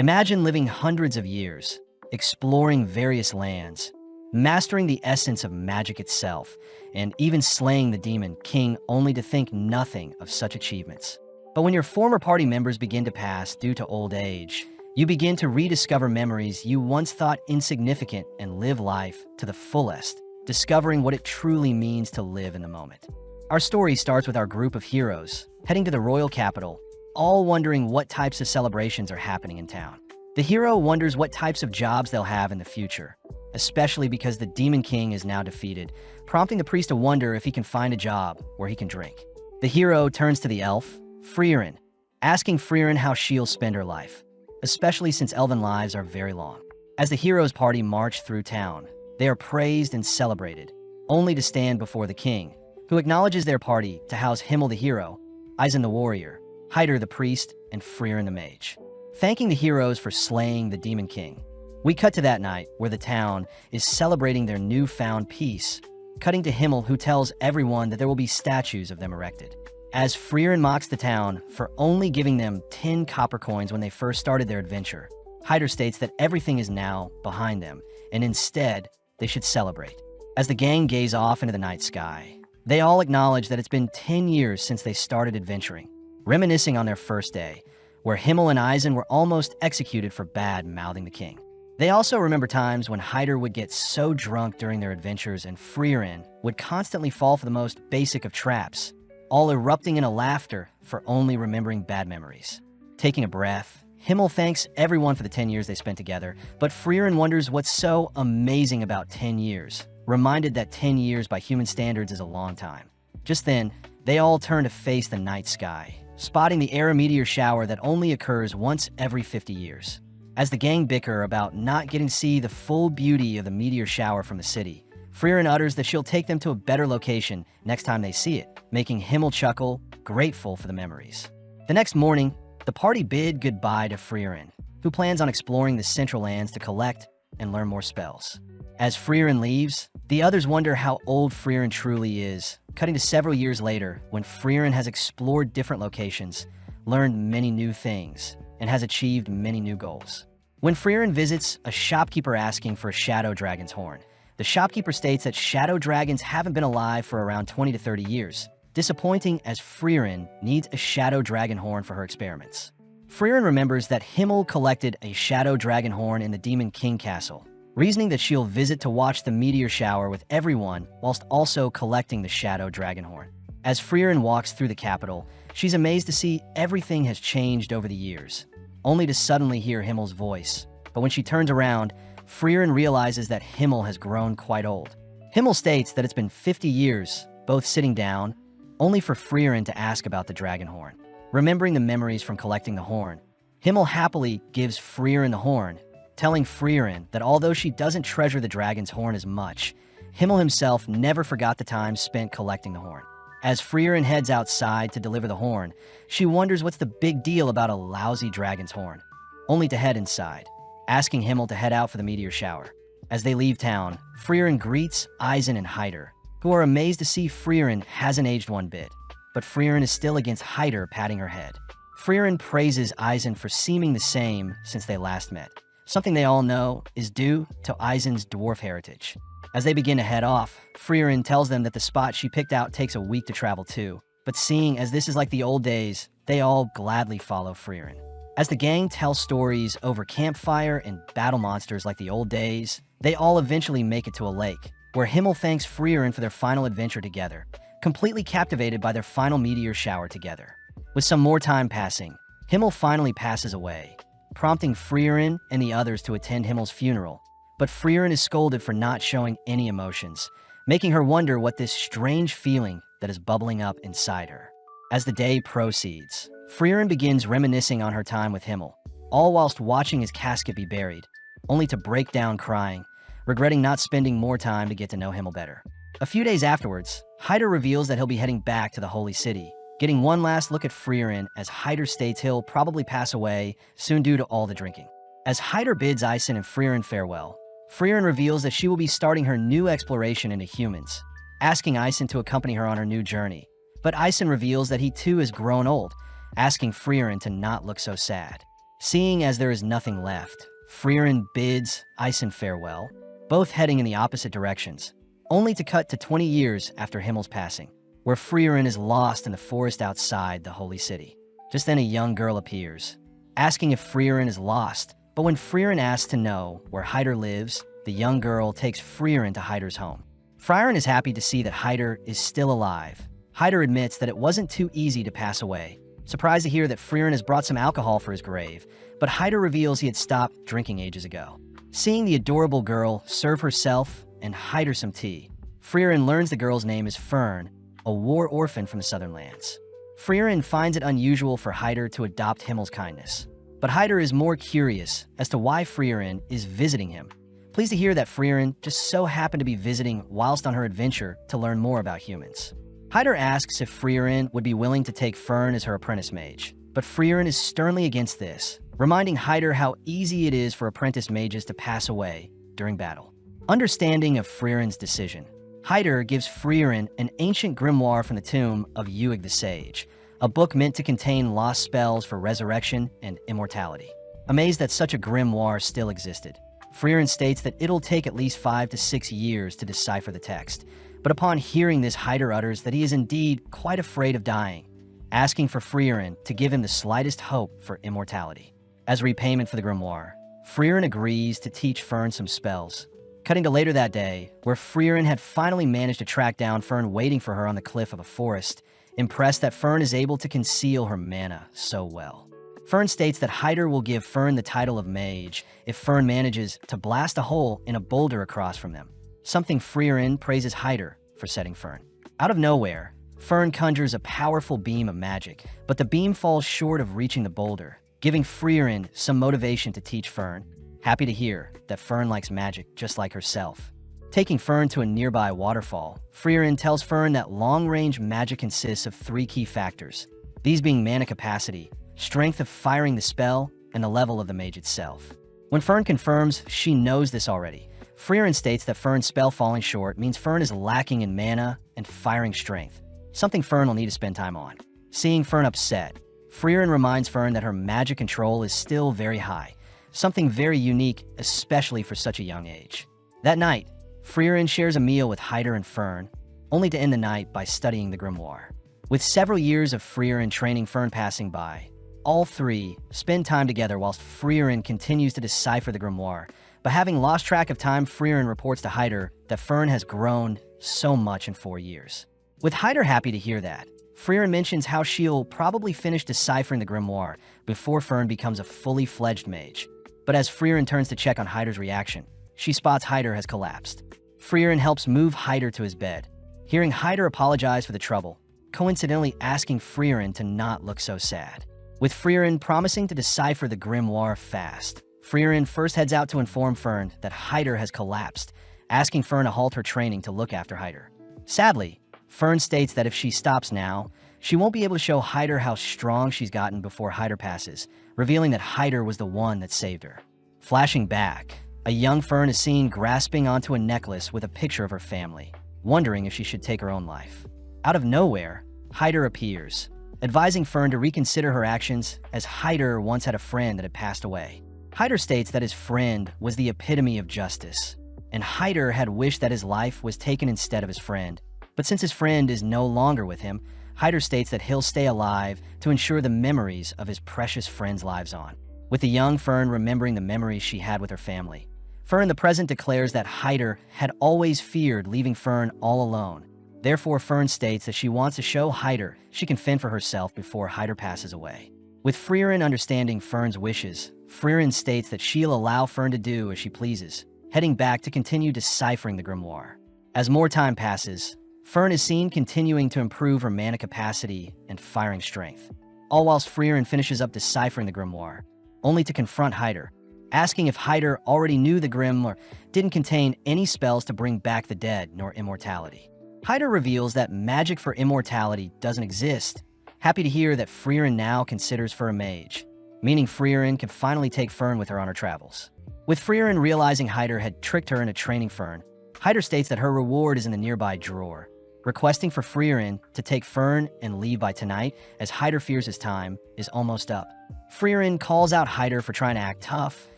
Imagine living hundreds of years, exploring various lands, mastering the essence of magic itself, and even slaying the demon king only to think nothing of such achievements. But when your former party members begin to pass due to old age, you begin to rediscover memories you once thought insignificant and live life to the fullest, discovering what it truly means to live in the moment. Our story starts with our group of heroes heading to the royal capital, all wondering what types of celebrations are happening in town. The hero wonders what types of jobs they'll have in the future, especially because the Demon King is now defeated, prompting the priest to wonder if he can find a job where he can drink. The hero turns to the elf, Frieren, asking Frieren how she'll spend her life, especially since elven lives are very long. As the hero's party march through town, they are praised and celebrated, only to stand before the king, who acknowledges their party to house Himmel the hero, Eisen the warrior, Hyder the priest, and Frieren the mage. Thanking the heroes for slaying the Demon King, we cut to that night where the town is celebrating their newfound peace, cutting to Himmel, who tells everyone that there will be statues of them erected. As Frieren mocks the town for only giving them 10 copper coins when they first started their adventure, Hyder states that everything is now behind them, and instead, they should celebrate. As the gang gaze off into the night sky, they all acknowledge that it's been 10 years since they started adventuring, reminiscing on their first day, where Himmel and Eisen were almost executed for bad-mouthing the king. They also remember times when Hyder would get so drunk during their adventures and Frieren would constantly fall for the most basic of traps, all erupting in a laughter for only remembering bad memories. Taking a breath, Himmel thanks everyone for the 10 years they spent together, but Frieren wonders what's so amazing about 10 years, reminded that 10 years by human standards is a long time. Just then, they all turn to face the night sky, spotting the air meteor shower that only occurs once every 50 years. As the gang bicker about not getting to see the full beauty of the meteor shower from the city, Frieren utters that she'll take them to a better location next time they see it, making Himmel chuckle, grateful for the memories. The next morning, the party bid goodbye to Frieren, who plans on exploring the Central Lands to collect and learn more spells. As Frieren leaves, the others wonder how old Frieren truly is, cutting to several years later when Frieren has explored different locations, learned many new things, and has achieved many new goals. When Frieren visits a shopkeeper asking for a shadow dragon's horn, the shopkeeper states that shadow dragons haven't been alive for around 20 to 30 years, disappointing as Frieren needs a shadow dragon horn for her experiments. Frieren remembers that Himmel collected a shadow dragon horn in the Demon King Castle, reasoning that she'll visit to watch the meteor shower with everyone whilst also collecting the shadow dragon horn. As Frieren walks through the capital, she's amazed to see everything has changed over the years, only to suddenly hear Himmel's voice. But when she turns around, Frieren realizes that Himmel has grown quite old. Himmel states that it's been 50 years, both sitting down, only for Frieren to ask about the dragon horn. Remembering the memories from collecting the horn, Himmel happily gives Frieren the horn, telling Frieren that although she doesn't treasure the dragon's horn as much, Himmel himself never forgot the time spent collecting the horn. As Frieren heads outside to deliver the horn, she wonders what's the big deal about a lousy dragon's horn, only to head inside, asking Himmel to head out for the meteor shower. As they leave town, Frieren greets Eisen and Hyder, who are amazed to see Frieren hasn't aged one bit, but Frieren is still against Hyder patting her head. Frieren praises Eisen for seeming the same since they last met, something they all know is due to Eisen's dwarf heritage. As they begin to head off, Frieren tells them that the spot she picked out takes a week to travel to, but seeing as this is like the old days, they all gladly follow Frieren. As the gang tells stories over campfire and battle monsters like the old days, they all eventually make it to a lake, where Himmel thanks Frieren for their final adventure together, completely captivated by their final meteor shower together. With some more time passing, Himmel finally passes away, prompting Frieren and the others to attend Himmel's funeral, but Frieren is scolded for not showing any emotions, making her wonder what this strange feeling that is bubbling up inside her. As the day proceeds, Frieren begins reminiscing on her time with Himmel, all whilst watching his casket be buried, only to break down crying, regretting not spending more time to get to know Himmel better. A few days afterwards, Hyder reveals that he'll be heading back to the Holy City, getting one last look at Frieren as Hyder states he'll probably pass away soon due to all the drinking. As Hyder bids Eisen and Frieren farewell, Frieren reveals that she will be starting her new exploration into humans, asking Eisen to accompany her on her new journey. But Eisen reveals that he too has grown old, asking Frieren to not look so sad. Seeing as there is nothing left, Frieren bids Ison farewell, both heading in the opposite directions, only to cut to 20 years after Himmel's passing, where Frieren is lost in the forest outside the holy city. Just then a young girl appears, asking if Frieren is lost, but when Frieren asks to know where Hyder lives, the young girl takes Frieren to Hyder's home. Frieren is happy to see that Hyder is still alive. Hyder admits that it wasn't too easy to pass away, surprised to hear that Frieren has brought some alcohol for his grave, but Hyder reveals he had stopped drinking ages ago. Seeing the adorable girl serve herself and Hyder some tea, Frieren learns the girl's name is Fern, a war orphan from the southern lands. Frieren finds it unusual for Hyder to adopt Himmel's kindness, but Hyder is more curious as to why Frieren is visiting him. Pleased to hear that Frieren just so happened to be visiting whilst on her adventure to learn more about humans. Hyder asks if Frieren would be willing to take Fern as her apprentice mage, but Frieren is sternly against this, reminding Hyder how easy it is for apprentice mages to pass away during battle. Understanding of Frieren's decision, Hyder gives Frieren an ancient grimoire from the tomb of Uig the Sage, a book meant to contain lost spells for resurrection and immortality. Amazed that such a grimoire still existed, Frieren states that it'll take at least 5 to 6 years to decipher the text, but upon hearing this, Hyder utters that he is indeed quite afraid of dying, asking for Frieren to give him the slightest hope for immortality. As repayment for the grimoire, Frieren agrees to teach Fern some spells. Cutting to later that day, where Frieren had finally managed to track down Fern waiting for her on the cliff of a forest, impressed that Fern is able to conceal her mana so well. Fern states that Hyder will give Fern the title of Mage if Fern manages to blast a hole in a boulder across from them, something Frieren praises Hyder for setting Fern. Out of nowhere, Fern conjures a powerful beam of magic, but the beam falls short of reaching the boulder, giving Frieren some motivation to teach Fern, happy to hear that Fern likes magic just like herself. Taking Fern to a nearby waterfall, Frieren tells Fern that long-range magic consists of 3 key factors, these being mana capacity, strength of firing the spell, and the level of the mage itself. When Fern confirms she knows this already, Frieren states that Fern's spell falling short means Fern is lacking in mana and firing strength, something Fern will need to spend time on. Seeing Fern upset, Frieren reminds Fern that her magic control is still very high, something very unique, especially for such a young age. That night, Frieren shares a meal with Hyder and Fern, only to end the night by studying the grimoire. With several years of Frieren training Fern passing by, all 3 spend time together whilst Frieren continues to decipher the grimoire, but having lost track of time, Frieren reports to Hyder that Fern has grown so much in 4 years. With Hyder happy to hear that, Frieren mentions how she'll probably finish deciphering the grimoire before Fern becomes a fully fledged mage. But as Frieren turns to check on Hyder's reaction, she spots Hyder has collapsed. Frieren helps move Hyder to his bed. Hearing Hyder apologize for the trouble, coincidentally asking Frieren to not look so sad. With Frieren promising to decipher the grimoire fast, Frieren first heads out to inform Fern that Hyder has collapsed, asking Fern to halt her training to look after Hyder. Sadly, Fern states that if she stops now, she won't be able to show Hyder how strong she's gotten before Hyder passes, revealing that Hyder was the one that saved her. Flashing back, a young Fern is seen grasping onto a necklace with a picture of her family, wondering if she should take her own life. Out of nowhere, Hyder appears, advising Fern to reconsider her actions as Hyder once had a friend that had passed away. Hyder states that his friend was the epitome of justice, and Hyder had wished that his life was taken instead of his friend. But since his friend is no longer with him, Hyder states that he'll stay alive to ensure the memories of his precious friends' lives on. With the young Fern remembering the memories she had with her family, Fern in the present declares that Hyder had always feared leaving Fern all alone. Therefore, Fern states that she wants to show Hyder she can fend for herself before Hyder passes away. With Frieren understanding Fern's wishes, Frieren states that she'll allow Fern to do as she pleases, heading back to continue deciphering the grimoire. As more time passes, Fern is seen continuing to improve her mana capacity and firing strength, all whilst Frieren finishes up deciphering the grimoire, only to confront Hyder, asking if Hyder already knew the grimoire didn't contain any spells to bring back the dead nor immortality. Hyder reveals that magic for immortality doesn't exist, happy to hear that Frieren now considers for a mage, meaning Frieren can finally take Fern with her on her travels. With Frieren realizing Hyder had tricked her into training Fern, Hyder states that her reward is in the nearby drawer, requesting for Frieren to take Fern and leave by tonight, as Hyder fears his time is almost up. Frieren calls out Hyder for trying to act tough,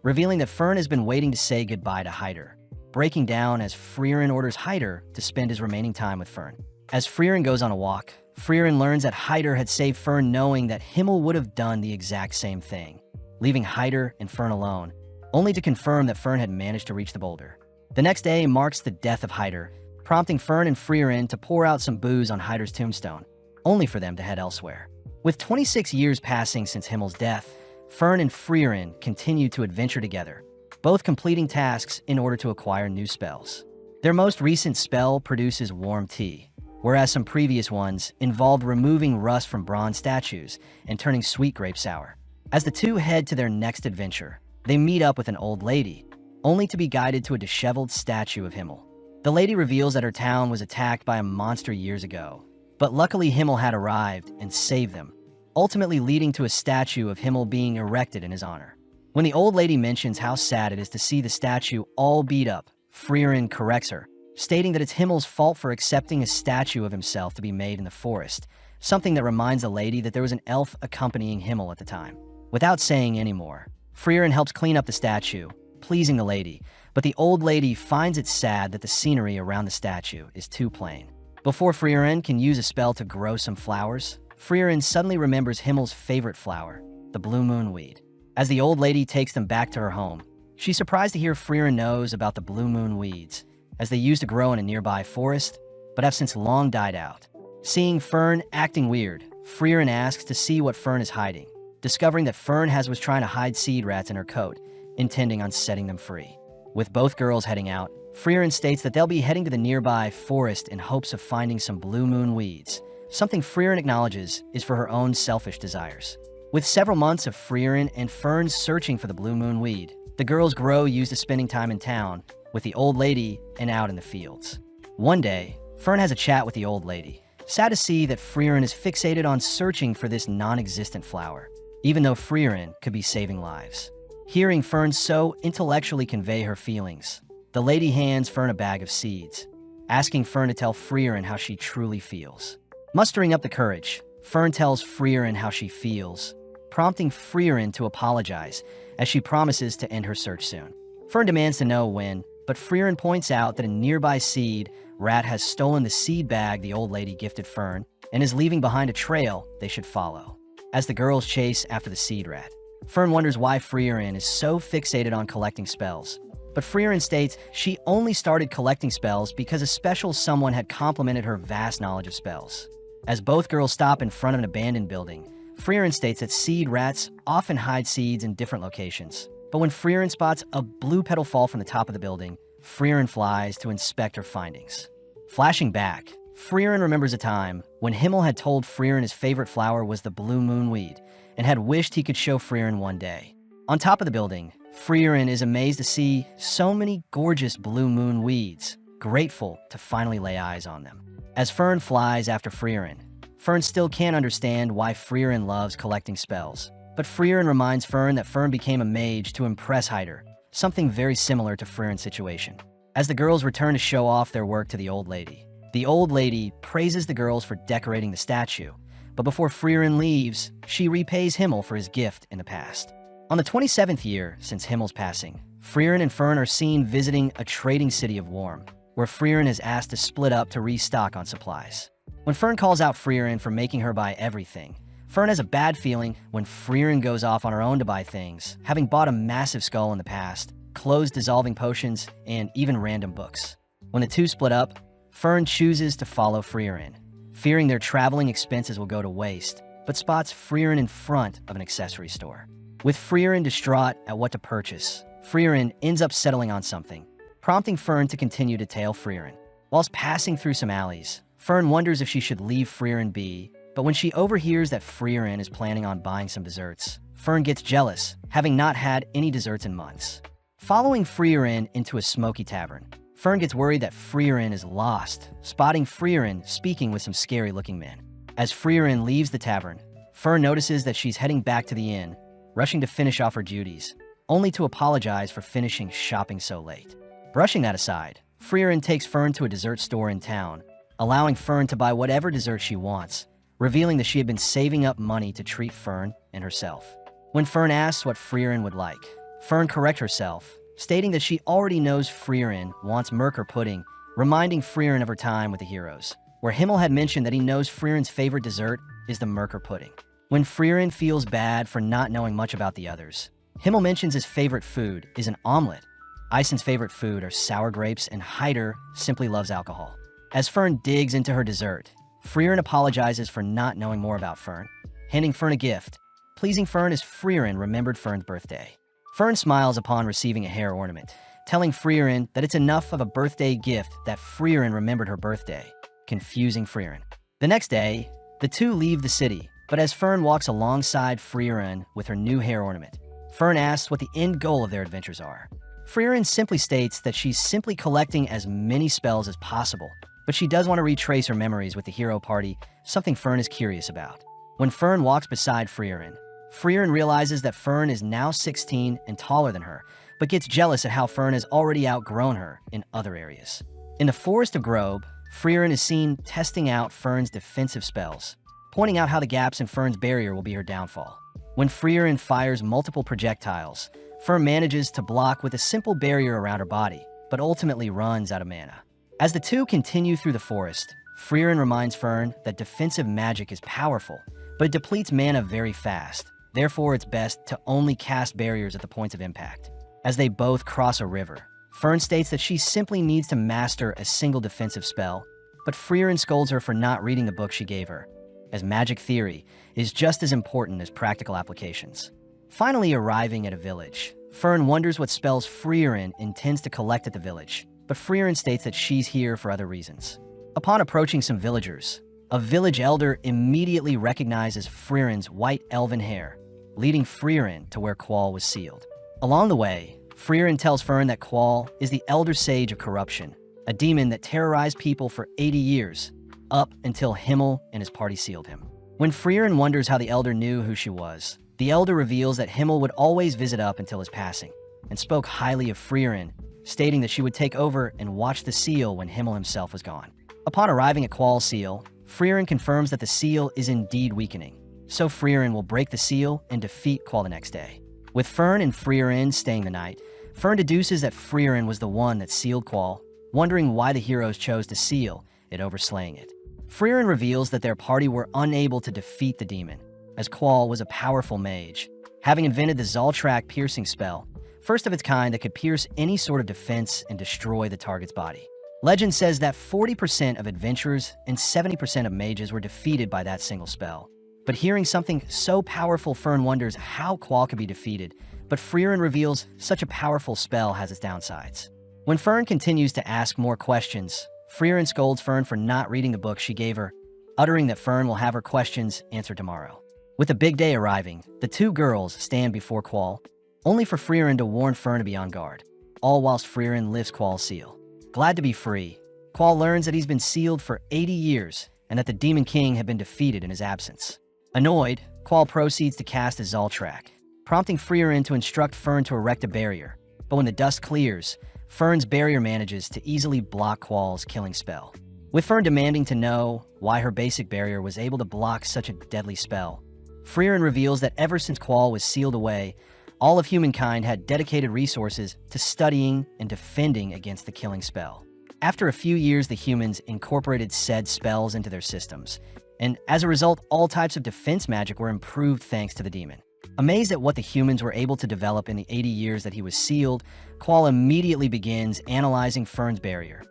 revealing that Fern has been waiting to say goodbye to Hyder, breaking down as Frieren orders Hyder to spend his remaining time with Fern. As Frieren goes on a walk, Frieren learns that Hyder had saved Fern, knowing that Himmel would have done the exact same thing, leaving Hyder and Fern alone, only to confirm that Fern had managed to reach the boulder. The next day marks the death of Hyder, prompting Fern and Frieren to pour out some booze on Hyder's tombstone, only for them to head elsewhere. With 26 years passing since Himmel's death, Fern and Frieren continue to adventure together, both completing tasks in order to acquire new spells. Their most recent spell produces warm tea, whereas some previous ones involved removing rust from bronze statues and turning sweet grape sour. As the two head to their next adventure, they meet up with an old lady, only to be guided to a disheveled statue of Himmel. The lady reveals that her town was attacked by a monster years ago, but luckily Himmel had arrived and saved them, ultimately leading to a statue of Himmel being erected in his honor. When the old lady mentions how sad it is to see the statue all beat up, Frieren corrects her, stating that it's Himmel's fault for accepting a statue of himself to be made in the forest, something that reminds the lady that there was an elf accompanying Himmel at the time. Without saying any more, Frieren helps clean up the statue, pleasing the lady, but the old lady finds it sad that the scenery around the statue is too plain. Before Frieren can use a spell to grow some flowers, Frieren suddenly remembers Himmel's favorite flower, the blue moon weed. As the old lady takes them back to her home, she's surprised to hear Frieren knows about the blue moon weeds, as they used to grow in a nearby forest, but have since long died out. Seeing Fern acting weird, Frieren asks to see what Fern is hiding, discovering that Fern was trying to hide seed rats in her coat, intending on setting them free. With both girls heading out, Frieren states that they'll be heading to the nearby forest in hopes of finding some blue moon weeds, something Frieren acknowledges is for her own selfish desires. With several months of Frieren and Fern searching for the blue moon weed, the girls grow used to spending time in town with the old lady and out in the fields. One day, Fern has a chat with the old lady, sad to see that Frieren is fixated on searching for this non-existent flower, even though Frieren could be saving lives. Hearing Fern so intellectually convey her feelings, the lady hands Fern a bag of seeds, asking Fern to tell Frieren how she truly feels. Mustering up the courage, Fern tells Frieren how she feels, prompting Frieren to apologize, as she promises to end her search soon. Fern demands to know when, but Frieren points out that a nearby seed rat has stolen the seed bag the old lady gifted Fern and is leaving behind a trail they should follow. As the girls chase after the seed rat, Fern wonders why Frieren is so fixated on collecting spells, but Frieren states she only started collecting spells because a special someone had complimented her vast knowledge of spells. As both girls stop in front of an abandoned building, Frieren states that seed rats often hide seeds in different locations, but when Frieren spots a blue petal fall from the top of the building, Frieren flies to inspect her findings. Flashing back, Frieren remembers a time when Himmel had told Frieren his favorite flower was the blue moon weed, and had wished he could show Frieren one day. On top of the building, Frieren is amazed to see so many gorgeous blue moon weeds, grateful to finally lay eyes on them. As Fern flies after Frieren, Fern still can't understand why Frieren loves collecting spells, but Frieren reminds Fern that Fern became a mage to impress Hyder, something very similar to Frieren's situation. As the girls return to show off their work to the old lady praises the girls for decorating the statue, but before Frieren leaves, she repays Himmel for his gift in the past. On the 27th year since Himmel's passing, Frieren and Fern are seen visiting a trading city of Worm, where Frieren is asked to split up to restock on supplies. When Fern calls out Frieren for making her buy everything, Fern has a bad feeling when Frieren goes off on her own to buy things, having bought a massive skull in the past, clothes dissolving potions, and even random books. When the two split up, Fern chooses to follow Frieren, fearing their traveling expenses will go to waste, but spots Frieren in front of an accessory store. With Frieren distraught at what to purchase, Frieren ends up settling on something, prompting Fern to continue to tail Frieren. Whilst passing through some alleys, Fern wonders if she should leave Frieren be, but when she overhears that Frieren is planning on buying some desserts, Fern gets jealous, having not had any desserts in months. Following Frieren into a smoky tavern, Fern gets worried that Frieren is lost, spotting Frieren speaking with some scary-looking men. As Frieren leaves the tavern, Fern notices that she's heading back to the inn, rushing to finish off her duties, only to apologize for finishing shopping so late. Brushing that aside, Frieren takes Fern to a dessert store in town, allowing Fern to buy whatever dessert she wants, revealing that she had been saving up money to treat Fern and herself. When Fern asks what Frieren would like, Fern corrects herself, stating that she already knows Frieren wants Merkur pudding, reminding Frieren of her time with the heroes, where Himmel had mentioned that he knows Frieren's favorite dessert is the Merkur pudding. When Frieren feels bad for not knowing much about the others, Himmel mentions his favorite food is an omelet. Eisen's favorite food are sour grapes, and Heider simply loves alcohol. As Fern digs into her dessert, Frieren apologizes for not knowing more about Fern, handing Fern a gift, pleasing Fern as Frieren remembered Fern's birthday. Fern smiles upon receiving a hair ornament, telling Frieren that it's enough of a birthday gift that Frieren remembered her birthday, confusing Frieren. The next day, the two leave the city, but as Fern walks alongside Frieren with her new hair ornament, Fern asks what the end goal of their adventures are. Frieren simply states that she's simply collecting as many spells as possible, but she does want to retrace her memories with the hero party, something Fern is curious about. When Fern walks beside Frieren realizes that Fern is now 16 and taller than her, but gets jealous at how Fern has already outgrown her in other areas. In the Forest of Grobe, Frieren is seen testing out Fern's defensive spells, pointing out how the gaps in Fern's barrier will be her downfall. When Frieren fires multiple projectiles, Fern manages to block with a simple barrier around her body, but ultimately runs out of mana. As the two continue through the forest, Frieren reminds Fern that defensive magic is powerful, but it depletes mana very fast. Therefore, it's best to only cast barriers at the points of impact. As they both cross a river, Fern states that she simply needs to master a single defensive spell, but Frieren scolds her for not reading the book she gave her, as magic theory is just as important as practical applications. Finally arriving at a village, Fern wonders what spells Frieren intends to collect at the village, but Frieren states that she's here for other reasons. Upon approaching some villagers, a village elder immediately recognizes Frieren's white elven hair, leading Frieren to where Qual was sealed. Along the way, Frieren tells Fern that Qual is the Elder Sage of Corruption, a demon that terrorized people for 80 years, up until Himmel and his party sealed him. When Frieren wonders how the Elder knew who she was, the Elder reveals that Himmel would always visit up until his passing, and spoke highly of Frieren, stating that she would take over and watch the seal when Himmel himself was gone. Upon arriving at Qual's seal, Frieren confirms that the seal is indeed weakening, so Frieren will break the seal and defeat Qual the next day. With Fern and Frieren staying the night, Fern deduces that Frieren was the one that sealed Qual, wondering why the heroes chose to seal it over slaying it. Frieren reveals that their party were unable to defeat the demon, as Qual was a powerful mage, having invented the Zoltrak piercing spell, first of its kind that could pierce any sort of defense and destroy the target's body. Legend says that 40% of adventurers and 70% of mages were defeated by that single spell. But hearing something so powerful, Fern wonders how Qual could be defeated, but Frieren reveals such a powerful spell has its downsides. When Fern continues to ask more questions, Frieren scolds Fern for not reading the book she gave her, uttering that Fern will have her questions answered tomorrow. With the big day arriving, the two girls stand before Qual, only for Frieren to warn Fern to be on guard, all whilst Frieren lifts Qual's seal. Glad to be free, Qual learns that he's been sealed for 80 years and that the Demon King had been defeated in his absence. Annoyed, Qual proceeds to cast a Zoltrak, prompting Frieren to instruct Fern to erect a barrier, but when the dust clears, Fern's barrier manages to easily block Qual's killing spell. With Fern demanding to know why her basic barrier was able to block such a deadly spell, Frieren reveals that ever since Qual was sealed away, all of humankind had dedicated resources to studying and defending against the killing spell. After a few years, the humans incorporated said spells into their systems, and as a result, all types of defense magic were improved thanks to the demon. Amazed at what the humans were able to develop in the 80 years that he was sealed, Qual immediately begins analyzing Fern's barrier,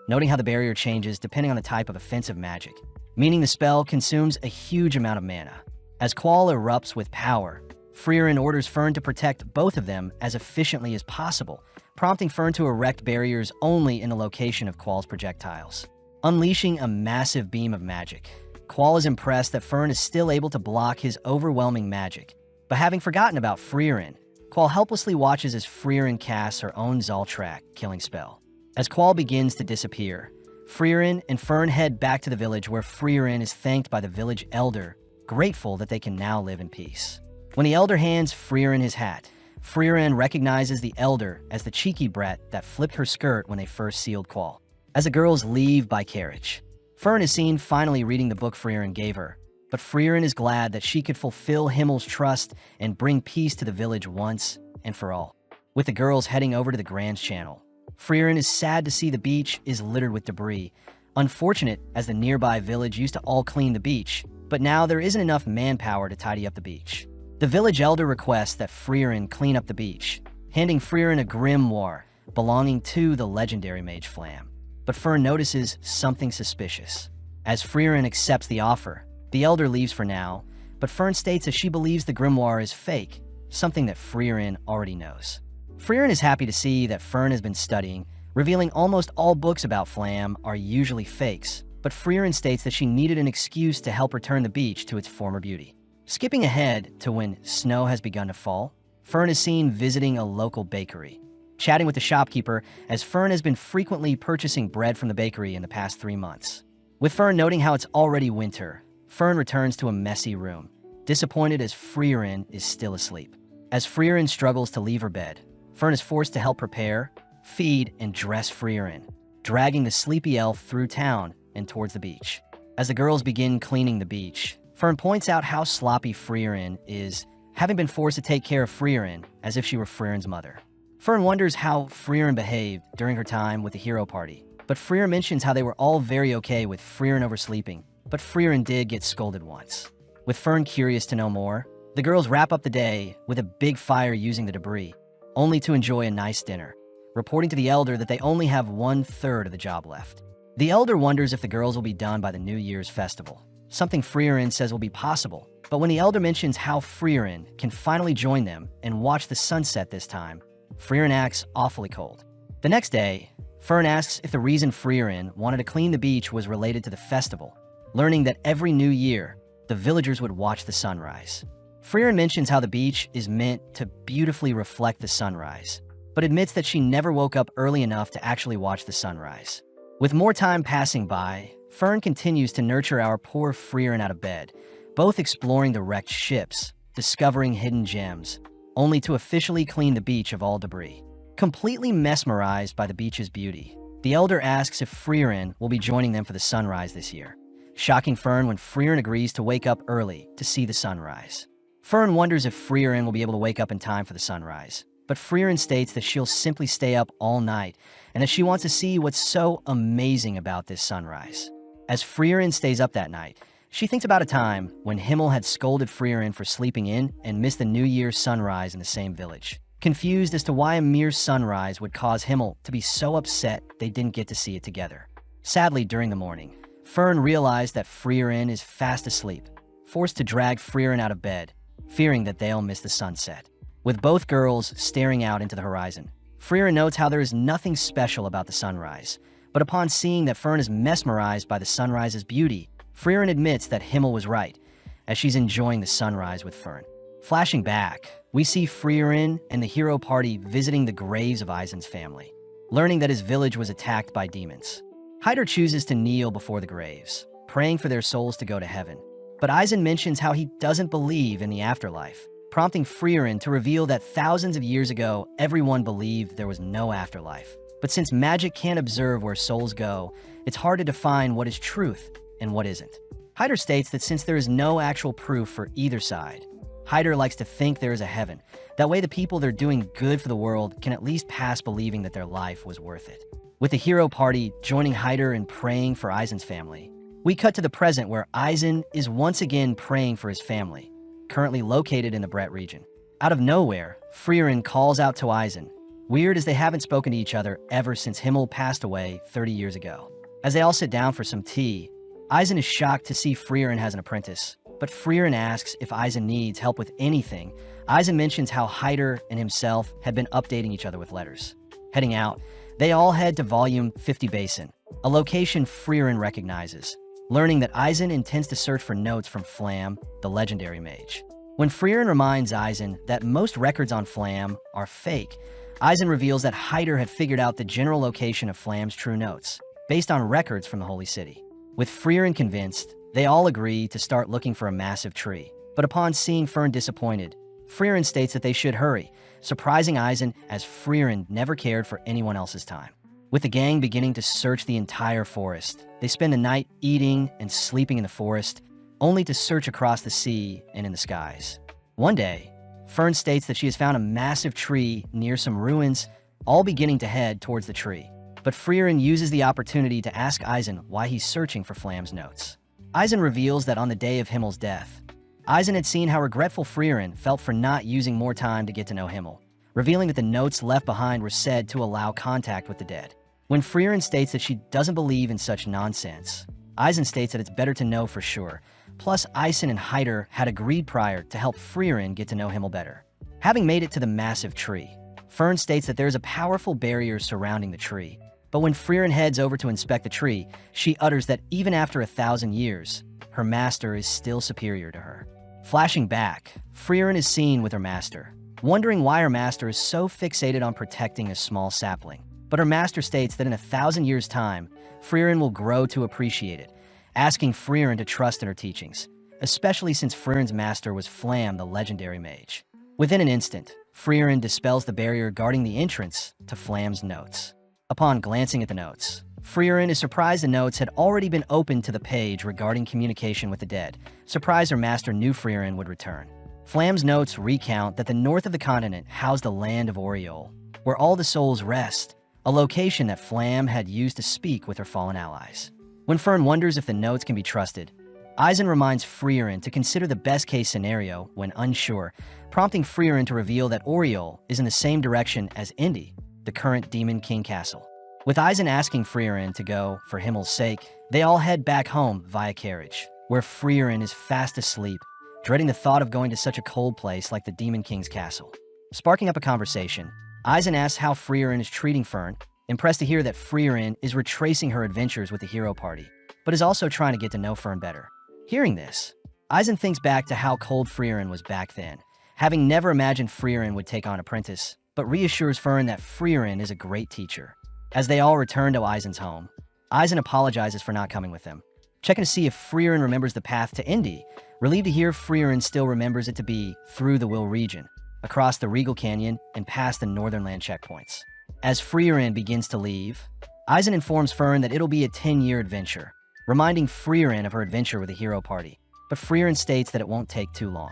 noting how the barrier changes depending on the type of offensive magic, meaning the spell consumes a huge amount of mana. As Qual erupts with power, Frieren orders Fern to protect both of them as efficiently as possible, prompting Fern to erect barriers only in the location of Qual's projectiles. Unleashing a massive beam of magic, Qual is impressed that Fern is still able to block his overwhelming magic, but having forgotten about Frieren, Qual helplessly watches as Frieren casts her own Zoltrak killing spell. As Qual begins to disappear, Frieren and Fern head back to the village where Frieren is thanked by the village elder, grateful that they can now live in peace. When the elder hands Frieren his hat, Frieren recognizes the elder as the cheeky brat that flipped her skirt when they first sealed Qual. As the girls leave by carriage, Fern is seen finally reading the book Frieren gave her, but Frieren is glad that she could fulfill Himmel's trust and bring peace to the village once and for all. With the girls heading over to the Grand Channel, Frieren is sad to see the beach is littered with debris. Unfortunate, as the nearby village used to all clean the beach, but now there isn't enough manpower to tidy up the beach. The village elder requests that Frieren clean up the beach, handing Frieren a grimoire belonging to the legendary Mage Flam. But Fern notices something suspicious. As Frieren accepts the offer, the elder leaves for now, but Fern states that she believes the grimoire is fake, something that Frieren already knows. Frieren is happy to see that Fern has been studying, revealing almost all books about Flam are usually fakes, but Frieren states that she needed an excuse to help return the beach to its former beauty. Skipping ahead to when snow has begun to fall, Fern is seen visiting a local bakery, chatting with the shopkeeper as Fern has been frequently purchasing bread from the bakery in the past 3 months. With Fern noting how it's already winter, Fern returns to a messy room, disappointed as Frieren is still asleep. As Frieren struggles to leave her bed, Fern is forced to help prepare, feed, and dress Frieren, dragging the sleepy elf through town and towards the beach. As the girls begin cleaning the beach, Fern points out how sloppy Frieren is, having been forced to take care of Frieren as if she were Frieren's mother. Fern wonders how Frieren behaved during her time with the hero party, but Frieren mentions how they were all very okay with Frieren oversleeping, but Frieren did get scolded once. With Fern curious to know more, the girls wrap up the day with a big fire using the debris, only to enjoy a nice dinner, reporting to the elder that they only have 1/3 of the job left. The elder wonders if the girls will be done by the New Year's festival, something Frieren says will be possible, but when the elder mentions how Frieren can finally join them and watch the sunset this time, Frieren acts awfully cold. The next day, Fern asks if the reason Frieren wanted to clean the beach was related to the festival, learning that every new year, the villagers would watch the sunrise. Frieren mentions how the beach is meant to beautifully reflect the sunrise, but admits that she never woke up early enough to actually watch the sunrise. With more time passing by, Fern continues to nurture our poor Frieren out of bed, both exploring the wrecked ships, discovering hidden gems, only to officially clean the beach of all debris. Completely mesmerized by the beach's beauty, the elder asks if Frieren will be joining them for the sunrise this year, shocking Fern when Frieren agrees to wake up early to see the sunrise. Fern wonders if Frieren will be able to wake up in time for the sunrise, but Frieren states that she'll simply stay up all night and that she wants to see what's so amazing about this sunrise. As Frieren stays up that night, she thinks about a time when Himmel had scolded Frieren for sleeping in and missed the New Year's sunrise in the same village. Confused as to why a mere sunrise would cause Himmel to be so upset they didn't get to see it together. Sadly, during the morning, Fern realized that Frieren is fast asleep, forced to drag Frieren out of bed, fearing that they'll miss the sunset. With both girls staring out into the horizon, Frieren notes how there is nothing special about the sunrise, but upon seeing that Fern is mesmerized by the sunrise's beauty, Frieren admits that Himmel was right, as she's enjoying the sunrise with Fern. Flashing back, we see Frieren and the hero party visiting the graves of Eisen's family, learning that his village was attacked by demons. Hyder chooses to kneel before the graves, praying for their souls to go to heaven, but Eisen mentions how he doesn't believe in the afterlife, prompting Frieren to reveal that thousands of years ago, everyone believed there was no afterlife. But since magic can't observe where souls go, it's hard to define what is truth and what isn't. Hyder states that since there is no actual proof for either side, Hyder likes to think there is a heaven. That way the people that are doing good for the world can at least pass believing that their life was worth it. With the hero party joining Hyder in praying for Eisen's family, we cut to the present where Eisen is once again praying for his family, currently located in the Brett region. Out of nowhere, Frieren calls out to Eisen, weird as they haven't spoken to each other ever since Himmel passed away 30 years ago. As they all sit down for some tea, Eisen is shocked to see Frieren has an apprentice, but Frieren asks if Eisen needs help with anything. Eisen mentions how Hyder and himself had been updating each other with letters. Heading out, they all head to Volume 50 Basin, a location Frieren recognizes, learning that Eisen intends to search for notes from Flam, the legendary mage. When Frieren reminds Eisen that most records on Flam are fake, Eisen reveals that Hyder had figured out the general location of Flam's true notes, based on records from the Holy City. With Frieren convinced, they all agree to start looking for a massive tree. But upon seeing Fern disappointed, Frieren states that they should hurry, surprising Eisen as Frieren never cared for anyone else's time. With the gang beginning to search the entire forest, they spend the night eating and sleeping in the forest, only to search across the sea and in the skies. One day, Fern states that she has found a massive tree near some ruins, all beginning to head towards the tree. But Frieren uses the opportunity to ask Eisen why he's searching for Flam's notes. Eisen reveals that on the day of Himmel's death, Eisen had seen how regretful Frieren felt for not using more time to get to know Himmel, revealing that the notes left behind were said to allow contact with the dead. When Frieren states that she doesn't believe in such nonsense, Eisen states that it's better to know for sure. Plus, Eisen and Heider had agreed prior to help Frieren get to know Himmel better. Having made it to the massive tree, Fern states that there is a powerful barrier surrounding the tree. But when Frieren heads over to inspect the tree, she utters that even after 1,000 years, her master is still superior to her. Flashing back, Frieren is seen with her master, wondering why her master is so fixated on protecting a small sapling. But her master states that in 1,000 years' time, Frieren will grow to appreciate it, asking Frieren to trust in her teachings, especially since Frieren's master was Flam, the legendary mage. Within an instant, Frieren dispels the barrier guarding the entrance to Flam's notes. Upon glancing at the notes, Frieren is surprised the notes had already been opened to the page regarding communication with the dead, surprised her master knew Frieren would return. Flam's notes recount that the north of the continent housed the land of Oriole, where all the souls rest, a location that Flam had used to speak with her fallen allies. When Fern wonders if the notes can be trusted, Eisen reminds Frieren to consider the best-case scenario when unsure, prompting Frieren to reveal that Oriole is in the same direction as Indy, the current Demon King Castle. With Eisen asking Frieren to go for Himmel's sake, they all head back home via carriage, where Frieren is fast asleep, dreading the thought of going to such a cold place like the Demon King's castle. Sparking up a conversation, Eisen asks how Frieren is treating Fern, impressed to hear that Frieren is retracing her adventures with the hero party, but is also trying to get to know Fern better. Hearing this, Eisen thinks back to how cold Frieren was back then, having never imagined Frieren would take on Apprentice, but reassures Fern that Frieren is a great teacher. As they all return to Eisen's home, Eisen apologizes for not coming with them, checking to see if Frieren remembers the path to Indy, relieved to hear Frieren still remembers it to be through the Will region, across the Regal Canyon, and past the Northern Land checkpoints. As Frieren begins to leave, Eisen informs Fern that it'll be a 10-year adventure, reminding Frieren of her adventure with the hero party, but Frieren states that it won't take too long.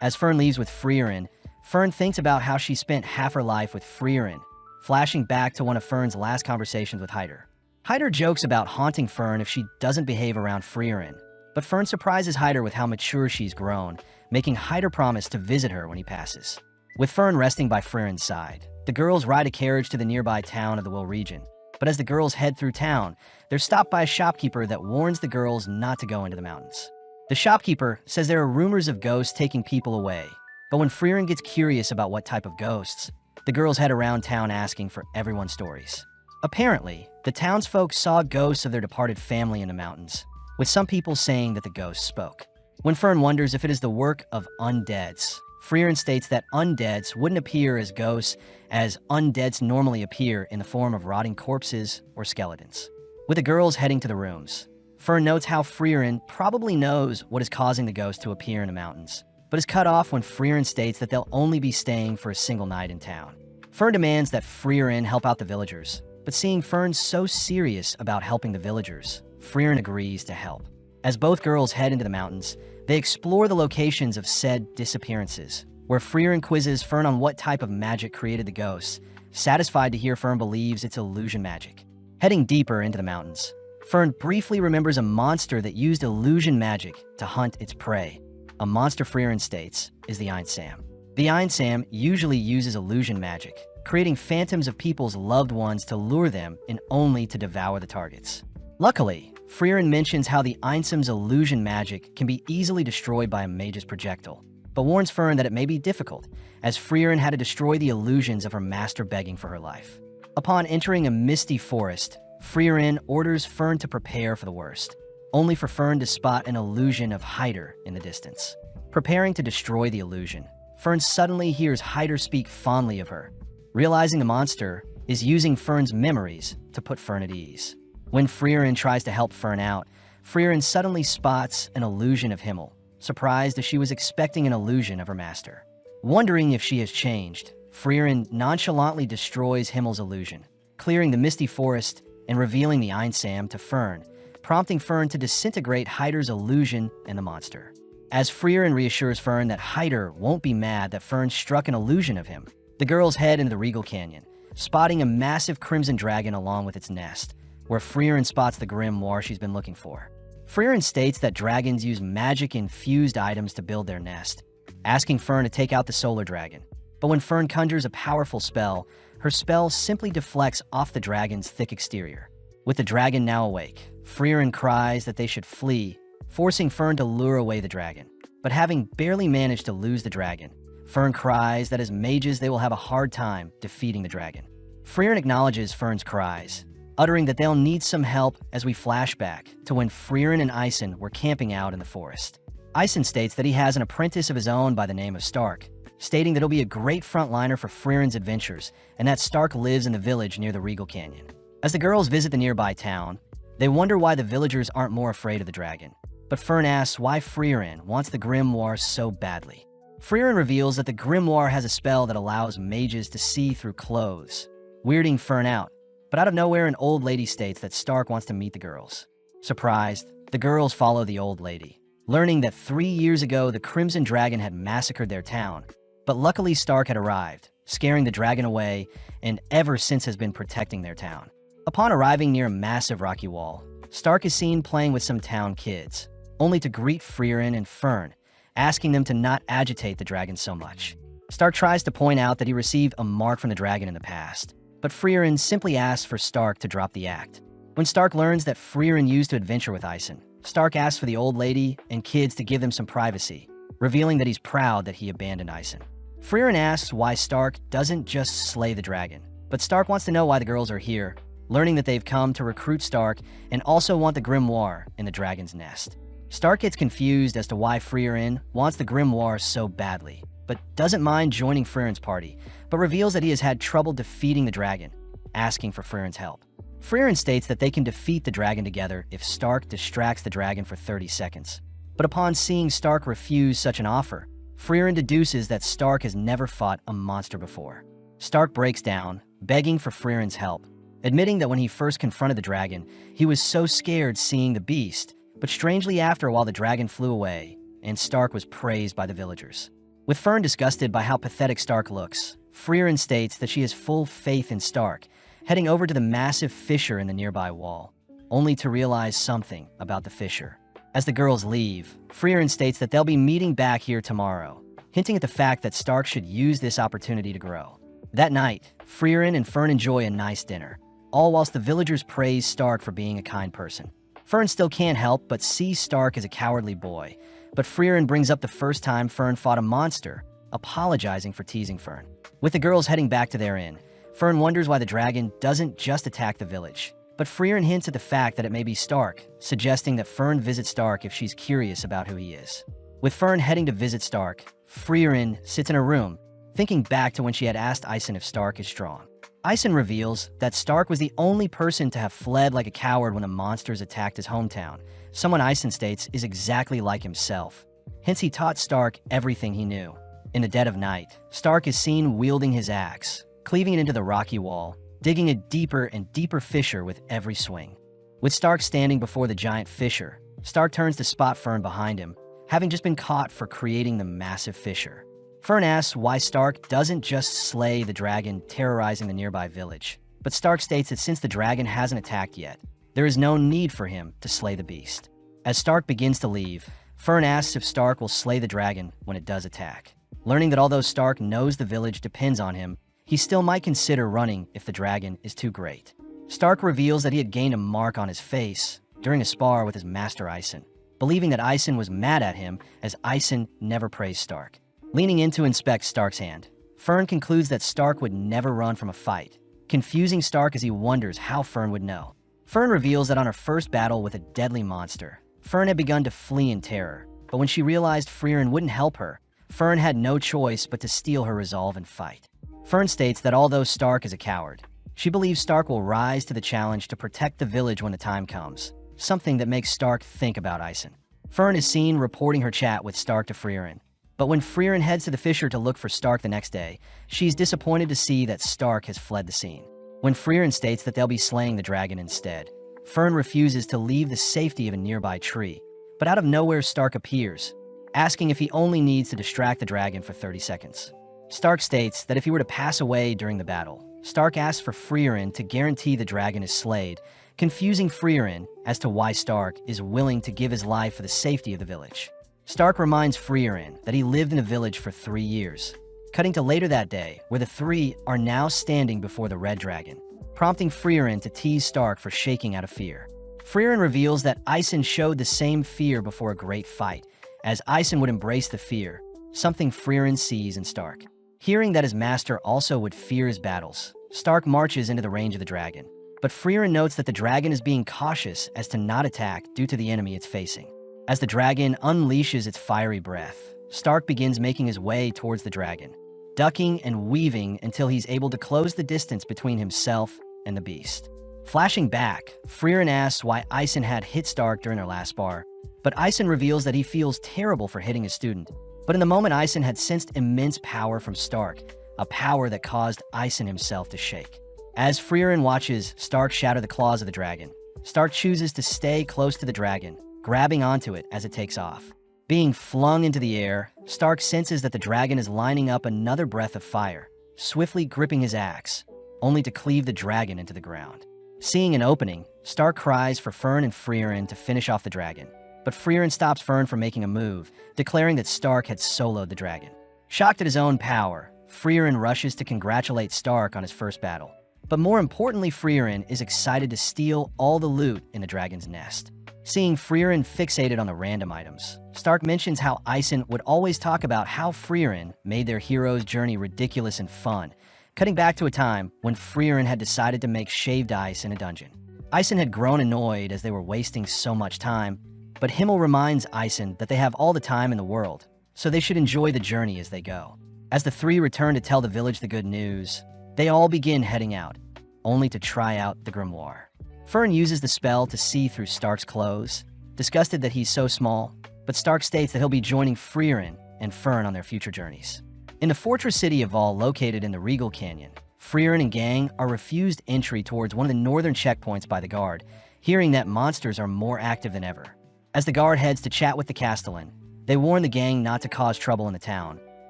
As Fern leaves with Frieren, Fern thinks about how she spent half her life with Frieren, flashing back to one of Fern's last conversations with Heider. Heider jokes about haunting Fern if she doesn't behave around Frieren, but Fern surprises Heider with how mature she's grown, making Heider promise to visit her when he passes. With Fern resting by Frieren's side, the girls ride a carriage to the nearby town of the Will region. But as the girls head through town, they're stopped by a shopkeeper that warns the girls not to go into the mountains. The shopkeeper says there are rumors of ghosts taking people away, but when Frieren gets curious about what type of ghosts, the girls head around town asking for everyone's stories. Apparently, the townsfolk saw ghosts of their departed family in the mountains, with some people saying that the ghosts spoke. When Fern wonders if it is the work of undeads, Frieren states that undeads wouldn't appear as ghosts, as undeads normally appear in the form of rotting corpses or skeletons. With the girls heading to the rooms, Fern notes how Frieren probably knows what is causing the ghosts to appear in the mountains, but is cut off when Frieren states that they'll only be staying for a single night in town. Fern demands that Frieren help out the villagers, but seeing Fern so serious about helping the villagers, Frieren agrees to help. As both girls head into the mountains, they explore the locations of said disappearances, where Frieren quizzes Fern on what type of magic created the ghosts, satisfied to hear Fern believes it's illusion magic. Heading deeper into the mountains, Fern briefly remembers a monster that used illusion magic to hunt its prey. A monster Frieren states is the Einsam. The Einsam usually uses illusion magic, creating phantoms of people's loved ones to lure them and only to devour the targets. Luckily, Frieren mentions how the Einsam's illusion magic can be easily destroyed by a mage's projectile, but warns Fern that it may be difficult, as Frieren had to destroy the illusions of her master begging for her life. Upon entering a misty forest, Frieren orders Fern to prepare for the worst, only for Fern to spot an illusion of Heider in the distance. Preparing to destroy the illusion, Fern suddenly hears Heider speak fondly of her, realizing the monster is using Fern's memories to put Fern at ease. When Frieren tries to help Fern out, Frieren suddenly spots an illusion of Himmel, surprised as she was expecting an illusion of her master. Wondering if she has changed, Frieren nonchalantly destroys Himmel's illusion, clearing the misty forest and revealing the Einsam to Fern, prompting Fern to disintegrate Hyder's illusion and the monster. As Frieren reassures Fern that Hyder won't be mad that Fern struck an illusion of him, the girls head into the Regal Canyon, spotting a massive crimson dragon along with its nest, where Frieren spots the grimoire she's been looking for. Frieren states that dragons use magic-infused items to build their nest, asking Fern to take out the solar dragon. But when Fern conjures a powerful spell, her spell simply deflects off the dragon's thick exterior. With the dragon now awake, Frieren cries that they should flee, forcing Fern to lure away the dragon. But having barely managed to lose the dragon, Fern cries that as mages they will have a hard time defeating the dragon. Frieren acknowledges Fern's cries, uttering that they'll need some help as we flash back to when Frieren and Ison were camping out in the forest. Ison states that he has an apprentice of his own by the name of Stark, stating that he'll be a great frontliner for Frieren's adventures and that Stark lives in the village near the Regal Canyon. As the girls visit the nearby town, they wonder why the villagers aren't more afraid of the dragon. But Fern asks why Frieren wants the grimoire so badly. Frieren reveals that the grimoire has a spell that allows mages to see through clothes, weirding Fern out. But out of nowhere, an old lady states that Stark wants to meet the girls. Surprised, the girls follow the old lady, learning that 3 years ago the Crimson Dragon had massacred their town. But luckily Stark had arrived, scaring the dragon away, and ever since has been protecting their town. Upon arriving near a massive rocky wall, Stark is seen playing with some town kids, only to greet Frieren and Fern, asking them to not agitate the dragon so much. Stark tries to point out that he received a mark from the dragon in the past, but Frieren simply asks for Stark to drop the act. When Stark learns that Frieren used to adventure with Ison, Stark asks for the old lady and kids to give them some privacy, revealing that he's proud that he abandoned Ison. Frieren asks why Stark doesn't just slay the dragon, but Stark wants to know why the girls are here, learning that they've come to recruit Stark and also want the grimoire in the dragon's nest. Stark gets confused as to why Frieren wants the grimoire so badly, but doesn't mind joining Frieren's party, but reveals that he has had trouble defeating the dragon, asking for Frieren's help. Frieren states that they can defeat the dragon together if Stark distracts the dragon for 30 seconds. But upon seeing Stark refuse such an offer, Frieren deduces that Stark has never fought a monster before. Stark breaks down, begging for Frieren's help, admitting that when he first confronted the dragon, he was so scared seeing the beast, but strangely after a while the dragon flew away, and Stark was praised by the villagers. With Fern disgusted by how pathetic Stark looks, Frieren states that she has full faith in Stark, heading over to the massive fissure in the nearby wall, only to realize something about the fissure. As the girls leave, Frieren states that they'll be meeting back here tomorrow, hinting at the fact that Stark should use this opportunity to grow. That night, Frieren and Fern enjoy a nice dinner, all whilst the villagers praise Stark for being a kind person. Fern still can't help but see Stark as a cowardly boy, but Frieren brings up the first time Fern fought a monster, apologizing for teasing Fern. With the girls heading back to their inn, Fern wonders why the dragon doesn't just attack the village, but Frieren hints at the fact that it may be Stark, suggesting that Fern visit Stark if she's curious about who he is. With Fern heading to visit Stark, Frieren sits in her room, thinking back to when she had asked Ison if Stark is strong. Ison reveals that Stark was the only person to have fled like a coward when the monsters attacked his hometown, someone Ison states is exactly like himself. Hence he taught Stark everything he knew. In the dead of night, Stark is seen wielding his axe, cleaving it into the rocky wall, digging a deeper and deeper fissure with every swing. With Stark standing before the giant fissure, Stark turns to spot Fern behind him, having just been caught for creating the massive fissure. Fern asks why Stark doesn't just slay the dragon terrorizing the nearby village, but Stark states that since the dragon hasn't attacked yet, there is no need for him to slay the beast. As Stark begins to leave, Fern asks if Stark will slay the dragon when it does attack. Learning that although Stark knows the village depends on him, he still might consider running if the dragon is too great. Stark reveals that he had gained a mark on his face during a spar with his master Ison, believing that Ison was mad at him as Ison never praised Stark. Leaning in to inspect Stark's hand, Fern concludes that Stark would never run from a fight, confusing Stark as he wonders how Fern would know. Fern reveals that on her first battle with a deadly monster, Fern had begun to flee in terror, but when she realized Frieren wouldn't help her, Fern had no choice but to steel her resolve and fight. Fern states that although Stark is a coward, she believes Stark will rise to the challenge to protect the village when the time comes, something that makes Stark think about Ison. Fern is seen reporting her chat with Stark to Frieren, but when Frieren heads to the fissure to look for Stark the next day, she's disappointed to see that Stark has fled the scene. When Frieren states that they'll be slaying the dragon instead, Fern refuses to leave the safety of a nearby tree. But out of nowhere, Stark appears, asking if he only needs to distract the dragon for 30 seconds. Stark states that if he were to pass away during the battle, Stark asks for Frieren to guarantee the dragon is slayed, confusing Frieren as to why Stark is willing to give his life for the safety of the village. Stark reminds Frieren that he lived in the village for 3 years, cutting to later that day, where the three are now standing before the red dragon, prompting Frieren to tease Stark for shaking out of fear. Frieren reveals that Isen showed the same fear before a great fight, as Isen would embrace the fear, something Frieren sees in Stark. Hearing that his master also would fear his battles, Stark marches into the range of the dragon. But Frieren notes that the dragon is being cautious as to not attack due to the enemy it's facing. As the dragon unleashes its fiery breath, Stark begins making his way towards the dragon, ducking and weaving until he's able to close the distance between himself and the beast. Flashing back, Frieren asks why Isen had hit Stark during their last spar, but Isen reveals that he feels terrible for hitting his student. But in the moment, Isen had sensed immense power from Stark, a power that caused Isen himself to shake. As Frieren watches Stark shatter the claws of the dragon, Stark chooses to stay close to the dragon, grabbing onto it as it takes off. Being flung into the air, Stark senses that the dragon is lining up another breath of fire, swiftly gripping his axe, only to cleave the dragon into the ground. Seeing an opening, Stark cries for Fern and Frieren to finish off the dragon, but Frieren stops Fern from making a move, declaring that Stark had soloed the dragon. Shocked at his own power, Frieren rushes to congratulate Stark on his first battle. But more importantly, Frieren is excited to steal all the loot in the dragon's nest. Seeing Frieren fixated on the random items, Stark mentions how Isen would always talk about how Frieren made their hero's journey ridiculous and fun, cutting back to a time when Frieren had decided to make shaved ice in a dungeon. Isen had grown annoyed as they were wasting so much time, but Himmel reminds Isen that they have all the time in the world, so they should enjoy the journey as they go. As the three return to tell the village the good news, they all begin heading out, only to try out the grimoire. Fern uses the spell to see through Stark's clothes, disgusted that he's so small, but Stark states that he'll be joining Frieren and Fern on their future journeys. In the fortress city of Vol, located in the Regal Canyon, Frieren and gang are refused entry towards one of the northern checkpoints by the guard, hearing that monsters are more active than ever. As the guard heads to chat with the Castellan, they warn the gang not to cause trouble in the town,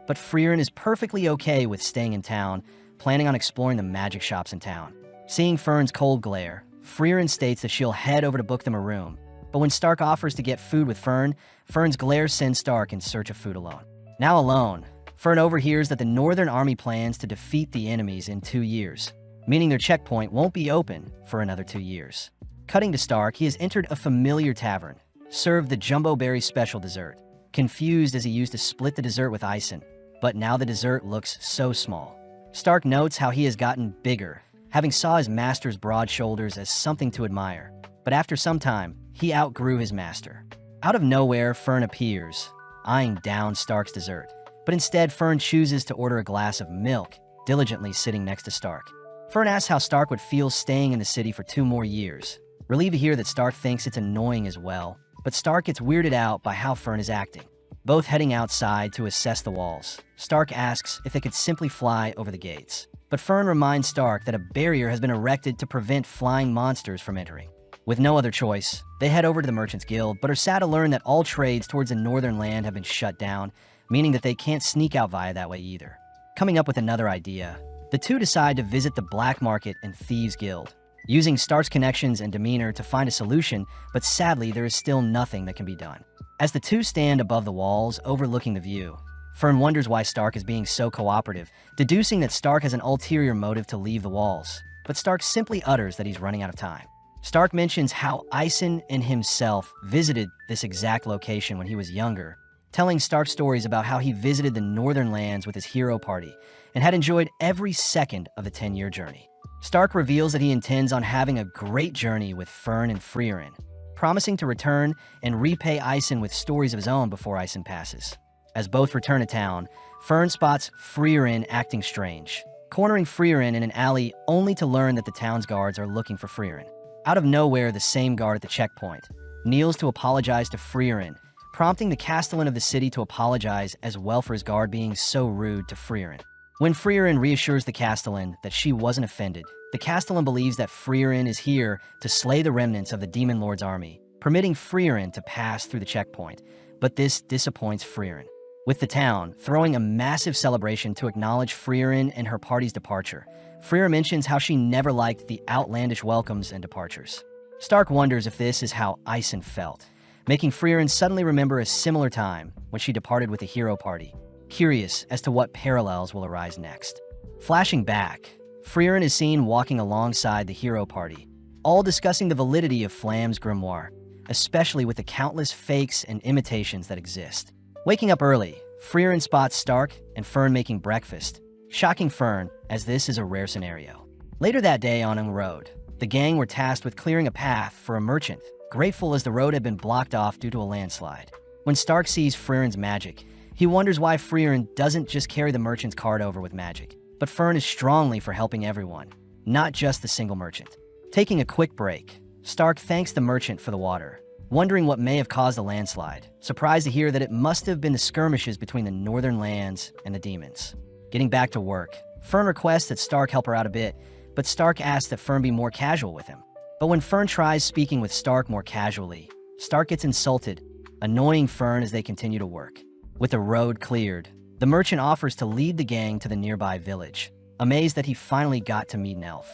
but Frieren is perfectly okay with staying in town, planning on exploring the magic shops in town. Seeing Fern's cold glare, Frieren states that she'll head over to book them a room, but when Stark offers to get food with Fern, Fern's glare sends Stark in search of food alone. Now alone, Fern overhears that the Northern Army plans to defeat the enemies in 2 years, meaning their checkpoint won't be open for another 2 years. Cutting to Stark, he has entered a familiar tavern, served the Jumbo Berry special dessert, confused as he used to split the dessert with Isen, but now the dessert looks so small. Stark notes how he has gotten bigger, having saw his master's broad shoulders as something to admire, but after some time, he outgrew his master. Out of nowhere, Fern appears, eyeing down Stark's dessert, but instead Fern chooses to order a glass of milk, diligently sitting next to Stark. Fern asks how Stark would feel staying in the city for 2 more years, relieved to hear that Stark thinks it's annoying as well, but Stark gets weirded out by how Fern is acting. Both heading outside to assess the walls, Stark asks if they could simply fly over the gates. But Fern reminds Stark that a barrier has been erected to prevent flying monsters from entering. With no other choice, they head over to the Merchants Guild, but are sad to learn that all trades towards the northern land have been shut down, meaning that they can't sneak out via that way either. Coming up with another idea, the two decide to visit the Black Market and Thieves Guild, using Stark's connections and demeanor to find a solution, but sadly there is still nothing that can be done. As the two stand above the walls, overlooking the view, Fern wonders why Stark is being so cooperative, deducing that Stark has an ulterior motive to leave the walls, but Stark simply utters that he's running out of time. Stark mentions how Isen and himself visited this exact location when he was younger, telling Stark stories about how he visited the northern lands with his hero party and had enjoyed every second of the 10-year journey. Stark reveals that he intends on having a great journey with Fern and Frieren, promising to return and repay Isen with stories of his own before Isen passes. As both return to town, Fern spots Frieren acting strange, cornering Frieren in an alley only to learn that the town's guards are looking for Frieren. Out of nowhere, the same guard at the checkpoint kneels to apologize to Frieren, prompting the Castellan of the city to apologize as well for his guard being so rude to Frieren. When Frieren reassures the Castellan that she wasn't offended, the Castellan believes that Frieren is here to slay the remnants of the Demon Lord's army, permitting Frieren to pass through the checkpoint. But this disappoints Frieren, with the town throwing a massive celebration to acknowledge Frieren and her party's departure. Frieren mentions how she never liked the outlandish welcomes and departures. Stark wonders if this is how Isen felt, making Frieren suddenly remember a similar time when she departed with the hero party, curious as to what parallels will arise next. Flashing back, Frieren is seen walking alongside the hero party, all discussing the validity of Flam's grimoire, especially with the countless fakes and imitations that exist. Waking up early, Frieren spots Stark and Fern making breakfast, shocking Fern as this is a rare scenario. Later that day on the road, the gang were tasked with clearing a path for a merchant, grateful as the road had been blocked off due to a landslide. When Stark sees Frieren's magic, he wonders why Frieren doesn't just carry the merchant's cart over with magic. But Fern is strongly for helping everyone, not just the single merchant. Taking a quick break, Stark thanks the merchant for the water, wondering what may have caused the landslide, surprised to hear that it must have been the skirmishes between the northern lands and the demons. Getting back to work, Fern requests that Stark help her out a bit, but Stark asks that Fern be more casual with him. But when Fern tries speaking with Stark more casually, Stark gets insulted, annoying Fern as they continue to work. With the road cleared, the merchant offers to lead the gang to the nearby village, amazed that he finally got to meet an elf.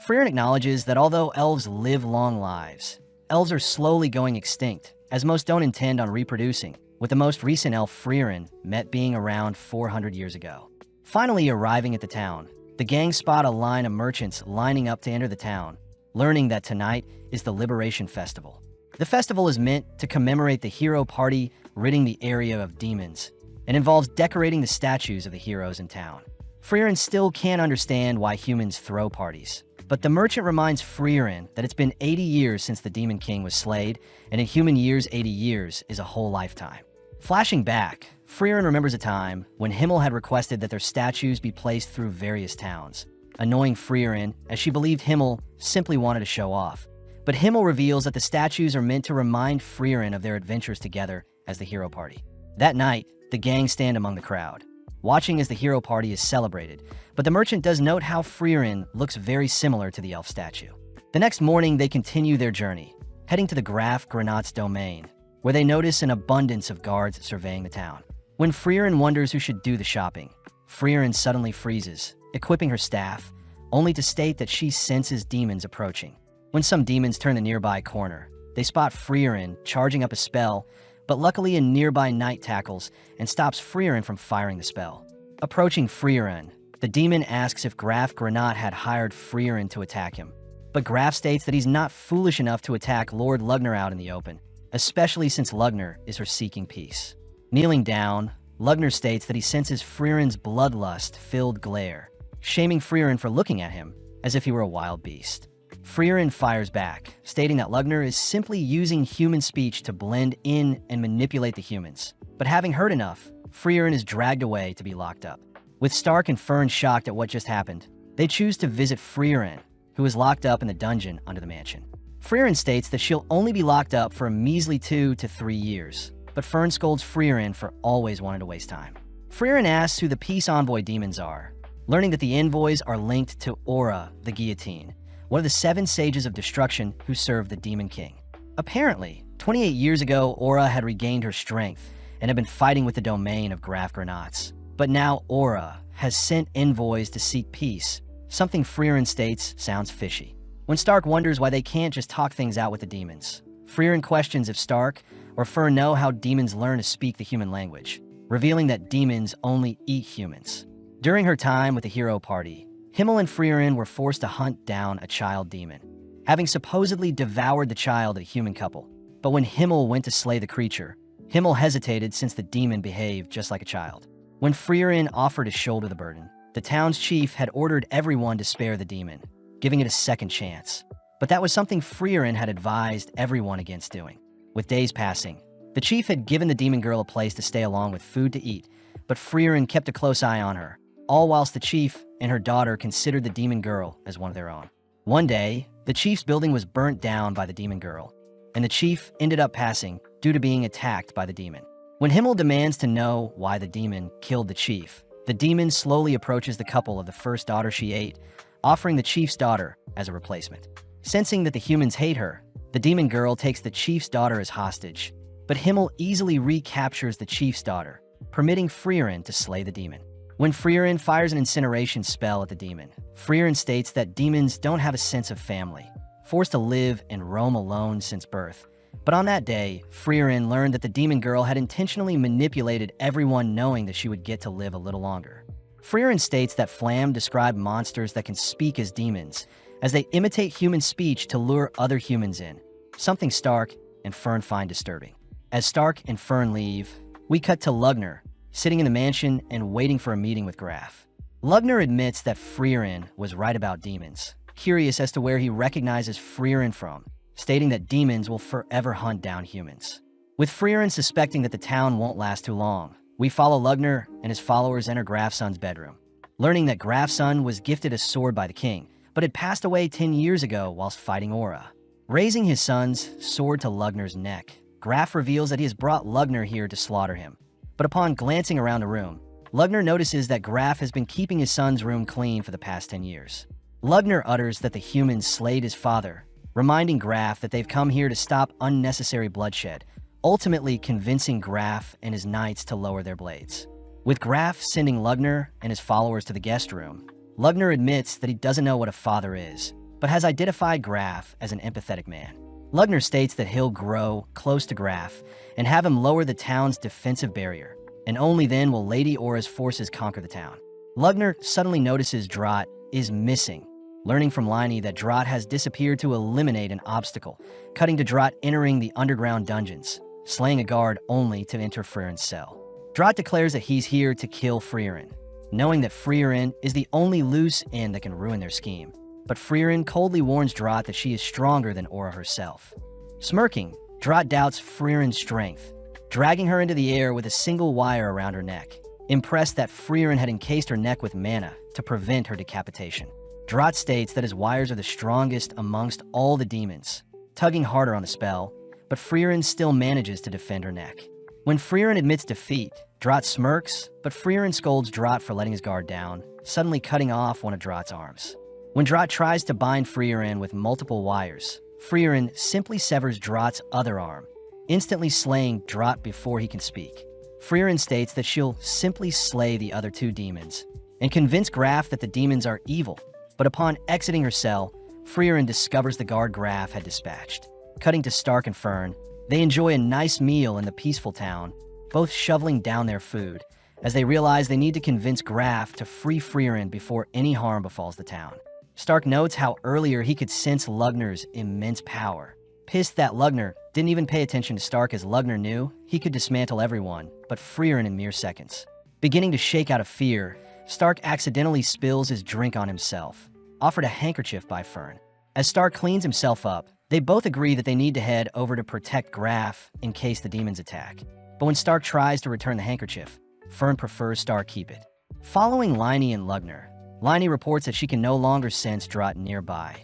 Frieren acknowledges that although elves live long lives, elves are slowly going extinct, as most don't intend on reproducing, with the most recent elf Frieren met being around 400 years ago. Finally arriving at the town, the gang spot a line of merchants lining up to enter the town, learning that tonight is the Liberation Festival. The festival is meant to commemorate the hero party ridding the area of demons, and involves decorating the statues of the heroes in town. Frieren still can't understand why humans throw parties, but the merchant reminds Frieren that it's been 80 years since the Demon King was slayed, and in human years, 80 years is a whole lifetime. Flashing back, Frieren remembers a time when Himmel had requested that their statues be placed through various towns, annoying Frieren as she believed Himmel simply wanted to show off. But Himmel reveals that the statues are meant to remind Frieren of their adventures together as the hero party. That night, the gang stand among the crowd, watching as the hero party is celebrated, but the merchant does note how Frieren looks very similar to the elf statue. The next morning, they continue their journey, heading to the Graf Granat's domain, where they notice an abundance of guards surveying the town. When Frieren wonders who should do the shopping, Frieren suddenly freezes, equipping her staff, only to state that she senses demons approaching. When some demons turn the nearby corner, they spot Frieren charging up a spell, but luckily a nearby knight tackles and stops Frieren from firing the spell. Approaching Frieren, the demon asks if Graf Granat had hired Frieren to attack him, but Graf states that he's not foolish enough to attack Lord Lugner out in the open, especially since Lugner is her seeking peace. Kneeling down, Lugner states that he senses Frieren's bloodlust-filled glare, shaming Frieren for looking at him as if he were a wild beast. Frieren fires back, stating that Lugner is simply using human speech to blend in and manipulate the humans. But having heard enough, Frieren is dragged away to be locked up. With Stark and Fern shocked at what just happened, they choose to visit Frieren, who is locked up in the dungeon under the mansion. Frieren states that she'll only be locked up for a measly 2 to 3 years, but Fern scolds Frieren for always wanting to waste time. Frieren asks who the peace envoy demons are, learning that the envoys are linked to Aura, the guillotine, one of the 7 sages of destruction who served the Demon King. Apparently, 28 years ago, Aura had regained her strength and had been fighting with the domain of Graf Granats. But now Aura has sent envoys to seek peace, something Frieren states sounds fishy. When Stark wonders why they can't just talk things out with the demons, Frieren questions if Stark or Fern know how demons learn to speak the human language, revealing that demons only eat humans. During her time with the hero party, Himmel and Frieren were forced to hunt down a child demon, having supposedly devoured the child of a human couple. But when Himmel went to slay the creature, Himmel hesitated since the demon behaved just like a child. When Frieren offered to shoulder the burden, the town's chief had ordered everyone to spare the demon, giving it a second chance. But that was something Frieren had advised everyone against doing. With days passing, the chief had given the demon girl a place to stay along with food to eat, but Frieren kept a close eye on her, all whilst the chief and her daughter considered the demon girl as one of their own. One day, the chief's building was burnt down by the demon girl, and the chief ended up passing due to being attacked by the demon. When Himmel demands to know why the demon killed the chief, The demon slowly approaches the couple of the first daughter she ate, offering the chief's daughter as a replacement. Sensing that the humans hate her, the demon girl takes the chief's daughter as hostage, but Himmel easily recaptures the chief's daughter, permitting Frieren to slay the demon. When Frieren fires an incineration spell at the demon, Frieren states that demons don't have a sense of family, forced to live and roam alone since birth. But on that day, Frieren learned that the demon girl had intentionally manipulated everyone, knowing that she would get to live a little longer. Frieren states that Flam described monsters that can speak as demons, as they imitate human speech to lure other humans in, something Stark and Fern find disturbing. As Stark and Fern leave, we cut to Lugner, sitting in the mansion and waiting for a meeting with Graf. Lugner admits that Frieren was right about demons, curious as to where he recognizes Frieren from, stating that demons will forever hunt down humans. With Frieren suspecting that the town won't last too long, we follow Lugner and his followers enter Graf's son's bedroom, learning that Graf's son was gifted a sword by the king, but had passed away 10 years ago whilst fighting Aura. Raising his son's sword to Lugner's neck, Graf reveals that he has brought Lugner here to slaughter him. But upon glancing around the room, Lugner notices that Graf has been keeping his son's room clean for the past 10 years. Lugner utters that the humans slayed his father, reminding Graf that they've come here to stop unnecessary bloodshed, ultimately convincing Graf and his knights to lower their blades. With Graf sending Lugner and his followers to the guest room, Lugner admits that he doesn't know what a father is, but has identified Graf as an empathetic man. Lugner states that he'll grow close to Graf and have him lower the town's defensive barrier, and only then will Lady Aura's forces conquer the town. Lugner suddenly notices Drat is missing, learning from Liney that Drat has disappeared to eliminate an obstacle, cutting to Drat entering the underground dungeons, slaying a guard only to enter Frieren's cell. Drat declares that he's here to kill Frieren, knowing that Frieren is the only loose end that can ruin their scheme. But Frieren coldly warns Drat that she is stronger than Aura herself. Smirking, Drat doubts Frieren's strength, dragging her into the air with a single wire around her neck, impressed that Frieren had encased her neck with mana to prevent her decapitation. Drat states that his wires are the strongest amongst all the demons, tugging harder on the spell, but Frieren still manages to defend her neck. When Frieren admits defeat, Drat smirks, but Frieren scolds Drat for letting his guard down, suddenly cutting off one of Drat's arms. When Drat tries to bind Frieren with multiple wires, Frieren simply severs Drat's other arm, instantly slaying Drat before he can speak. Frieren states that she'll simply slay the other two demons and convince Graf that the demons are evil, but upon exiting her cell, Frieren discovers the guard Graf had dispatched. Cutting to Stark and Fern, they enjoy a nice meal in the peaceful town, both shoveling down their food, as they realize they need to convince Graf to free Frieren before any harm befalls the town. Stark notes how earlier he could sense Lugner's immense power. Pissed that Lugner didn't even pay attention to Stark, as Lugner knew he could dismantle everyone but Frieren in mere seconds. Beginning to shake out of fear, Stark accidentally spills his drink on himself, offered a handkerchief by Fern. As Stark cleans himself up, they both agree that they need to head over to protect Graf in case the demons attack. But when Stark tries to return the handkerchief, Fern prefers Stark keep it. Following Liney and Lugner, Liney reports that she can no longer sense Drat nearby.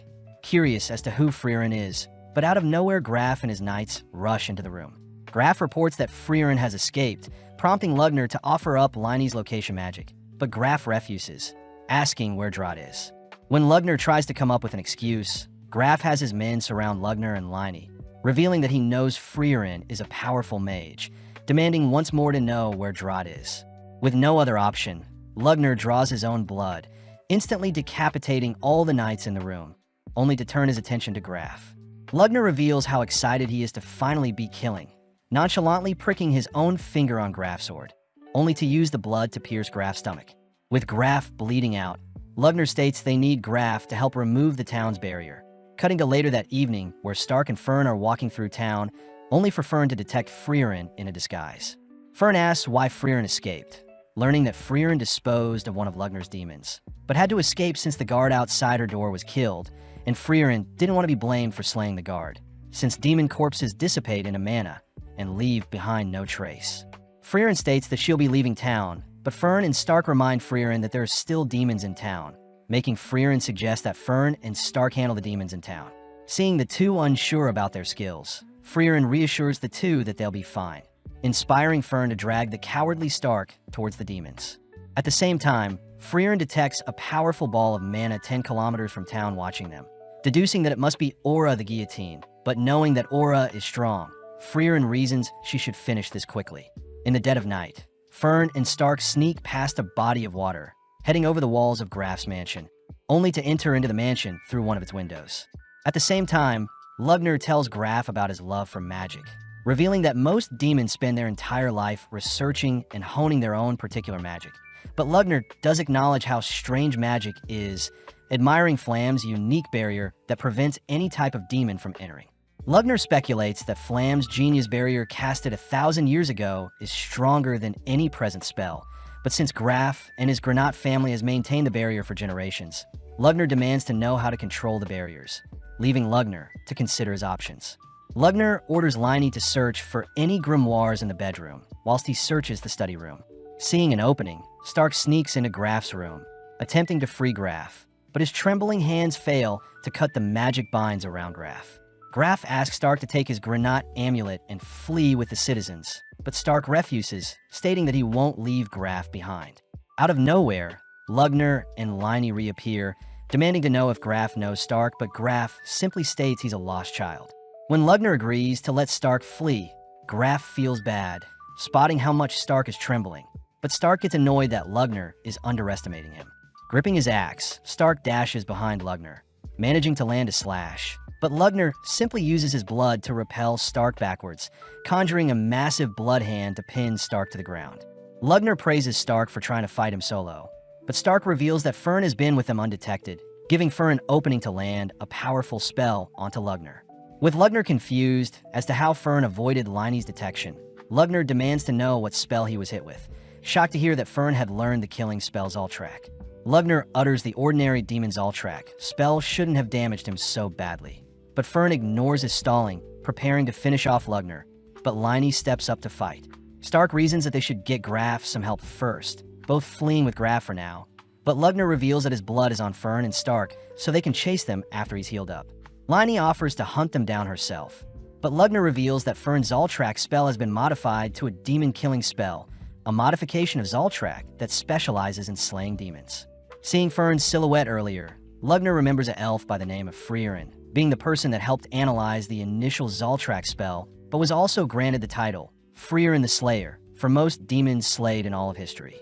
Curious as to who Frieren is, but out of nowhere Graf and his knights rush into the room. Graf reports that Frieren has escaped, prompting Lugner to offer up Liney's location magic, but Graf refuses, asking where Drat is. When Lugner tries to come up with an excuse, Graf has his men surround Lugner and Liney, revealing that he knows Frieren is a powerful mage, demanding once more to know where Drat is. With no other option, Lugner draws his own blood, instantly decapitating all the knights in the room, only to turn his attention to Graf. Lugner reveals how excited he is to finally be killing, nonchalantly pricking his own finger on Graf's sword, only to use the blood to pierce Graf's stomach. With Graf bleeding out, Lugner states they need Graf to help remove the town's barrier, cutting to later that evening where Stark and Fern are walking through town, only for Fern to detect Frieren in a disguise. Fern asks why Frieren escaped, learning that Frieren disposed of one of Lugner's demons, but had to escape since the guard outside her door was killed, and Frieren didn't want to be blamed for slaying the guard, since demon corpses dissipate into mana and leave behind no trace. Frieren states that she'll be leaving town, but Fern and Stark remind Frieren that there are still demons in town, making Frieren suggest that Fern and Stark handle the demons in town. Seeing the two unsure about their skills, Frieren reassures the two that they'll be fine, inspiring Fern to drag the cowardly Stark towards the demons. At the same time, Frieren detects a powerful ball of mana 10 kilometers from town watching them, deducing that it must be Aura the guillotine, but knowing that Aura is strong, Frieren reasons she should finish this quickly. In the dead of night, Fern and Stark sneak past a body of water, heading over the walls of Graf's mansion, only to enter into the mansion through one of its windows. At the same time, Lugner tells Graf about his love for magic, revealing that most demons spend their entire life researching and honing their own particular magic. But Lugner does acknowledge how strange magic is, admiring Flam's unique barrier that prevents any type of demon from entering. Lugner speculates that Flam's genius barrier casted 1,000 years ago is stronger than any present spell, but since Graf and his Granat family has maintained the barrier for generations, Lugner demands to know how to control the barriers, leaving Lugner to consider his options. Lugner orders Liney to search for any grimoires in the bedroom, whilst he searches the study room. Seeing an opening, Stark sneaks into Graf's room, attempting to free Graf, but his trembling hands fail to cut the magic binds around Graf. Graf asks Stark to take his Granat amulet and flee with the citizens, but Stark refuses, stating that he won't leave Graf behind. Out of nowhere, Lugner and Liney reappear, demanding to know if Graf knows Stark, but Graf simply states he's a lost child. When Lugner agrees to let Stark flee, Graf feels bad, spotting how much Stark is trembling, but Stark gets annoyed that Lugner is underestimating him. Gripping his axe, Stark dashes behind Lugner, managing to land a slash, but Lugner simply uses his blood to repel Stark backwards, conjuring a massive blood hand to pin Stark to the ground. Lugner praises Stark for trying to fight him solo, but Stark reveals that Fern has been with them undetected, giving Fern an opening to land a powerful spell onto Lugner. With Lugner confused as to how Fern avoided Liney's detection, Lugner demands to know what spell he was hit with, shocked to hear that Fern had learned the killing spell Zultrak. Lugner utters the ordinary demon Zultrak. Spell shouldn't have damaged him so badly. But Fern ignores his stalling, preparing to finish off Lugner, but Liney steps up to fight. Stark reasons that they should get Graf some help first, both fleeing with Graf for now, but Lugner reveals that his blood is on Fern and Stark, so they can chase them after he's healed up. Liney offers to hunt them down herself, but Lugner reveals that Fern's Zultrak spell has been modified to a demon-killing spell, a modification of Zultrak that specializes in slaying demons. Seeing Fern's silhouette earlier, Lugner remembers an elf by the name of Frieren, being the person that helped analyze the initial Zultrak spell, but was also granted the title, Frieren the Slayer, for most demons slayed in all of history.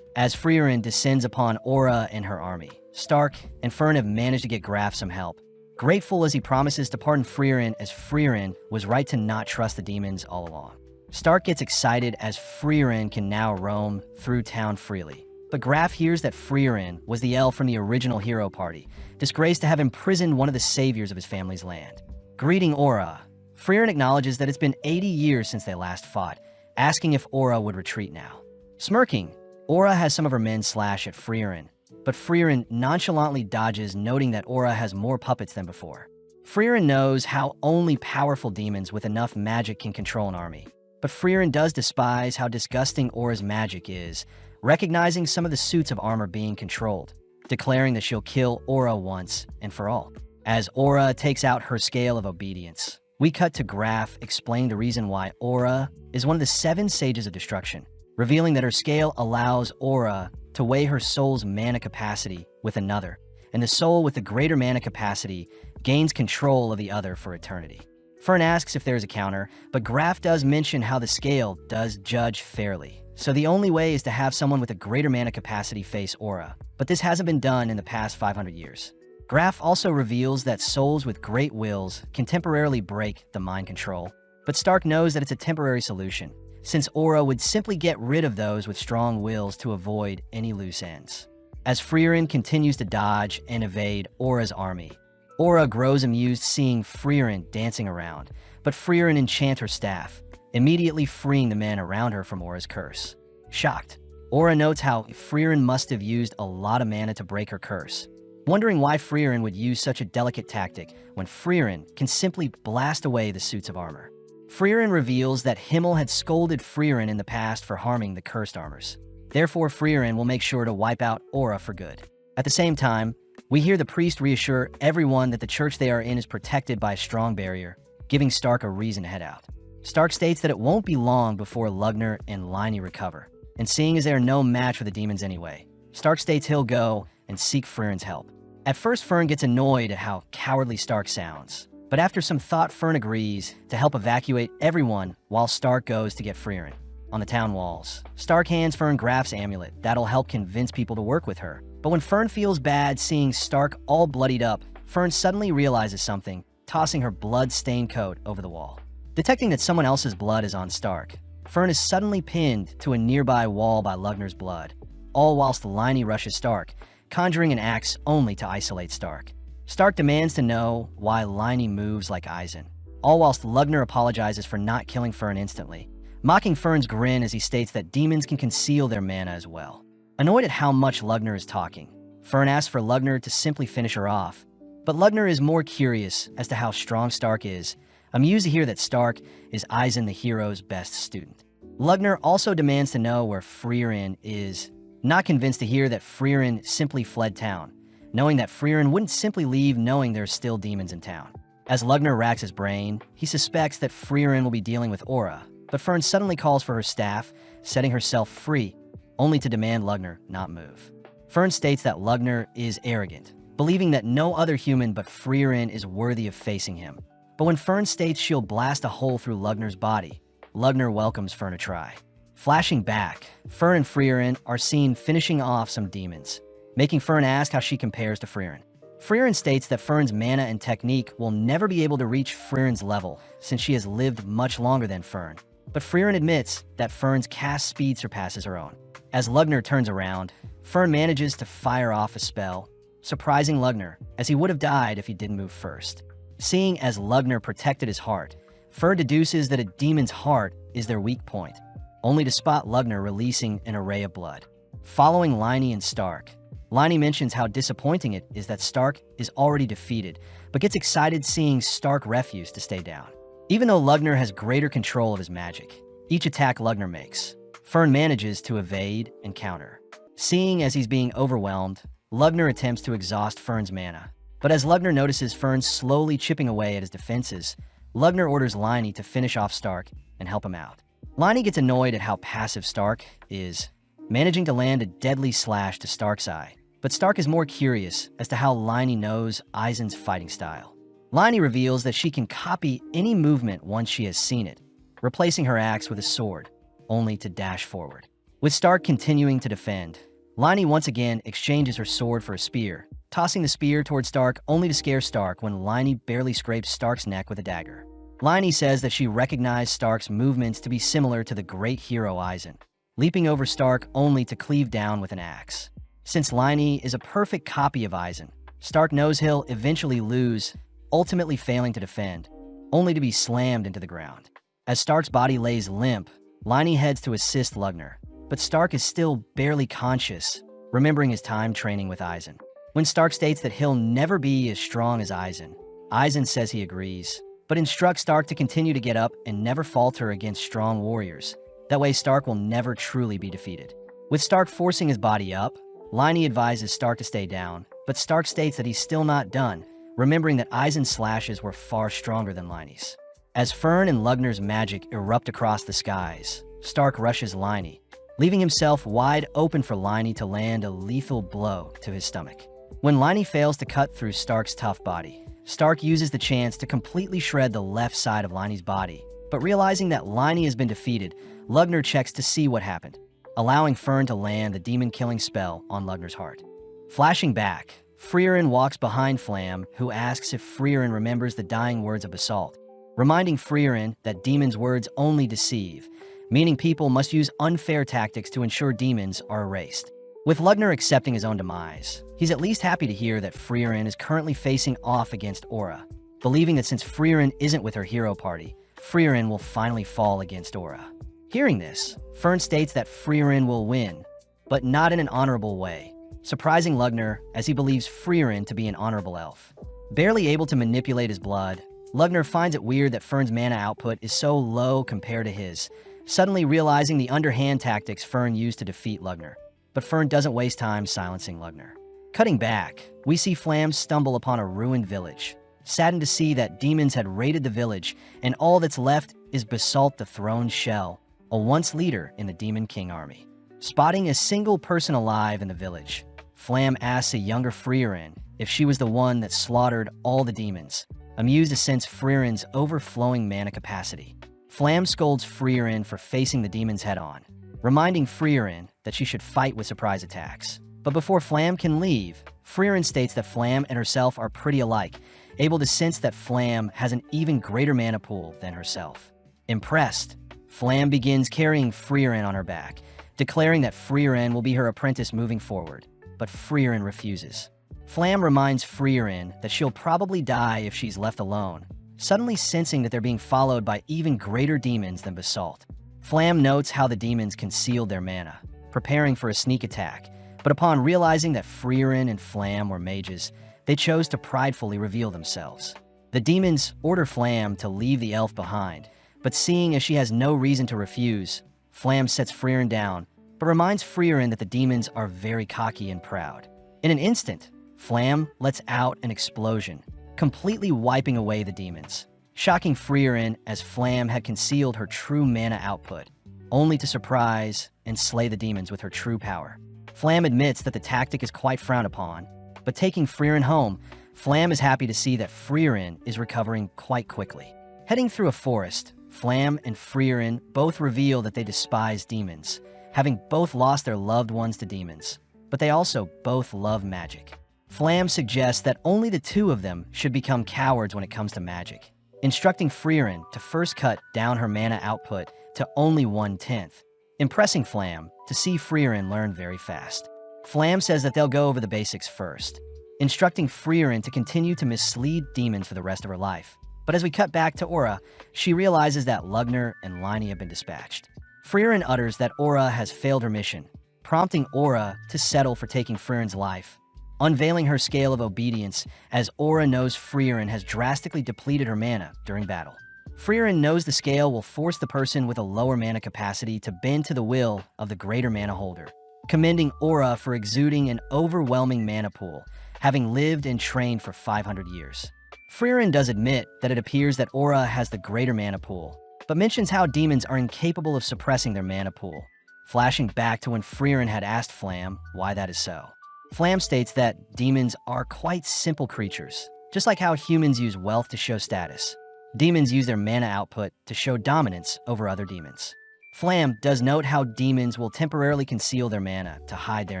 As Frieren descends upon Aura and her army, Stark and Fern have managed to get Graf some help, grateful as he promises to pardon Frieren, as Frieren was right to not trust the demons all along. Stark gets excited as Frieren can now roam through town freely. But Graf hears that Frieren was the elf from the original hero party, disgraced to have imprisoned one of the saviors of his family's land. Greeting Aura, Frieren acknowledges that it's been 80 years since they last fought, asking if Aura would retreat now. Smirking, Aura has some of her men slash at Frieren, but Frieren nonchalantly dodges, noting that Aura has more puppets than before. Frieren knows how only powerful demons with enough magic can control an army, but Frieren does despise how disgusting Aura's magic is, recognizing some of the suits of armor being controlled, declaring that she'll kill Aura once and for all. As Aura takes out her scale of obedience, we cut to Graf explaining the reason why Aura is one of the 7 sages of destruction, revealing that her scale allows Aura to weigh her soul's mana capacity with another, and the soul with the greater mana capacity gains control of the other for eternity. Fern asks if there's a counter, but Graf does mention how the scale does judge fairly. So the only way is to have someone with a greater mana capacity face Aura, but this hasn't been done in the past 500 years. Graf also reveals that souls with great wills can temporarily break the mind control, but Stark knows that it's a temporary solution, since Aura would simply get rid of those with strong wills to avoid any loose ends. As Frieren continues to dodge and evade Aura's army, Aura grows amused seeing Frieren dancing around, but Frieren enchants her staff, immediately freeing the men around her from Aura's curse. Shocked, Aura notes how Frieren must have used a lot of mana to break her curse, wondering why Frieren would use such a delicate tactic when Frieren can simply blast away the suits of armor. Frieren reveals that Himmel had scolded Frieren in the past for harming the cursed armors. Therefore, Frieren will make sure to wipe out Aura for good. At the same time, we hear the priest reassure everyone that the church they are in is protected by a strong barrier, giving Stark a reason to head out. Stark states that it won't be long before Lugner and Liney recover, and seeing as they are no match for the demons anyway, Stark states he'll go and seek Frierin's help. At first, Frieren gets annoyed at how cowardly Stark sounds, but after some thought, Frieren agrees to help evacuate everyone while Stark goes to get Frieren. On the town walls, Stark hands Frieren Graf's amulet that'll help convince people to work with her. But when Frieren feels bad seeing Stark all bloodied up, Frieren suddenly realizes something, tossing her blood-stained coat over the wall. Detecting that someone else's blood is on Stark, Frieren is suddenly pinned to a nearby wall by Lugnar's blood, all whilst Lyney rushes Stark, conjuring an axe only to isolate Stark. Stark demands to know why Lyney moves like Eisen, all whilst Lugnar apologizes for not killing Frieren instantly, mocking Frierin's grin as he states that demons can conceal their mana as well. Annoyed at how much Lugnar is talking, Frieren asks for Lugnar to simply finish her off, but Lugnar is more curious as to how strong Stark is, amused to hear that Stark is Eisen the hero's best student. Lugnar also demands to know where Frieren is, not convinced to hear that Frieren simply fled town, knowing that Frieren wouldn't simply leave knowing there's still demons in town. As Lugnar racks his brain, he suspects that Frieren will be dealing with Aura, but Frieren suddenly calls for her staff, setting herself free, only to demand Lugnar not move. Frieren states that Lugnar is arrogant, believing that no other human but Frieren is worthy of facing him. But when Frieren states she'll blast a hole through Lugnar's body, Lugnar welcomes Frieren to try. Flashing back, Frieren and Frieren are seen finishing off some demons, making Frieren ask how she compares to Frieren. Frieren states that Frieren's mana and technique will never be able to reach Frieren's level, since she has lived much longer than Frieren. But Frieren admits that Frieren's cast speed surpasses her own. As Lugnar turns around, Frieren manages to fire off a spell, surprising Lugnar, as he would have died if he didn't move first. Seeing as Lugnar protected his heart, Frieren deduces that a demon's heart is their weak point, only to spot Lugnar releasing an array of blood. Following Lyney and Stark, Lyney mentions how disappointing it is that Stark is already defeated, but gets excited seeing Stark refuse to stay down. Even though Lugnar has greater control of his magic, each attack Lugnar makes, Frieren manages to evade and counter. Seeing as he's being overwhelmed, Lugnar attempts to exhaust Frieren's mana. But as Lugnar notices Frieren slowly chipping away at his defenses, Lugnar orders Lyney to finish off Stark and help him out. Lyney gets annoyed at how passive Stark is, managing to land a deadly slash to Stark's eye. But Stark is more curious as to how Lyney knows Eisen's fighting style. Lyney reveals that she can copy any movement once she has seen it, replacing her axe with a sword, only to dash forward. With Stark continuing to defend, Lyney once again exchanges her sword for a spear, tossing the spear toward Stark only to scare Stark when Lyney barely scrapes Stark's neck with a dagger. Lyney says that she recognized Stark's movements to be similar to the great hero Eisen, leaping over Stark only to cleave down with an axe. Since Lyney is a perfect copy of Eisen, Stark knows he'll eventually lose, ultimately failing to defend, only to be slammed into the ground. As Stark's body lays limp, Lyney heads to assist Lugnar, but Stark is still barely conscious, remembering his time training with Eisen. When Stark states that he'll never be as strong as Eisen, Eisen says he agrees, but instructs Stark to continue to get up and never falter against strong warriors. That way Stark will never truly be defeated. With Stark forcing his body up, Lyney advises Stark to stay down, but Stark states that he's still not done, remembering that Eisen's slashes were far stronger than Lyney's. As Frieren and Lugnar's magic erupt across the skies, Stark rushes Lyney, leaving himself wide open for Lyney to land a lethal blow to his stomach. When Lyney fails to cut through Stark's tough body, Stark uses the chance to completely shred the left side of Lyney's body, but realizing that Lyney has been defeated, Lugnar checks to see what happened, allowing Frieren to land the demon-killing spell on Lugnar's heart. Flashing back, Frieren walks behind Flam, who asks if Frieren remembers the dying words of Basalt, reminding Frieren that demons' words only deceive, meaning people must use unfair tactics to ensure demons are erased. With Lugnar accepting his own demise, he's at least happy to hear that Frieren is currently facing off against Aura, believing that since Frieren isn't with her hero party, Frieren will finally fall against Aura. Hearing this, Frieren states that Frieren will win, but not in an honorable way, surprising Lugnar as he believes Frieren to be an honorable elf. Barely able to manipulate his blood, Lugnar finds it weird that Frierin's mana output is so low compared to his, suddenly realizing the underhand tactics Frieren used to defeat Lugnar. But Frieren doesn't waste time silencing Lugnar. Cutting back, we see Flam stumble upon a ruined village, saddened to see that demons had raided the village, and all that's left is Basalt the Throne's Shell, a once leader in the Demon King army. Spotting a single person alive in the village, Flam asks a younger Frieren if she was the one that slaughtered all the demons, amused to sense Frieren's overflowing mana capacity. Flam scolds Frieren for facing the demons head-on, reminding Frieren that she should fight with surprise attacks. But before Flam can leave, Frieren states that Flam and herself are pretty alike, able to sense that Flam has an even greater mana pool than herself. Impressed, Flam begins carrying Frieren on her back, declaring that Frieren will be her apprentice moving forward, but Frieren refuses. Flam reminds Frieren that she'll probably die if she's left alone, suddenly sensing that they're being followed by even greater demons than Basalt. Flam notes how the demons concealed their mana, preparing for a sneak attack, but upon realizing that Frieren and Flam were mages, they chose to pridefully reveal themselves. The demons order Flam to leave the elf behind, but seeing as she has no reason to refuse, Flam sets Frieren down, but reminds Frieren that the demons are very cocky and proud. In an instant, Flam lets out an explosion, completely wiping away the demons, shocking Frieren as Flam had concealed her true mana output, only to surprise and slay the demons with her true power. Flam admits that the tactic is quite frowned upon, but taking Frieren home, Flam is happy to see that Frieren is recovering quite quickly. Heading through a forest, Flam and Frieren both reveal that they despise demons, having both lost their loved ones to demons, but they also both love magic. Flam suggests that only the two of them should become cowards when it comes to magic, instructing Frieren to first cut down her mana output to only 1/10, impressing Flam to see Frieren learn very fast. Flam says that they'll go over the basics first, instructing Frieren to continue to mislead demons for the rest of her life. But as we cut back to Aura, she realizes that Lugner and Liney have been dispatched. Frieren utters that Aura has failed her mission, prompting Aura to settle for taking Frieren's life, unveiling her scale of obedience as Aura knows Frieren has drastically depleted her mana during battle. Frieren knows the scale will force the person with a lower mana capacity to bend to the will of the greater mana holder, commending Aura for exuding an overwhelming mana pool, having lived and trained for 500 years. Frieren does admit that it appears that Aura has the greater mana pool, but mentions how demons are incapable of suppressing their mana pool, flashing back to when Frieren had asked Flam why that is so. Flam states that demons are quite simple creatures, just like how humans use wealth to show status. Demons use their mana output to show dominance over other demons. Flam does note how demons will temporarily conceal their mana to hide their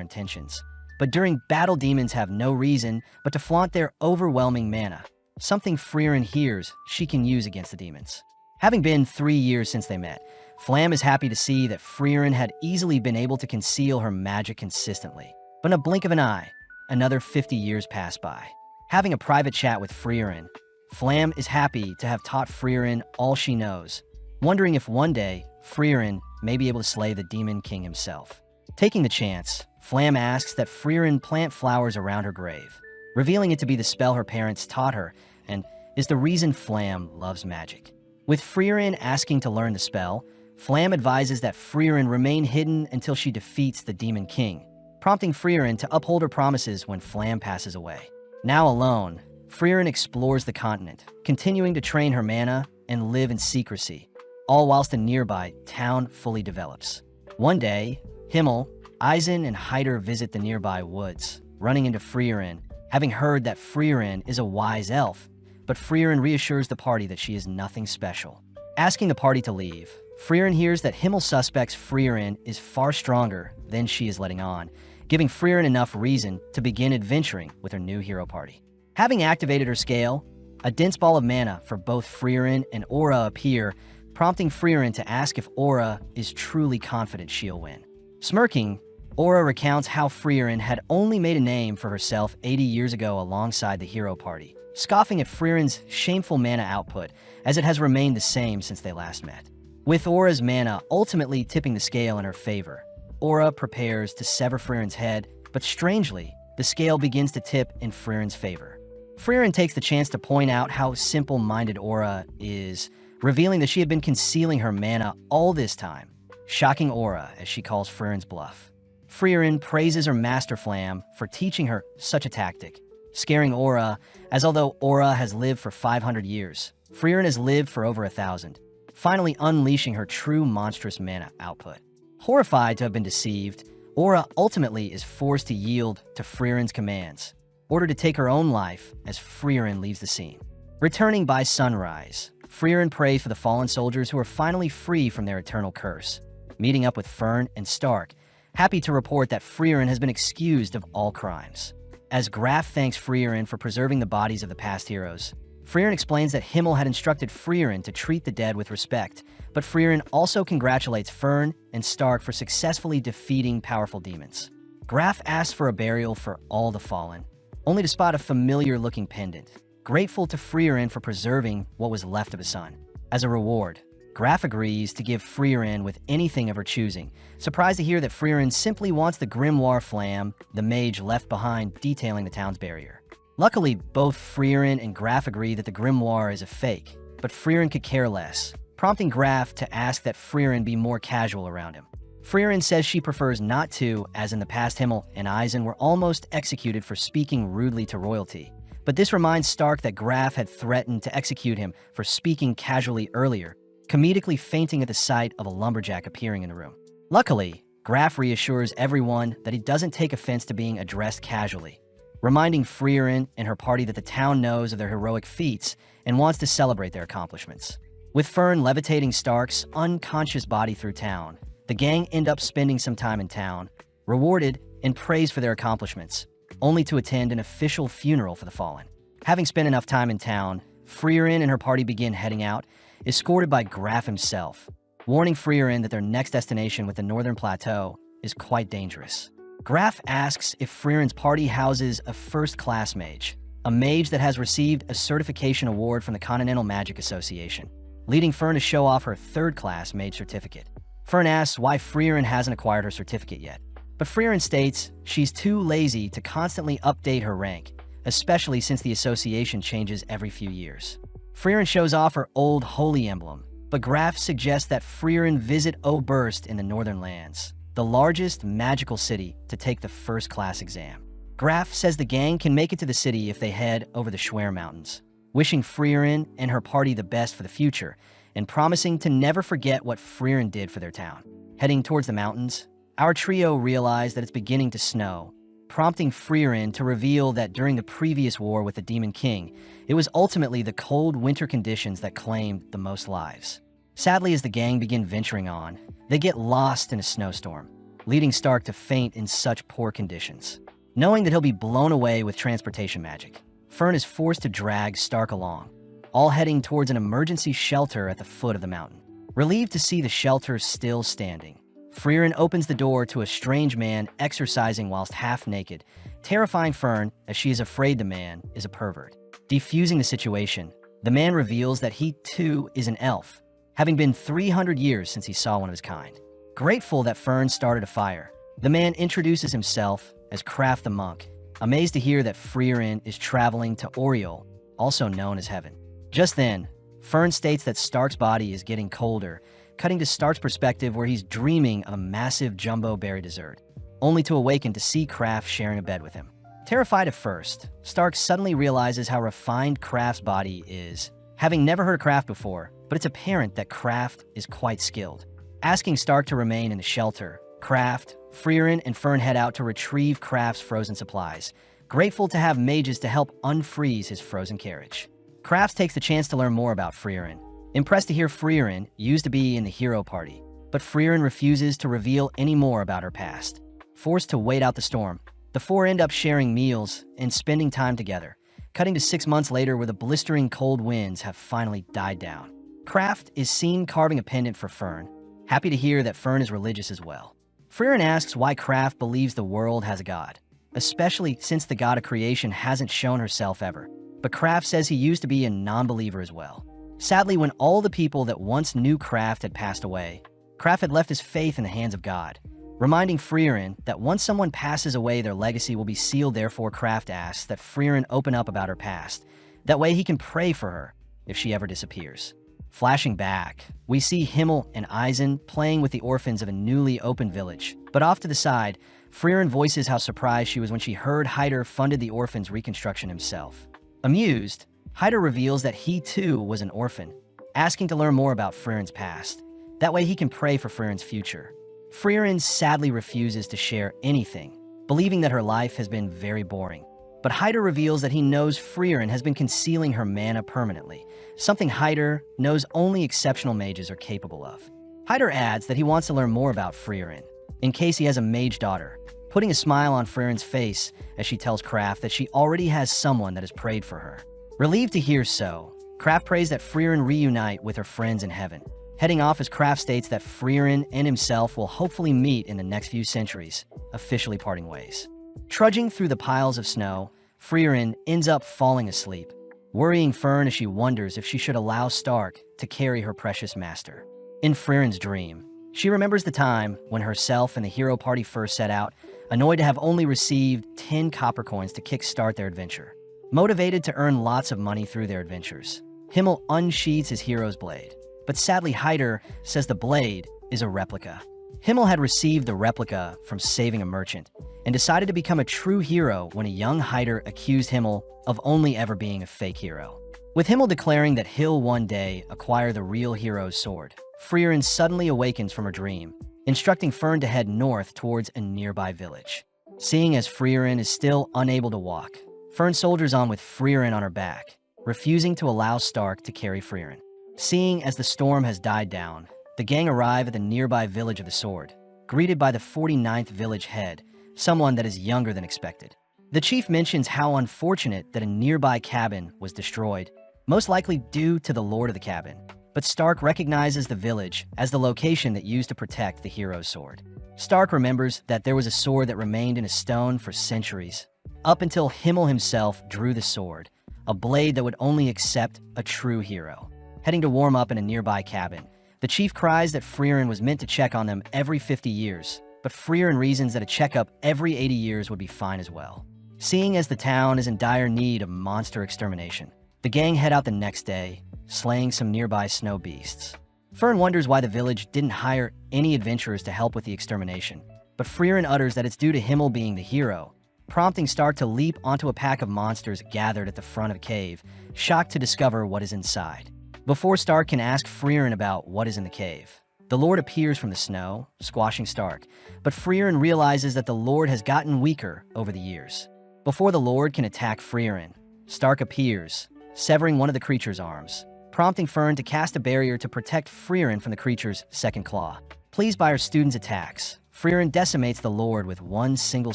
intentions, but during battle demons have no reason but to flaunt their overwhelming mana, something Frieren hears she can use against the demons. Having been 3 years since they met, Flam is happy to see that Frieren had easily been able to conceal her magic consistently. But in a blink of an eye, another 50 years pass by. Having a private chat with Frieren, Flam is happy to have taught Frieren all she knows, wondering if one day Frieren may be able to slay the Demon King himself. Taking the chance, Flam asks that Frieren plant flowers around her grave, revealing it to be the spell her parents taught her and is the reason Flam loves magic. With Frieren asking to learn the spell, Flam advises that Frieren remain hidden until she defeats the Demon King, prompting Frieren to uphold her promises when Flam passes away. Now alone, Frieren explores the continent, continuing to train her mana and live in secrecy, all whilst a nearby town fully develops. One day, Himmel, Eisen, and Hyder visit the nearby woods, running into Frieren, having heard that Frieren is a wise elf, but Frieren reassures the party that she is nothing special. Asking the party to leave, Frieren hears that Himmel suspects Frieren is far stronger than she is letting on, giving Frieren enough reason to begin adventuring with her new hero party. Having activated her scale, a dense ball of mana for both Frieren and Aura appear, prompting Frieren to ask if Aura is truly confident she'll win. Smirking, Aura recounts how Frieren had only made a name for herself 80 years ago alongside the hero party, scoffing at Frieren's shameful mana output as it has remained the same since they last met. With Aura's mana ultimately tipping the scale in her favor, Aura prepares to sever Frieren's head, but strangely, the scale begins to tip in Frieren's favor. Frieren takes the chance to point out how simple-minded Aura is, revealing that she had been concealing her mana all this time, shocking Aura as she calls Frieren's bluff. Frieren praises her master Flam for teaching her such a tactic, scaring Aura, as although Aura has lived for 500 years, Frieren has lived for over 1,000, finally unleashing her true monstrous mana output. Horrified to have been deceived, Aura ultimately is forced to yield to Frierin's commands, ordered to take her own life as Frierin leaves the scene. Returning by sunrise, Frierin prays for the fallen soldiers who are finally free from their eternal curse. Meeting up with Fern and Stark, happy to report that Frierin has been excused of all crimes. As Graf thanks Frierin for preserving the bodies of the past heroes, Frierin explains that Himmel had instructed Frierin to treat the dead with respect, but Frierin also congratulates Fern and Stark for successfully defeating powerful demons. Graf asks for a burial for all the fallen, only to spot a familiar-looking pendant, grateful to Frierin for preserving what was left of his son. As a reward, Graf agrees to give Frierin with anything of her choosing, surprised to hear that Frierin simply wants the grimoire flam the mage left behind detailing the town's barrier. Luckily, both Frierin and Graf agree that the grimoire is a fake, but Frierin could care less, prompting Graf to ask that Frierin be more casual around him. Frierin says she prefers not to, as in the past Himmel and Eisen were almost executed for speaking rudely to royalty. But this reminds Stark that Graf had threatened to execute him for speaking casually earlier, comedically fainting at the sight of a lumberjack appearing in the room. Luckily, Graf reassures everyone that he doesn't take offense to being addressed casually, reminding Frierin and her party that the town knows of their heroic feats and wants to celebrate their accomplishments. With Fern levitating Stark's unconscious body through town, the gang end up spending some time in town, rewarded and praised for their accomplishments, only to attend an official funeral for the fallen. Having spent enough time in town, Frierin and her party begin heading out, escorted by Graf himself, warning Frierin that their next destination with the Northern Plateau is quite dangerous. Graf asks if Frierin's party houses a first-class mage, a mage that has received a certification award from the Continental Magic Association, leading Fern to show off her third-class mage certificate. Fern asks why Frierin hasn't acquired her certificate yet, but Frierin states she's too lazy to constantly update her rank, especially since the association changes every few years. Frierin shows off her old holy emblem, but Graf suggests that Frierin visit Oberst in the Northern Lands, the largest magical city, to take the first-class exam. Graf says the gang can make it to the city if they head over the Schwer Mountains, wishing Frierin and her party the best for the future, and promising to never forget what Frierin did for their town. Heading towards the mountains, our trio realize that it's beginning to snow, prompting Frierin to reveal that during the previous war with the Demon King, it was ultimately the cold winter conditions that claimed the most lives. Sadly, as the gang begin venturing on, they get lost in a snowstorm, leading Stark to faint in such poor conditions. Knowing that he'll be blown away with transportation magic, Fern is forced to drag Stark along, all heading towards an emergency shelter at the foot of the mountain. Relieved to see the shelter still standing, Frierin opens the door to a strange man exercising whilst half naked, terrifying Fern as she is afraid the man is a pervert. Defusing the situation, the man reveals that he too is an elf, having been 300 years since he saw one of his kind. Grateful that Fern started a fire, the man introduces himself as Kraft the Monk, amazed to hear that Frierin is traveling to Oriol, also known as Heaven. Just then, Fern states that Stark's body is getting colder, cutting to Stark's perspective where he's dreaming of a massive jumbo berry dessert, only to awaken to see Kraft sharing a bed with him. Terrified at first, Stark suddenly realizes how refined Kraft's body is, having never heard of Kraft before, but it's apparent that Kraft is quite skilled. Asking Stark to remain in the shelter, Kraft, Frierin, and Fern head out to retrieve Kraft's frozen supplies, grateful to have mages to help unfreeze his frozen carriage. Kraft takes the chance to learn more about Frierin, impressed to hear Frierin used to be in the hero party, but Frierin refuses to reveal any more about her past. Forced to wait out the storm, the four end up sharing meals and spending time together, cutting to 6 months later where the blistering cold winds have finally died down. Kraft is seen carving a pendant for Fern, happy to hear that Fern is religious as well. Frierin asks why Kraft believes the world has a god, especially since the god of creation hasn't shown herself ever, but Kraft says he used to be a non-believer as well. Sadly, when all the people that once knew Kraft had passed away, Kraft had left his faith in the hands of God, reminding Frierin that once someone passes away, their legacy will be sealed. Therefore, Kraft asks that Frierin open up about her past. That way he can pray for her if she ever disappears. Flashing back, we see Himmel and Eisen playing with the orphans of a newly opened village. But off to the side, Frierin voices how surprised she was when she heard Hyder funded the orphans' reconstruction himself. Amused, Hyder reveals that he too was an orphan, asking to learn more about Frierin's past. That way he can pray for Frierin's future. Frieren sadly refuses to share anything, believing that her life has been very boring. But Hyder reveals that he knows Frieren has been concealing her mana permanently, something Hyder knows only exceptional mages are capable of. Hyder adds that he wants to learn more about Frieren, in case he has a mage daughter, putting a smile on Frieren's face as she tells Kraft that she already has someone that has prayed for her. Relieved to hear so, Kraft prays that Frieren reunite with her friends in heaven, heading off as Kraft states that Frieren and himself will hopefully meet in the next few centuries, officially parting ways. Trudging through the piles of snow, Frieren ends up falling asleep, worrying Fern as she wonders if she should allow Stark to carry her precious master. In Frieren's dream, she remembers the time when herself and the hero party first set out, annoyed to have only received 10 copper coins to kickstart their adventure. Motivated to earn lots of money through their adventures, Himmel unsheathes his hero's blade, but sadly Hyder says the blade is a replica. Himmel had received the replica from saving a merchant, and decided to become a true hero when a young Hyder accused Himmel of only ever being a fake hero. With Himmel declaring that he'll one day acquire the real hero's sword, Frieren suddenly awakens from her dream, instructing Fern to head north towards a nearby village. Seeing as Frieren is still unable to walk, Fern soldiers on with Frieren on her back, refusing to allow Stark to carry Frieren. Seeing as the storm has died down, the gang arrive at the nearby village of the sword, greeted by the 49th village head, someone that is younger than expected. The chief mentions how unfortunate that a nearby cabin was destroyed, most likely due to the lord of the cabin, but Stark recognizes the village as the location that used to protect the hero's sword. Stark remembers that there was a sword that remained in a stone for centuries, up until Himmel himself drew the sword, a blade that would only accept a true hero. Heading to warm up in a nearby cabin, the chief cries that Frieren was meant to check on them every 50 years, but Frieren reasons that a checkup every 80 years would be fine as well. Seeing as the town is in dire need of monster extermination, the gang head out the next day, slaying some nearby snow beasts. Fern wonders why the village didn't hire any adventurers to help with the extermination, but Frieren utters that it's due to Himmel being the hero, prompting Stark to leap onto a pack of monsters gathered at the front of a cave, shocked to discover what is inside. Before Stark can ask Frieren about what is in the cave, the Lord appears from the snow, squashing Stark, but Frieren realizes that the Lord has gotten weaker over the years. Before the Lord can attack Frieren, Stark appears, severing one of the creature's arms, prompting Fern to cast a barrier to protect Frieren from the creature's second claw. Pleased by her students' attacks, Frieren decimates the Lord with one single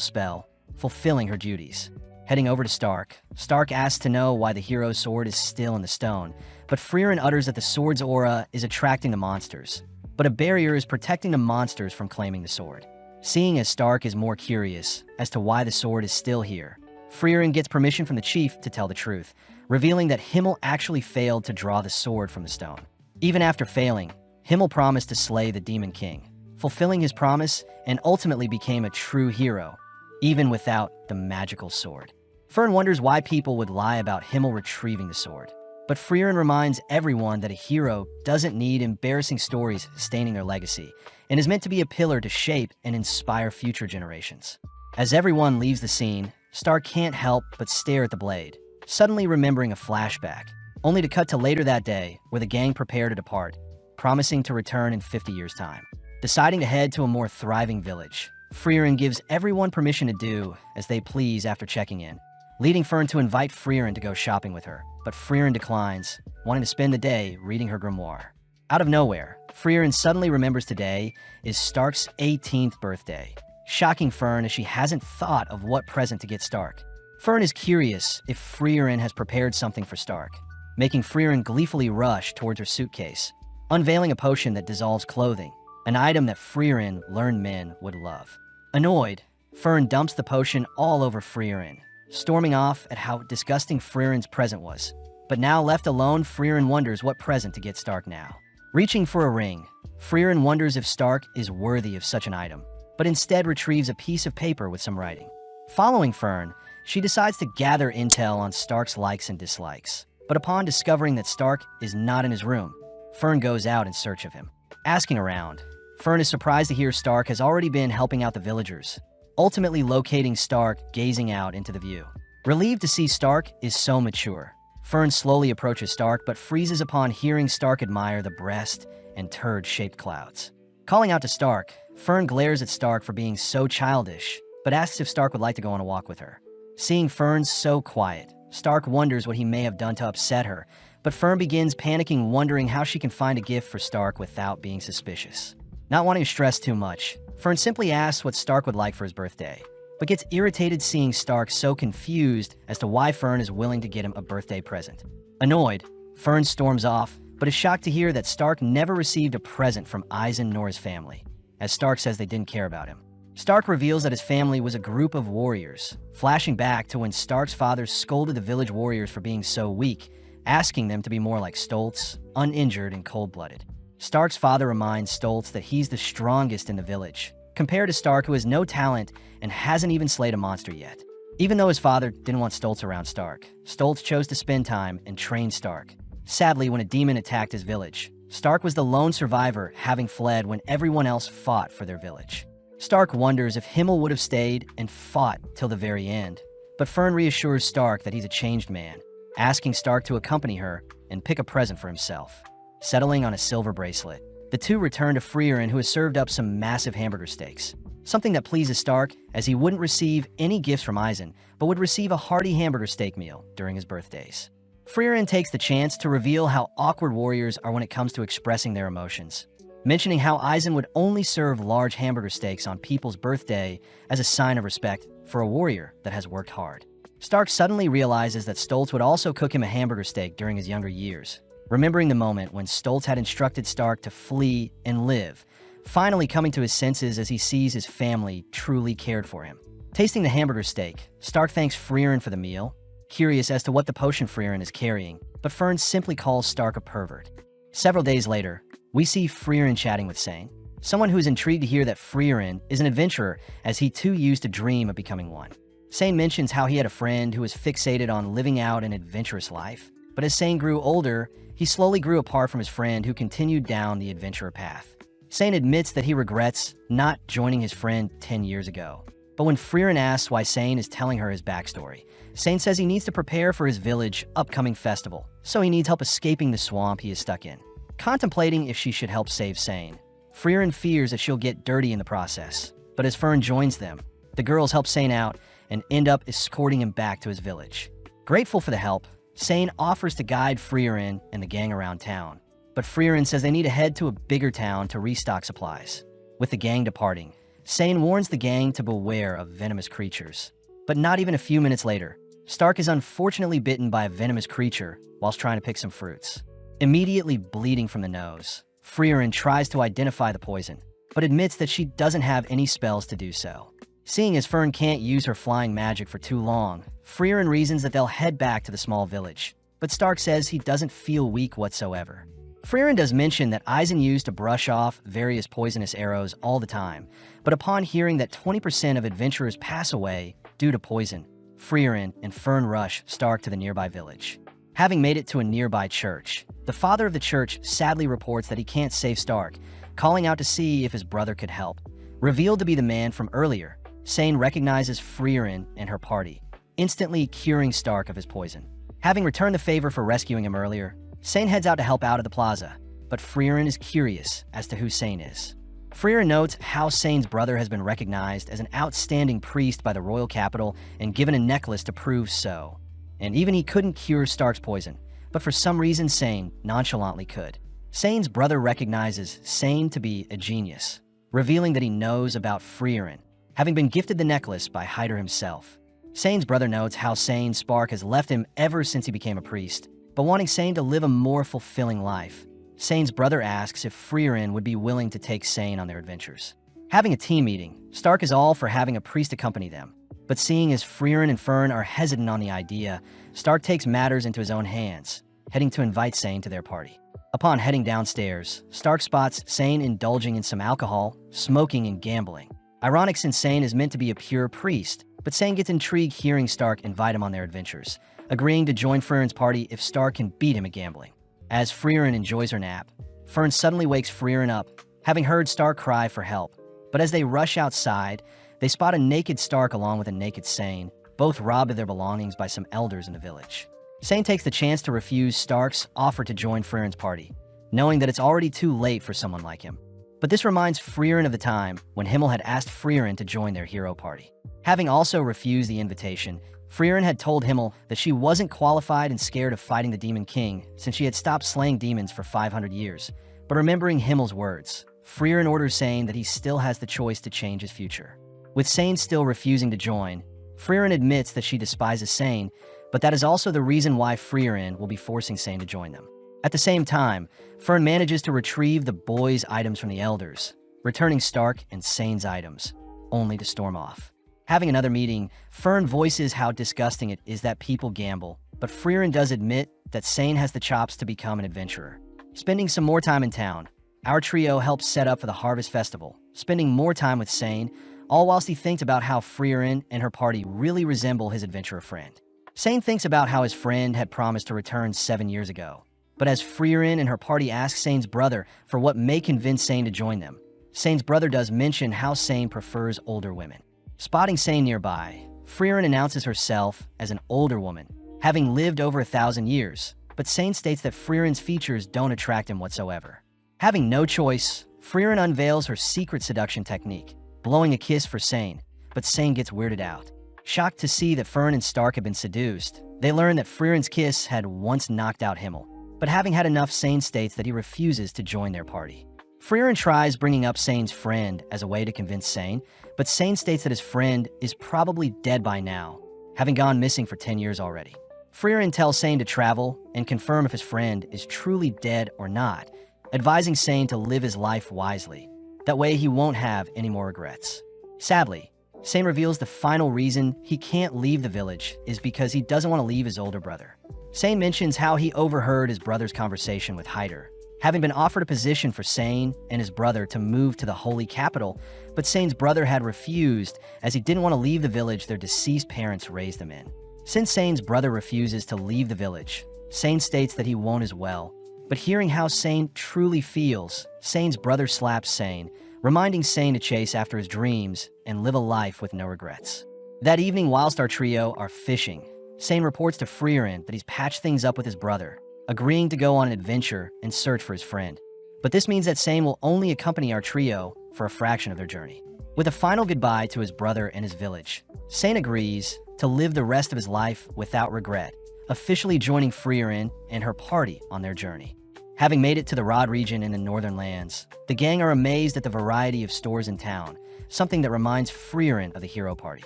spell, fulfilling her duties. Heading over to Stark, Stark asks to know why the hero's sword is still in the stone, but Frieren utters that the sword's aura is attracting the monsters, but a barrier is protecting the monsters from claiming the sword. Seeing as Stark is more curious as to why the sword is still here, Frieren gets permission from the chief to tell the truth, revealing that Himmel actually failed to draw the sword from the stone. Even after failing, Himmel promised to slay the Demon King, fulfilling his promise and ultimately became a true hero, even without the magical sword. Fern wonders why people would lie about Himmel retrieving the sword, but Frieren reminds everyone that a hero doesn't need embarrassing stories staining their legacy, and is meant to be a pillar to shape and inspire future generations. As everyone leaves the scene, Stark can't help but stare at the blade, suddenly remembering a flashback, only to cut to later that day where the gang prepare to depart, promising to return in 50 years' time. Deciding to head to a more thriving village, Frieren gives everyone permission to do as they please after checking in, leading Fern to invite Frieren to go shopping with her, but Frieren declines, wanting to spend the day reading her grimoire. Out of nowhere, Frieren suddenly remembers today is Stark's 18th birthday, shocking Fern as she hasn't thought of what present to get Stark. Fern is curious if Frieren has prepared something for Stark, making Frieren gleefully rush towards her suitcase, unveiling a potion that dissolves clothing, an item that Frieren learned men would love. Annoyed, Fern dumps the potion all over Frieren, storming off at how disgusting Frieren's present was. But now left alone, Frieren wonders what present to get Stark now. Reaching for a ring, Frieren wonders if Stark is worthy of such an item, but instead retrieves a piece of paper with some writing. Following Fern, she decides to gather intel on Stark's likes and dislikes, but upon discovering that Stark is not in his room, Fern goes out in search of him. Asking around, Fern is surprised to hear Stark has already been helping out the villagers, ultimately locating Stark gazing out into the view. Relieved to see Stark is so mature, Fern slowly approaches Stark but freezes upon hearing Stark admire the breast and turd-shaped clouds. Calling out to Stark, Fern glares at Stark for being so childish, but asks if Stark would like to go on a walk with her. Seeing Fern so quiet, Stark wonders what he may have done to upset her, but Fern begins panicking, wondering how she can find a gift for Stark without being suspicious. Not wanting to stress too much, Fern simply asks what Stark would like for his birthday, but gets irritated seeing Stark so confused as to why Fern is willing to get him a birthday present. Annoyed, Fern storms off, but is shocked to hear that Stark never received a present from Eisen nor his family, as Stark says they didn't care about him. Stark reveals that his family was a group of warriors, flashing back to when Stark's father scolded the village warriors for being so weak, asking them to be more like Stoltz, uninjured and cold-blooded. Stark's father reminds Stoltz that he's the strongest in the village, compared to Stark, who has no talent and hasn't even slayed a monster yet. Even though his father didn't want Stoltz around Stark, Stoltz chose to spend time and train Stark. Sadly, when a demon attacked his village, Stark was the lone survivor, having fled when everyone else fought for their village. Stark wonders if Himmel would have stayed and fought till the very end, but Fern reassures Stark that he's a changed man, asking Stark to accompany her and pick a present for himself. Settling on a silver bracelet, the two return to Frieren, who has served up some massive hamburger steaks, something that pleases Stark, as he wouldn't receive any gifts from Eisen, but would receive a hearty hamburger steak meal during his birthdays. Frieren takes the chance to reveal how awkward warriors are when it comes to expressing their emotions, mentioning how Eisen would only serve large hamburger steaks on people's birthday as a sign of respect for a warrior that has worked hard. Stark suddenly realizes that Stoltz would also cook him a hamburger steak during his younger years, remembering the moment when Stoltz had instructed Stark to flee and live, finally coming to his senses as he sees his family truly cared for him. Tasting the hamburger steak, Stark thanks Frieren for the meal, curious as to what the potion Frieren is carrying, but Fern simply calls Stark a pervert. Several days later, we see Frieren chatting with Sane, someone who is intrigued to hear that Frieren is an adventurer, as he too used to dream of becoming one. Sane mentions how he had a friend who was fixated on living out an adventurous life, but as Sane grew older, he slowly grew apart from his friend who continued down the adventurer path. Sane admits that he regrets not joining his friend 10 years ago, but when Frieren asks why Sane is telling her his backstory, Sane says he needs to prepare for his village upcoming festival, so he needs help escaping the swamp he is stuck in. Contemplating if she should help save Sane, Frieren fears that she'll get dirty in the process, but as Fern joins them, the girls help Sane out and end up escorting him back to his village. Grateful for the help, Sane offers to guide Frieren and the gang around town, but Frieren says they need to head to a bigger town to restock supplies. With the gang departing, Sane warns the gang to beware of venomous creatures. But not even a few minutes later, Stark is unfortunately bitten by a venomous creature whilst trying to pick some fruits. Immediately bleeding from the nose, Frieren tries to identify the poison, but admits that she doesn't have any spells to do so. Seeing as Fern can't use her flying magic for too long, Frieren reasons that they'll head back to the small village, but Stark says he doesn't feel weak whatsoever. Frieren does mention that Eisen used to brush off various poisonous arrows all the time, but upon hearing that 20% of adventurers pass away due to poison, Frieren and Fern rush Stark to the nearby village. Having made it to a nearby church, the father of the church sadly reports that he can't save Stark, calling out to see if his brother could help. Revealed to be the man from earlier, Sane recognizes Frieren and her party, instantly curing Stark of his poison. Having returned the favor for rescuing him earlier, Sane heads out to help out at the plaza, but Frieren is curious as to who Sane is. Frieren notes how Sane's brother has been recognized as an outstanding priest by the royal capital and given a necklace to prove so. And even he couldn't cure Stark's poison, but for some reason Sane nonchalantly could. Sane's brother recognizes Sane to be a genius, revealing that he knows about Frieren, having been gifted the necklace by Hyder himself. Sane's brother notes how Sane's spark has left him ever since he became a priest, but wanting Sane to live a more fulfilling life. Sane's brother asks if Frieren would be willing to take Sane on their adventures. Having a team meeting, Stark is all for having a priest accompany them, but seeing as Frieren and Fern are hesitant on the idea, Stark takes matters into his own hands, heading to invite Sane to their party. Upon heading downstairs, Stark spots Sane indulging in some alcohol, smoking, and gambling. Ironic since Sane is meant to be a pure priest, but Sane gets intrigued hearing Stark invite him on their adventures, agreeing to join Frieren's party if Stark can beat him at gambling. As Frieren enjoys her nap, Fern suddenly wakes Frieren up, having heard Stark cry for help. But as they rush outside, they spot a naked Stark along with a naked Sane, both robbed of their belongings by some elders in the village. Sane takes the chance to refuse Stark's offer to join Frieren's party, knowing that it's already too late for someone like him. But this reminds Frieren of the time when Himmel had asked Frieren to join their hero party. Having also refused the invitation, Frieren had told Himmel that she wasn't qualified and scared of fighting the Demon King since she had stopped slaying demons for 500 years. But remembering Himmel's words, Frieren orders Sane that he still has the choice to change his future. With Sane still refusing to join, Frieren admits that she despises Sane, but that is also the reason why Frieren will be forcing Sane to join them. At the same time, Fern manages to retrieve the boys' items from the elders, returning Stark and Sane's items, only to storm off. Having another meeting, Fern voices how disgusting it is that people gamble, but Frieren does admit that Sane has the chops to become an adventurer. Spending some more time in town, our trio helps set up for the Harvest Festival, spending more time with Sane, all whilst he thinks about how Frieren and her party really resemble his adventurer friend. Sane thinks about how his friend had promised to return 7 years ago. But as Frieren and her party ask Sane's brother for what may convince Sane to join them, Sane's brother does mention how Sane prefers older women. Spotting Sane nearby, Frieren announces herself as an older woman, having lived over 1,000 years, but Sane states that Frieren's features don't attract him whatsoever. Having no choice, Frieren unveils her secret seduction technique, blowing a kiss for Sane, but Sane gets weirded out. Shocked to see that Fern and Stark have been seduced, they learn that Frieren's kiss had once knocked out Himmel. But having had enough, Sane states that he refuses to join their party. Frieren tries bringing up Sane's friend as a way to convince Sane, but Sane states that his friend is probably dead by now, having gone missing for 10 years already. Frieren tells Sane to travel and confirm if his friend is truly dead or not, advising Sane to live his life wisely. That way he won't have any more regrets. Sadly, Sane reveals the final reason he can't leave the village is because he doesn't want to leave his older brother. Sane mentions how he overheard his brother's conversation with Hyder, having been offered a position for Sane and his brother to move to the Holy Capital, but Sane's brother had refused as he didn't want to leave the village their deceased parents raised them in. Since Sane's brother refuses to leave the village, Sane states that he won't as well, but hearing how Sane truly feels, Sane's brother slaps Sane, reminding Sane to chase after his dreams and live a life with no regrets. That evening, whilst our trio are fishing, Sane reports to Frieren that he's patched things up with his brother, agreeing to go on an adventure and search for his friend. But this means that Sane will only accompany our trio for a fraction of their journey. With a final goodbye to his brother and his village, Sane agrees to live the rest of his life without regret, officially joining Frieren and her party on their journey. Having made it to the Rod region in the Northern Lands, the gang are amazed at the variety of stores in town, something that reminds Frieren of the hero party.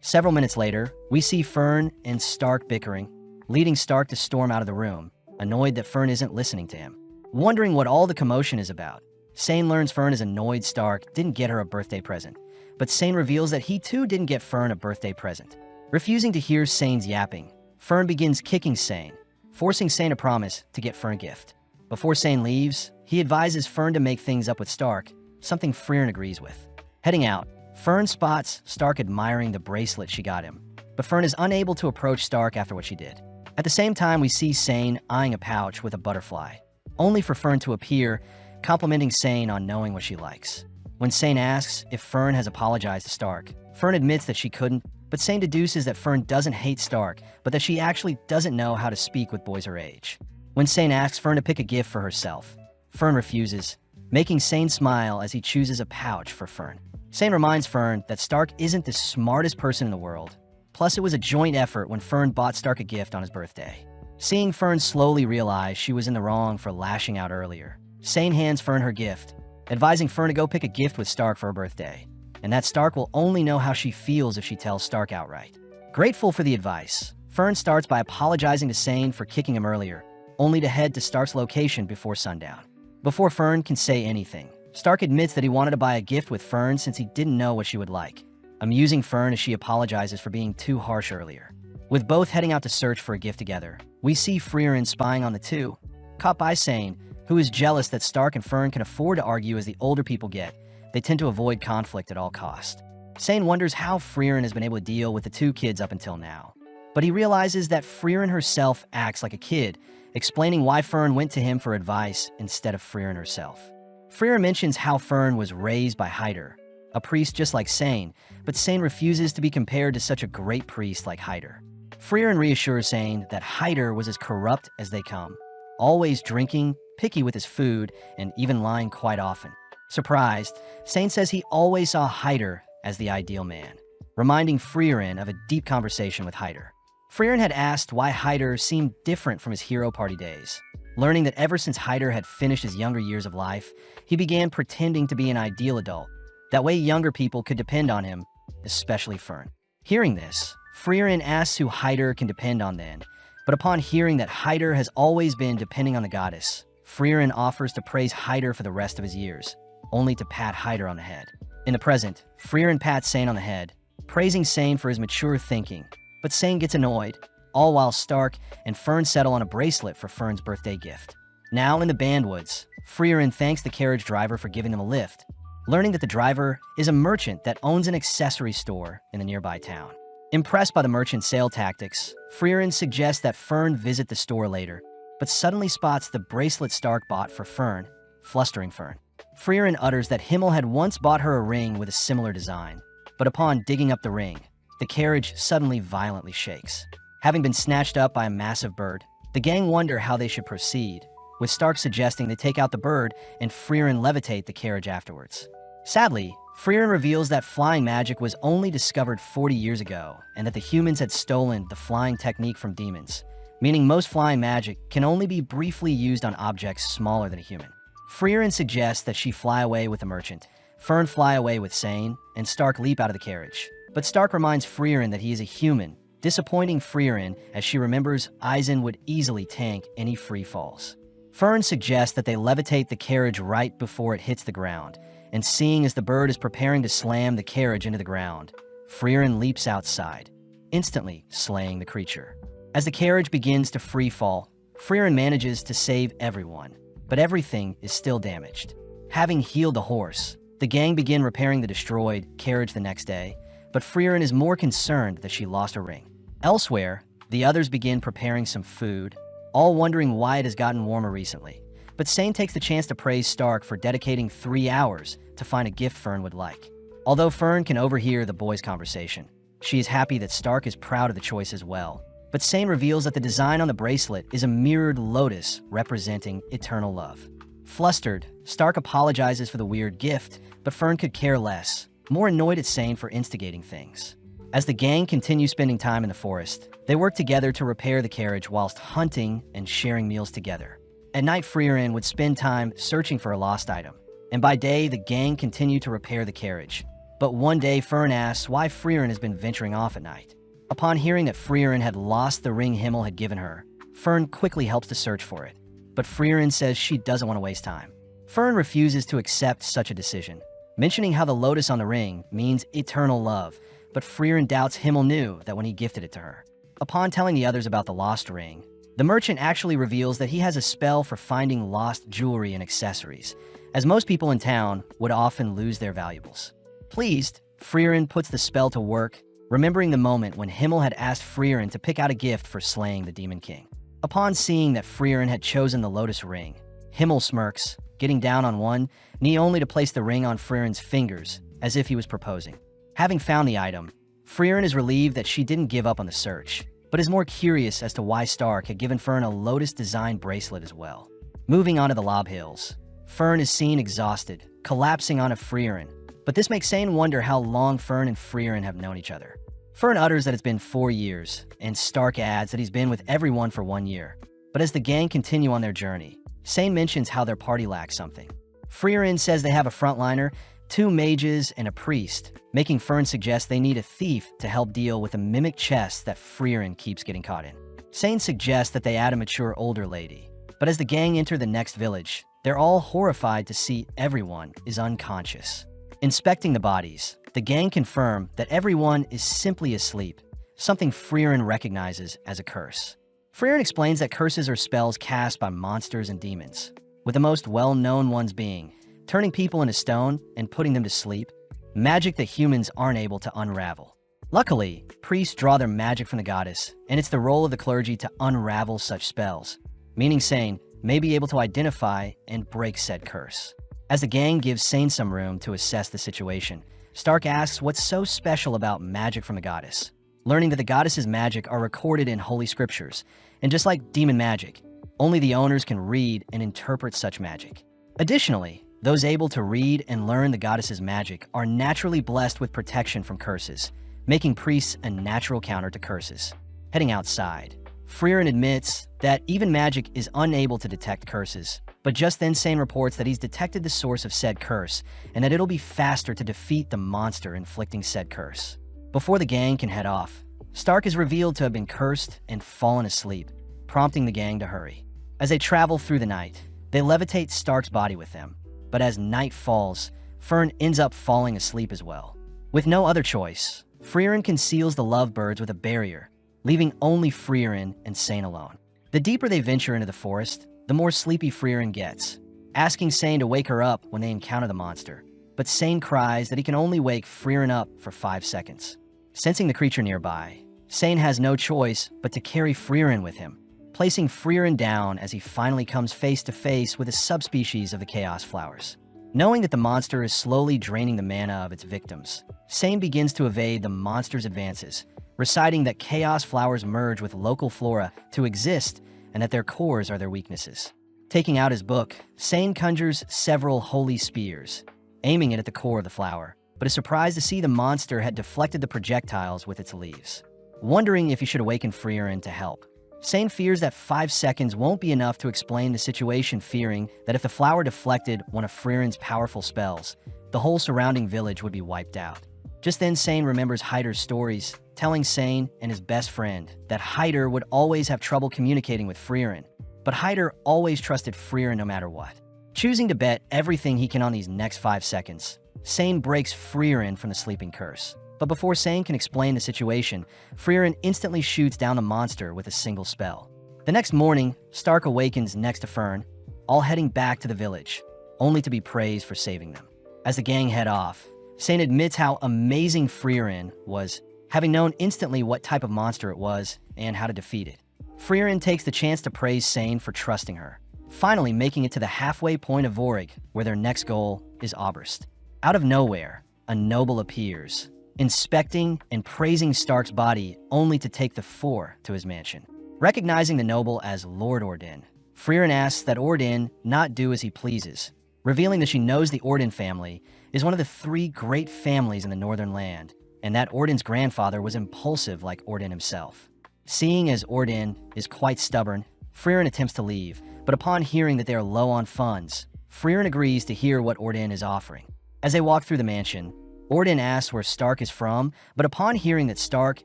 Several minutes later, we see Fern and Stark bickering, leading Stark to storm out of the room, annoyed that Fern isn't listening to him. Wondering what all the commotion is about, Sane learns Fern is annoyed Stark didn't get her a birthday present, but Sane reveals that he too didn't get Fern a birthday present. Refusing to hear Sane's yapping, Fern begins kicking Sane, forcing Sane to promise to get Fern a gift. Before Sane leaves, he advises Fern to make things up with Stark, something Frieren agrees with. Heading out, Fern spots Stark admiring the bracelet she got him, but Fern is unable to approach Stark after what she did. At the same time, we see Sane eyeing a pouch with a butterfly, only for Fern to appear, complimenting Sane on knowing what she likes. When Sane asks if Fern has apologized to Stark, Fern admits that she couldn't, but Sane deduces that Fern doesn't hate Stark, but that she actually doesn't know how to speak with boys her age. When Sane asks Fern to pick a gift for herself, Fern refuses, making Sane smile as he chooses a pouch for Fern. Sane reminds Fern that Stark isn't the smartest person in the world. Plus, it was a joint effort when Fern bought Stark a gift on his birthday. Seeing Fern slowly realize she was in the wrong for lashing out earlier, Sane hands Fern her gift, advising Fern to go pick a gift with Stark for her birthday, and that Stark will only know how she feels if she tells Stark outright. Grateful for the advice, Fern starts by apologizing to Sane for kicking him earlier, only to head to Stark's location before sundown. Before Fern can say anything, Stark admits that he wanted to buy a gift with Fern since he didn't know what she would like, amusing Fern as she apologizes for being too harsh earlier. With both heading out to search for a gift together, we see Frieren spying on the two, caught by Sane, who is jealous that Stark and Fern can afford to argue as the older people get. They tend to avoid conflict at all costs. Sane wonders how Frieren has been able to deal with the two kids up until now. But he realizes that Frieren herself acts like a kid, explaining why Fern went to him for advice instead of Frieren herself. Frieren mentions how Fern was raised by Hyder, a priest just like Sane, but Sane refuses to be compared to such a great priest like Hyder. Frieren reassures Sane that Hyder was as corrupt as they come, always drinking, picky with his food, and even lying quite often. Surprised, Sane says he always saw Hyder as the ideal man, reminding Frieren of a deep conversation with Hyder. Frieren had asked why Hyder seemed different from his hero party days, learning that ever since Hyder had finished his younger years of life, he began pretending to be an ideal adult. That way younger people could depend on him, especially Fern. Hearing this, Frieren asks who Hyder can depend on then, but upon hearing that Hyder has always been depending on the goddess, Frieren offers to praise Hyder for the rest of his years, only to pat Hyder on the head. In the present, Frieren pats Sane on the head, praising Sane for his mature thinking, but Sane gets annoyed, all while Stark and Fern settle on a bracelet for Fern's birthday gift. Now in the Bandwoods, Frieren thanks the carriage driver for giving them a lift, learning that the driver is a merchant that owns an accessory store in the nearby town. Impressed by the merchant's sale tactics, Frieren suggests that Fern visit the store later, but suddenly spots the bracelet Stark bought for Fern, flustering Fern. Frieren utters that Himmel had once bought her a ring with a similar design, but upon digging up the ring, the carriage suddenly violently shakes. Having been snatched up by a massive bird, the gang wonder how they should proceed, with Stark suggesting they take out the bird and Frieren levitate the carriage afterwards. Sadly, Frieren reveals that flying magic was only discovered 40 years ago and that the humans had stolen the flying technique from demons, meaning most flying magic can only be briefly used on objects smaller than a human. Frieren suggests that she fly away with the merchant, Fern fly away with Sane, and Stark leap out of the carriage. But Stark reminds Frieren that he is a human, disappointing Frieren as she remembers Eisen would easily tank any free falls. Fern suggests that they levitate the carriage right before it hits the ground, and seeing as the bird is preparing to slam the carriage into the ground, Frieren leaps outside, instantly slaying the creature. As the carriage begins to free fall, Frieren manages to save everyone, but everything is still damaged. Having healed the horse, the gang begin repairing the destroyed carriage the next day, but Frieren is more concerned that she lost her ring. Elsewhere, the others begin preparing some food, all wondering why it has gotten warmer recently. But Sane takes the chance to praise Stark for dedicating 3 hours to find a gift Fern would like. Although Fern can overhear the boys' conversation, she is happy that Stark is proud of the choice as well. But Sane reveals that the design on the bracelet is a mirrored lotus representing eternal love. Flustered, Stark apologizes for the weird gift, but Fern could care less, more annoyed at Sane for instigating things. As the gang continues spending time in the forest, they work together to repair the carriage whilst hunting and sharing meals together. At night, Frieren would spend time searching for a lost item, and by day, the gang continue to repair the carriage. But one day, Fern asks why Frieren has been venturing off at night. Upon hearing that Frieren had lost the ring Himmel had given her, Fern quickly helps to search for it, but Frieren says she doesn't want to waste time. Fern refuses to accept such a decision, mentioning how the lotus on the ring means eternal love, but Frieren doubts Himmel knew that when he gifted it to her. Upon telling the others about the lost ring, the merchant actually reveals that he has a spell for finding lost jewelry and accessories, as most people in town would often lose their valuables. Pleased, Frieren puts the spell to work, remembering the moment when Himmel had asked Frieren to pick out a gift for slaying the Demon King. Upon seeing that Frieren had chosen the lotus ring, Himmel smirks, getting down on one knee only to place the ring on Frieren's fingers, as if he was proposing. Having found the item, Frieren is relieved that she didn't give up on the search, but is more curious as to why Stark had given Fern a lotus-designed bracelet as well. Moving on to the Lob Hills, Fern is seen exhausted, collapsing onto Frieren, but this makes Sane wonder how long Fern and Frieren have known each other. Fern utters that it's been 4 years, and Stark adds that he's been with everyone for 1 year. But as the gang continue on their journey, Sane mentions how their party lacks something. Frieren says they have a frontliner, 2 mages, and a priest, making Fern suggest they need a thief to help deal with the mimic chest that Frieren keeps getting caught in. Sane suggests that they add a mature older lady, but as the gang enter the next village, they're all horrified to see everyone is unconscious. Inspecting the bodies, the gang confirm that everyone is simply asleep, something Frieren recognizes as a curse. Frieren explains that curses are spells cast by monsters and demons, with the most well-known ones being turning people into stone and putting them to sleep, magic that humans aren't able to unravel. Luckily, priests draw their magic from the goddess, and it's the role of the clergy to unravel such spells, meaning Sane may be able to identify and break said curse. As the gang gives Sane some room to assess the situation, Stark asks what's so special about magic from the goddess, learning that the goddess's magic are recorded in holy scriptures, and just like demon magic, only the owners can read and interpret such magic. Additionally, Those able to read and learn the goddess's magic are naturally blessed with protection from curses, making priests a natural counter to curses. Heading outside, Frieren admits that even magic is unable to detect curses, but just then Sane reports that he's detected the source of said curse and that it'll be faster to defeat the monster inflicting said curse. Before the gang can head off, Stark is revealed to have been cursed and fallen asleep, prompting the gang to hurry. As they travel through the night, they levitate Stark's body with them, but as night falls, Fern ends up falling asleep as well. With no other choice, Frieren conceals the lovebirds with a barrier, leaving only Frieren and Sane alone. The deeper they venture into the forest, the more sleepy Frieren gets, asking Sane to wake her up when they encounter the monster. But Sane cries that he can only wake Frieren up for 5 seconds. Sensing the creature nearby, Sane has no choice but to carry Frieren with him, placing Frieren down as he finally comes face to face with a subspecies of the Chaos Flowers. Knowing that the monster is slowly draining the mana of its victims, Sane begins to evade the monster's advances, reciting that Chaos Flowers merge with local flora to exist and that their cores are their weaknesses. Taking out his book, Sane conjures several holy spears, aiming it at the core of the flower, but is surprised to see the monster had deflected the projectiles with its leaves. Wondering if he should awaken Frieren to help, Sane fears that 5 seconds won't be enough to explain the situation, fearing that if the flower deflected one of Frieren's powerful spells, the whole surrounding village would be wiped out. Just then, Sane remembers Hyder's stories, telling Sane and his best friend that Hyder would always have trouble communicating with Frieren, but Hyder always trusted Frieren no matter what. Choosing to bet everything he can on these next 5 seconds, Sane breaks Frieren from the sleeping curse. But before Sane can explain the situation, Frieren instantly shoots down the monster with a single spell. The next morning, Stark awakens next to Fern, all heading back to the village, only to be praised for saving them. As the gang head off, Sane admits how amazing Frieren was, having known instantly what type of monster it was and how to defeat it. Frieren takes the chance to praise Sane for trusting her, finally making it to the halfway point of Vorig, where their next goal is Oberst. Out of nowhere, a noble appears, inspecting and praising Stark's body only to take the four to his mansion. Recognizing the noble as Lord Ordin, Frieren asks that Ordin not do as he pleases, revealing that she knows the Ordin family is one of the 3 great families in the Northern Land, and that Ordin's grandfather was impulsive like Ordin himself. Seeing as Ordin is quite stubborn, Frieren attempts to leave, but upon hearing that they are low on funds, Frieren agrees to hear what Ordin is offering. As they walk through the mansion, Ordin asks where Stark is from, but upon hearing that Stark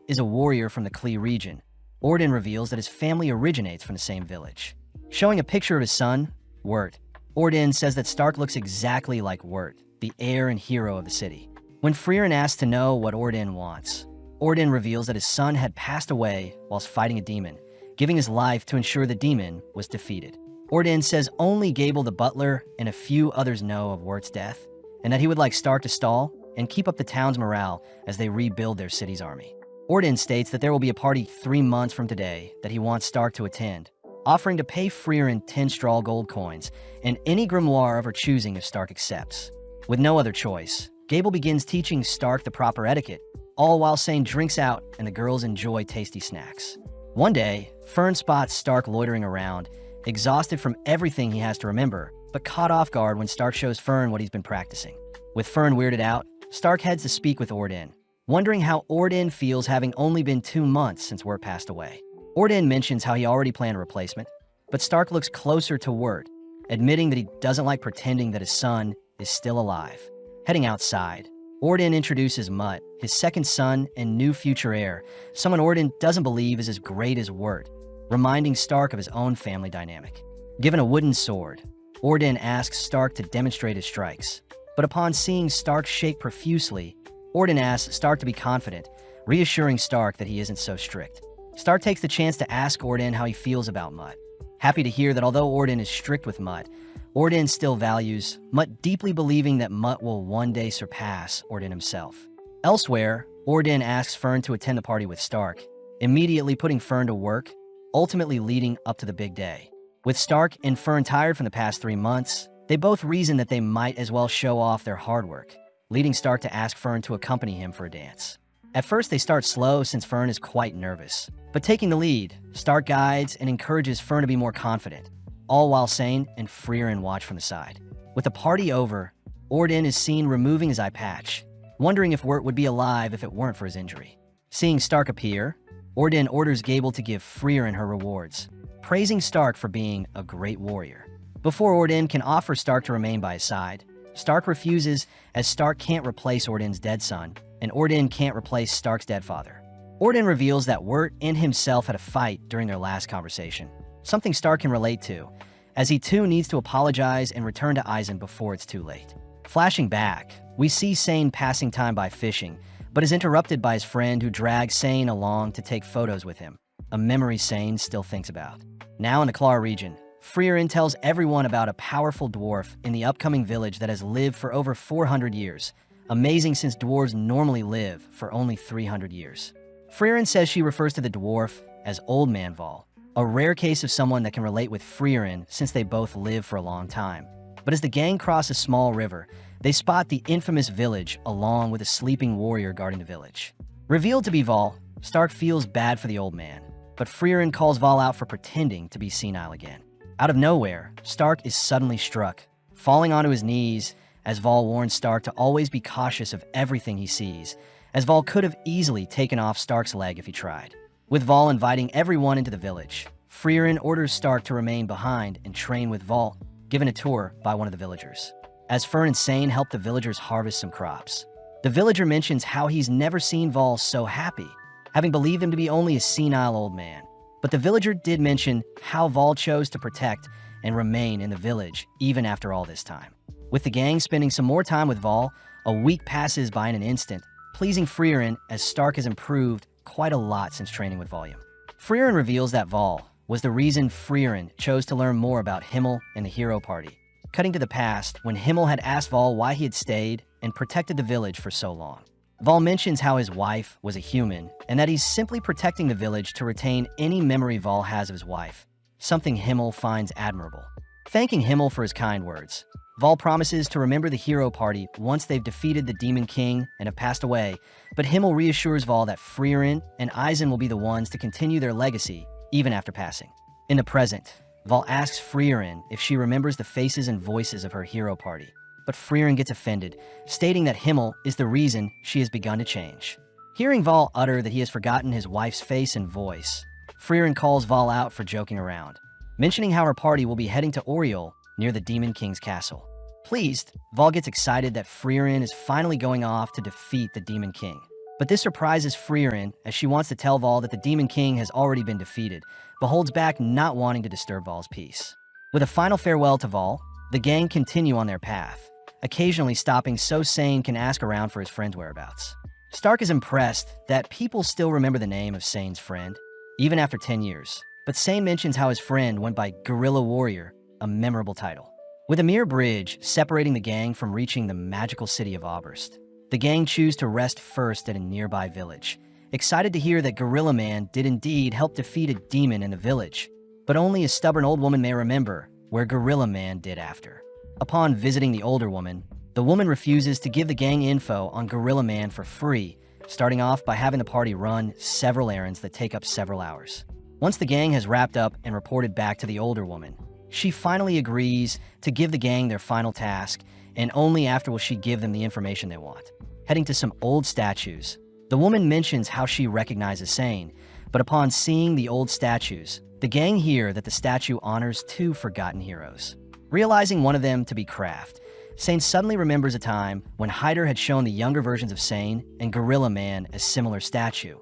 is a warrior from the Klee region, Ordin reveals that his family originates from the same village. Showing a picture of his son, Wirt, Ordin says that Stark looks exactly like Wirt, the heir and hero of the city. When Frieren asks to know what Ordin wants, Ordin reveals that his son had passed away whilst fighting a demon, giving his life to ensure the demon was defeated. Ordin says only Gable the butler and a few others know of Wirt's death, and that he would like Stark to stall and keep up the town's morale as they rebuild their city's army. Ordin states that there will be a party 3 months from today that he wants Stark to attend, offering to pay Frieren 10 straw gold coins and any grimoire of her choosing if Stark accepts. With no other choice, Gable begins teaching Stark the proper etiquette, all while Sane drinks out and the girls enjoy tasty snacks. One day, Fern spots Stark loitering around, exhausted from everything he has to remember, but caught off guard when Stark shows Fern what he's been practicing. With Fern weirded out, Stark heads to speak with Ordin, wondering how Ordin feels having only been 2 months since Wirt passed away. Ordin mentions how he already planned a replacement, but Stark looks closer to Wirt, admitting that he doesn't like pretending that his son is still alive. Heading outside, Ordin introduces Mutt, his second son and new future heir, someone Ordin doesn't believe is as great as Wirt, reminding Stark of his own family dynamic. Given a wooden sword, Ordin asks Stark to demonstrate his strikes, but upon seeing Stark shake profusely, Ordin asks Stark to be confident, reassuring Stark that he isn't so strict. Stark takes the chance to ask Ordin how he feels about Mutt, happy to hear that although Ordin is strict with Mutt, Ordin still values Mutt, deeply believing that Mutt will one day surpass Ordin himself. Elsewhere, Ordin asks Fern to attend the party with Stark, immediately putting Fern to work, ultimately leading up to the big day. With Stark and Fern tired from the past 3 months, they both reason that they might as well show off their hard work, leading Stark to ask Fern to accompany him for a dance. At first, they start slow since Fern is quite nervous, but taking the lead, Stark guides and encourages Fern to be more confident, all while Sane and Frieren watch from the side. With the party over, Ordin is seen removing his eye patch, wondering if Wirt would be alive if it weren't for his injury. Seeing Stark appear, Ordin orders Gable to give Frieren her rewards, praising Stark for being a great warrior. Before Ordin can offer Stark to remain by his side, Stark refuses, as Stark can't replace Ordin's dead son, and Ordin can't replace Stark's dead father. Ordin reveals that Wirt and himself had a fight during their last conversation, something Stark can relate to, as he too needs to apologize and return to Eisen before it's too late. Flashing back, we see Sane passing time by fishing, but is interrupted by his friend who drags Sane along to take photos with him, a memory Sane still thinks about. Now in the Klar region, Frieren tells everyone about a powerful dwarf in the upcoming village that has lived for over 400 years, amazing since dwarves normally live for only 300 years. Frieren says she refers to the dwarf as Old Man Vol, a rare case of someone that can relate with Frieren since they both live for a long time. But as the gang cross a small river, they spot the infamous village along with a sleeping warrior guarding the village. Revealed to be Vol, Stark feels bad for the old man, but Frieren calls Vol out for pretending to be senile again. Out of nowhere, Stark is suddenly struck, falling onto his knees as Vol warns Stark to always be cautious of everything he sees, as Vol could have easily taken off Stark's leg if he tried. With Vol inviting everyone into the village, Frieren orders Stark to remain behind and train with Vol, given a tour by one of the villagers. As Fern and Sane help the villagers harvest some crops, the villager mentions how he's never seen Vol so happy, having believed him to be only a senile old man. But the villager did mention how Vol chose to protect and remain in the village even after all this time. With the gang spending some more time with Vol, a week passes by in an instant, pleasing Frieren as Stark has improved quite a lot since training with Volume. Frieren reveals that Vol was the reason Frieren chose to learn more about Himmel and the Hero Party, cutting to the past when Himmel had asked Vol why he had stayed and protected the village for so long. Vol mentions how his wife was a human and that he's simply protecting the village to retain any memory Vol has of his wife, something Himmel finds admirable. Thanking Himmel for his kind words, Vol promises to remember the Hero Party once they've defeated the Demon King and have passed away, but Himmel reassures Vol that Frieren and Eisen will be the ones to continue their legacy even after passing. In the present, Vol asks Frieren if she remembers the faces and voices of her Hero Party, but Frieren gets offended, stating that Himmel is the reason she has begun to change. Hearing Vol utter that he has forgotten his wife's face and voice, Frieren calls Vol out for joking around, mentioning how her party will be heading to Oriol near the Demon King's castle. Pleased, Vol gets excited that Frieren is finally going off to defeat the Demon King. But this surprises Frieren as she wants to tell Vol that the Demon King has already been defeated, but holds back not wanting to disturb Vol's peace. With a final farewell to Vol, the gang continue on their path, occasionally stopping so Sane can ask around for his friend's whereabouts. Stark is impressed that people still remember the name of Sane's friend, even after 10 years, but Sane mentions how his friend went by Guerrilla Warrior, a memorable title. With a mere bridge separating the gang from reaching the magical city of Oberst, the gang choose to rest first at a nearby village, excited to hear that Gorilla Man did indeed help defeat a demon in the village, but only a stubborn old woman may remember where Gorilla Man did after. Upon visiting the older woman, the woman refuses to give the gang info on Gorilla Man for free, starting off by having the party run several errands that take up several hours. Once the gang has wrapped up and reported back to the older woman, she finally agrees to give the gang their final task, and only after will she give them the information they want. Heading to some old statues, the woman mentions how she recognizes Sane, but upon seeing the old statues, the gang hear that the statue honors two forgotten heroes. Realizing one of them to be Kraft, Sane suddenly remembers a time when Hyder had shown the younger versions of Sane and Gorilla Man a similar statue,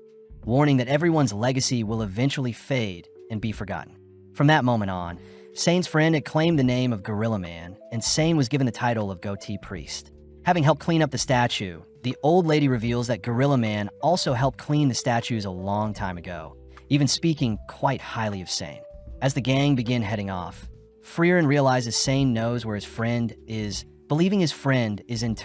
warning that everyone's legacy will eventually fade and be forgotten. From that moment on, Sane's friend had claimed the name of Gorilla Man, and Sane was given the title of Goatee Priest. Having helped clean up the statue, the old lady reveals that Gorilla Man also helped clean the statues a long time ago, even speaking quite highly of Sane. As the gang begin heading off, Frieren realizes Sane knows where his friend is, believing his friend is in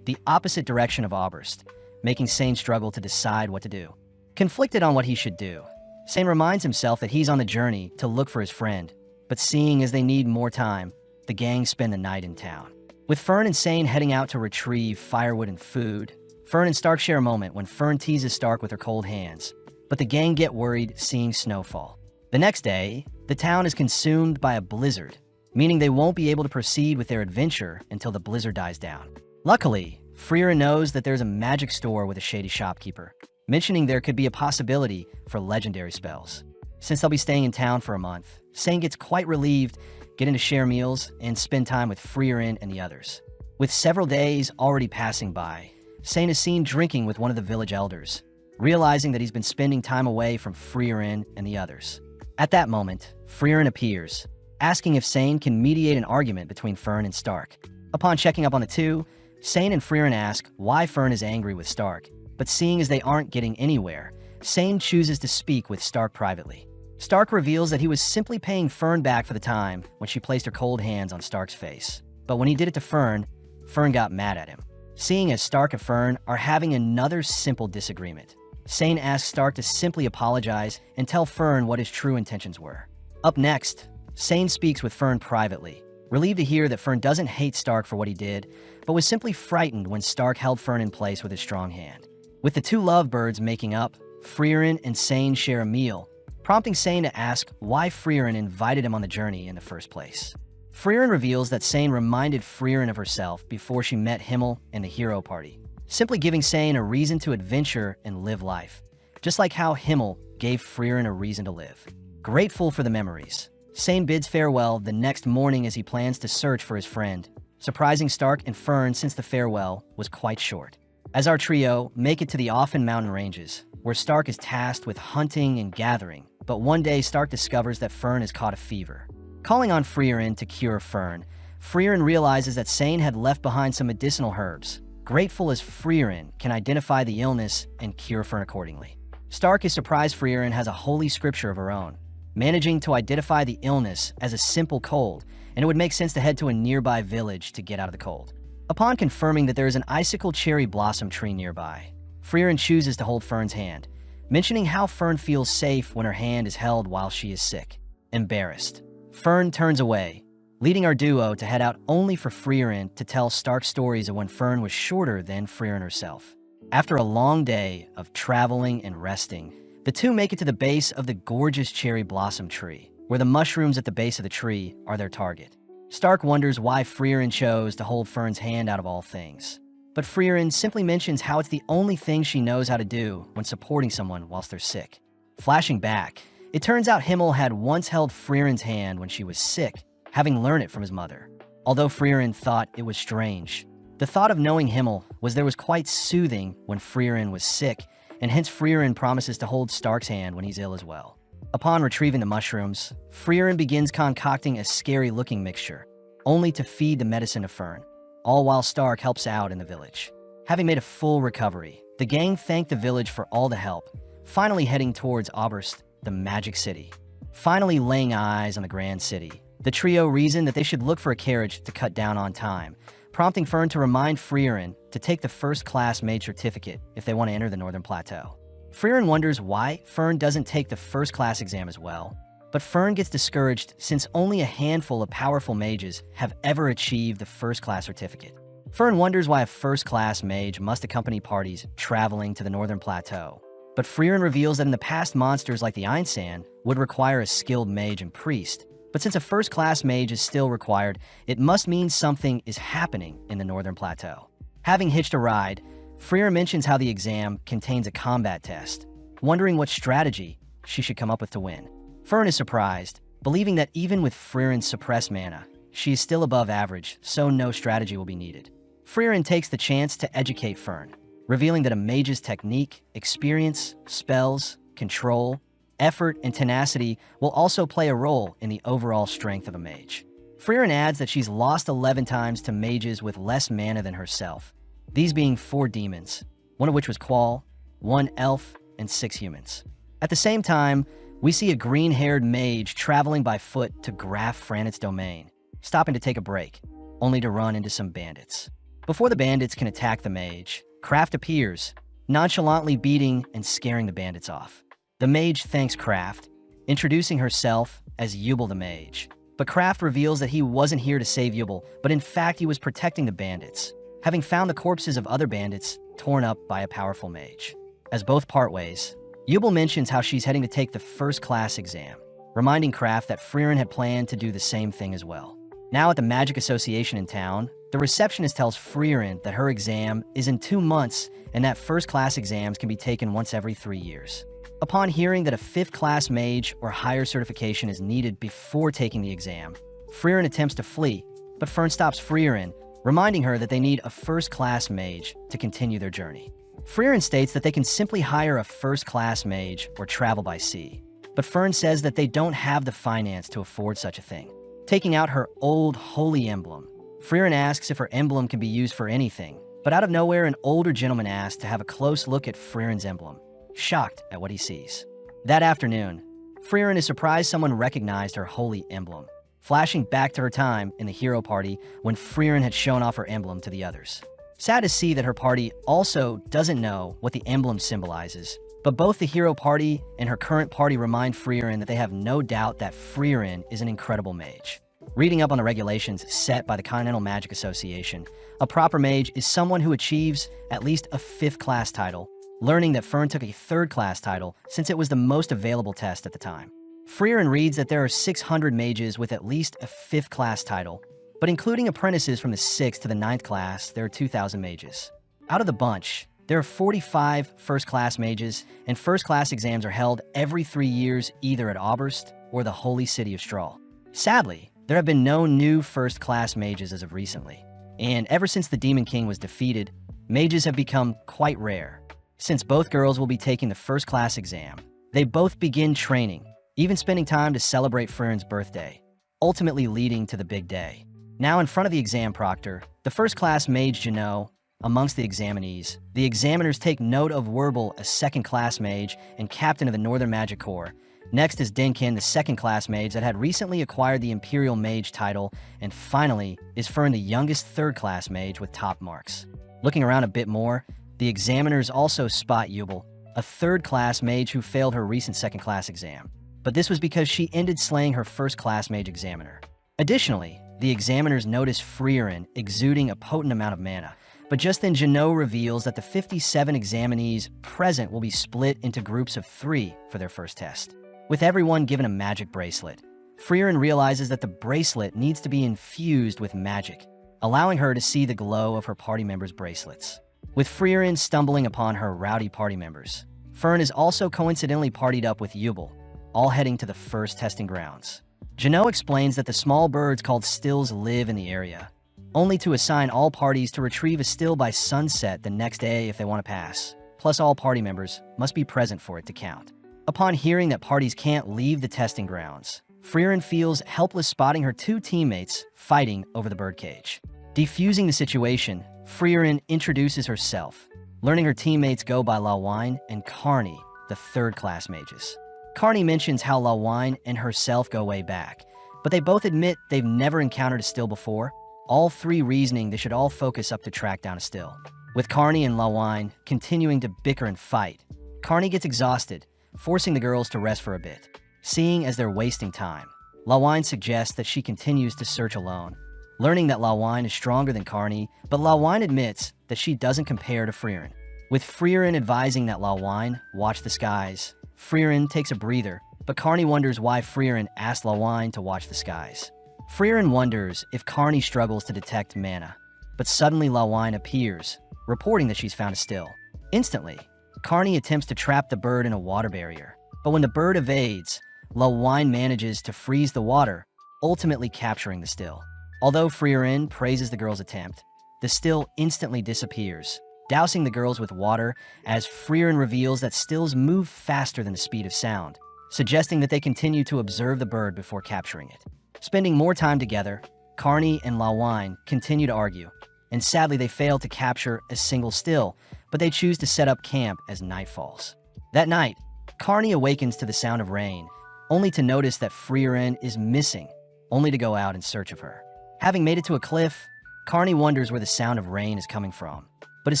the opposite direction of Oberst, making Sane struggle to decide what to do. Conflicted on what he should do, Sane reminds himself that he's on the journey to look for his friend, but seeing as they need more time, the gang spend the night in town. With Fern and Sane heading out to retrieve firewood and food, Fern and Stark share a moment when Fern teases Stark with her cold hands, but the gang get worried seeing snowfall. The next day, the town is consumed by a blizzard, meaning they won't be able to proceed with their adventure until the blizzard dies down. Luckily, Frieren knows that there's a magic store with a shady shopkeeper, mentioning there could be a possibility for legendary spells. Since they'll be staying in town for a month, Sane gets quite relieved, getting to share meals and spend time with Frieren and the others. With several days already passing by, Sane is seen drinking with one of the village elders, realizing that he's been spending time away from Frieren and the others. At that moment, Frieren appears, asking if Sane can mediate an argument between Fern and Stark. Upon checking up on the two, Sane and Frieren ask why Fern is angry with Stark, but seeing as they aren't getting anywhere, Sane chooses to speak with Stark privately. Stark reveals that he was simply paying Fern back for the time when she placed her cold hands on Stark's face. But when he did it to Fern, Fern got mad at him. Seeing as Stark and Fern are having another simple disagreement, Sane asks Stark to simply apologize and tell Fern what his true intentions were. Up next, Sane speaks with Fern privately, relieved to hear that Fern doesn't hate Stark for what he did, but was simply frightened when Stark held Fern in place with his strong hand. With the two lovebirds making up, Frieren and Sane share a meal, prompting Sane to ask why Frieren invited him on the journey in the first place. Frieren reveals that Sane reminded Frieren of herself before she met Himmel and the hero party, simply giving Sane a reason to adventure and live life, just like how Himmel gave Frieren a reason to live. Grateful for the memories, Sane bids farewell the next morning as he plans to search for his friend, surprising Stark and Fern since the farewell was quite short. As our trio make it to the Offen mountain ranges, where Stark is tasked with hunting and gathering, but one day Stark discovers that Fern has caught a fever. Calling on Frieren to cure Fern, Frieren realizes that Sane had left behind some medicinal herbs, grateful as Frieren can identify the illness and cure Fern accordingly. Stark is surprised Frieren has a holy scripture of her own, managing to identify the illness as a simple cold, and it would make sense to head to a nearby village to get out of the cold. Upon confirming that there is an icicle cherry blossom tree nearby, Frieren chooses to hold Fern's hand, mentioning how Fern feels safe when her hand is held while she is sick. Embarrassed, Fern turns away, leading our duo to head out only for Frieren to tell Stark stories of when Fern was shorter than Frieren herself. After a long day of traveling and resting, the two make it to the base of the gorgeous cherry blossom tree, where the mushrooms at the base of the tree are their target. Stark wonders why Frieren chose to hold Fern's hand out of all things, but Frieren simply mentions how it's the only thing she knows how to do when supporting someone whilst they're sick. Flashing back, it turns out Himmel had once held Frieren's hand when she was sick, having learned it from his mother. Although Frieren thought it was strange, the thought of knowing Himmel was quite soothing when Frieren was sick, and hence Frieren promises to hold Stark's hand when he's ill as well. Upon retrieving the mushrooms, Frieren begins concocting a scary-looking mixture, only to feed the medicine to Fern, all while Stark helps out in the village. Having made a full recovery, the gang thank the village for all the help, finally heading towards Oberst, the magic city. Finally laying eyes on the grand city, the trio reason that they should look for a carriage to cut down on time, prompting Fern to remind Frieren to take the first-class Mage certificate if they want to enter the Northern Plateau. Frieren wonders why Fern doesn't take the first-class exam as well, but Fern gets discouraged since only a handful of powerful mages have ever achieved the first-class certificate. Fern wonders why a first-class mage must accompany parties traveling to the Northern Plateau, but Frieren reveals that in the past monsters like the Einsan would require a skilled mage and priest, but since a first-class mage is still required, it must mean something is happening in the Northern Plateau. Having hitched a ride, Frieren mentions how the exam contains a combat test, wondering what strategy she should come up with to win. Fern is surprised, believing that even with Frieren's suppressed mana, she is still above average, so no strategy will be needed. Frieren takes the chance to educate Fern, revealing that a mage's technique, experience, spells, control, effort, and tenacity will also play a role in the overall strength of a mage. Frieren adds that she's lost 11 times to mages with less mana than herself, these being 4 demons, one of which was Qual, 1 elf, and 6 humans. At the same time, we see a green-haired mage traveling by foot to Graf Franit's domain, stopping to take a break, only to run into some bandits. Before the bandits can attack the mage, Kraft appears, nonchalantly beating and scaring the bandits off. The mage thanks Kraft, introducing herself as Yubel the mage. But Kraft reveals that he wasn't here to save Yubel, but in fact he was protecting the bandits, having found the corpses of other bandits torn up by a powerful mage. As both part ways, Yubel mentions how she's heading to take the first-class exam, reminding Kraft that Frieren had planned to do the same thing as well. Now at the Magic Association in town, the receptionist tells Frieren that her exam is in 2 months and that first-class exams can be taken once every 3 years. Upon hearing that a 5th-class mage or higher certification is needed before taking the exam, Frieren attempts to flee, but Fern stops Frieren, reminding her that they need a first-class mage to continue their journey. Frieren states that they can simply hire a first-class mage or travel by sea, but Fern says that they don't have the finance to afford such a thing. Taking out her old holy emblem, Frieren asks if her emblem can be used for anything, but out of nowhere an older gentleman asks to have a close look at Frieren's emblem, shocked at what he sees. That afternoon, Frieren is surprised someone recognized her holy emblem, flashing back to her time in the hero party when Frieren had shown off her emblem to the others. Sad to see that her party also doesn't know what the emblem symbolizes, but both the hero party and her current party remind Frieren that they have no doubt that Frieren is an incredible mage. Reading up on the regulations set by the Continental Magic Association, a proper mage is someone who achieves at least a 5th-class title, learning that Fern took a 3rd-class title since it was the most available test at the time. Frieren reads that there are 600 mages with at least a 5th-class title, but including apprentices from the 6th to the 9th class, there are 2,000 mages. Out of the bunch, there are 45 first-class mages, and first-class exams are held every 3 years either at Oberst or the Holy City of Strahl. Sadly, there have been no new first-class mages as of recently, and ever since the Demon King was defeated, mages have become quite rare. Since both girls will be taking the first-class exam, they both begin training, even spending time to celebrate Frieren's birthday, ultimately leading to the big day. Now in front of the exam proctor, the first-class mage Janot. Amongst the examinees, the examiners take note of Werbel, a 2nd-class mage and captain of the Northern Magic Corps. Next is Denkin, the 2nd-class mage that had recently acquired the Imperial Mage title. And finally is Fern, the youngest 3rd-class mage with top marks. Looking around a bit more, the examiners also spot Yubel, a 3rd-class mage who failed her recent 2nd-class exam. But this was because she ended slaying her 1st-class mage examiner. Additionally, the examiners notice Frieren exuding a potent amount of mana. But just then Janot reveals that the 57 examinees present will be split into groups of 3 for their first test, with everyone given a magic bracelet. Frieren realizes that the bracelet needs to be infused with magic, allowing her to see the glow of her party members' bracelets. With Frieren stumbling upon her rowdy party members, Fern is also coincidentally partied up with Yubel, all heading to the first testing grounds. Janot explains that the small birds called stills live in the area, only to assign all parties to retrieve a still by sunset the next day if they want to pass. Plus, all party members must be present for it to count. Upon hearing that parties can't leave the testing grounds, Frieren feels helpless spotting her 2 teammates fighting over the birdcage. Defusing the situation, Frieren introduces herself, learning her teammates go by Lawine and Carney, the 3rd-class mages. Carney mentions how Lawine and herself go way back, but they both admit they've never encountered a still before, all 3 reasoning they should all focus up to track down a still. With Carney and Lawine continuing to bicker and fight, Carney gets exhausted, forcing the girls to rest for a bit. Seeing as they're wasting time, Lawine suggests that she continues to search alone, learning that Lawine is stronger than Carney, but Lawine admits that she doesn't compare to Frieren. With Frieren advising that Lawine watch the skies, Frieren takes a breather, but Carney wonders why Frieren asked Lawine to watch the skies. Frieren wonders if Carney struggles to detect mana, but suddenly Lawine appears, reporting that she's found a still. Instantly, Carney attempts to trap the bird in a water barrier, but when the bird evades, Lawine manages to freeze the water, ultimately capturing the still. Although Frieren praises the girl's attempt, the still instantly disappears, dousing the girls with water as Frieren reveals that stills move faster than the speed of sound, suggesting that they continue to observe the bird before capturing it. Spending more time together, Carney and Lawine continue to argue, and sadly they fail to capture a single still, but they choose to set up camp as night falls. That night, Carney awakens to the sound of rain, only to notice that Frieren is missing, only to go out in search of her. Having made it to a cliff, Carney wonders where the sound of rain is coming from, but is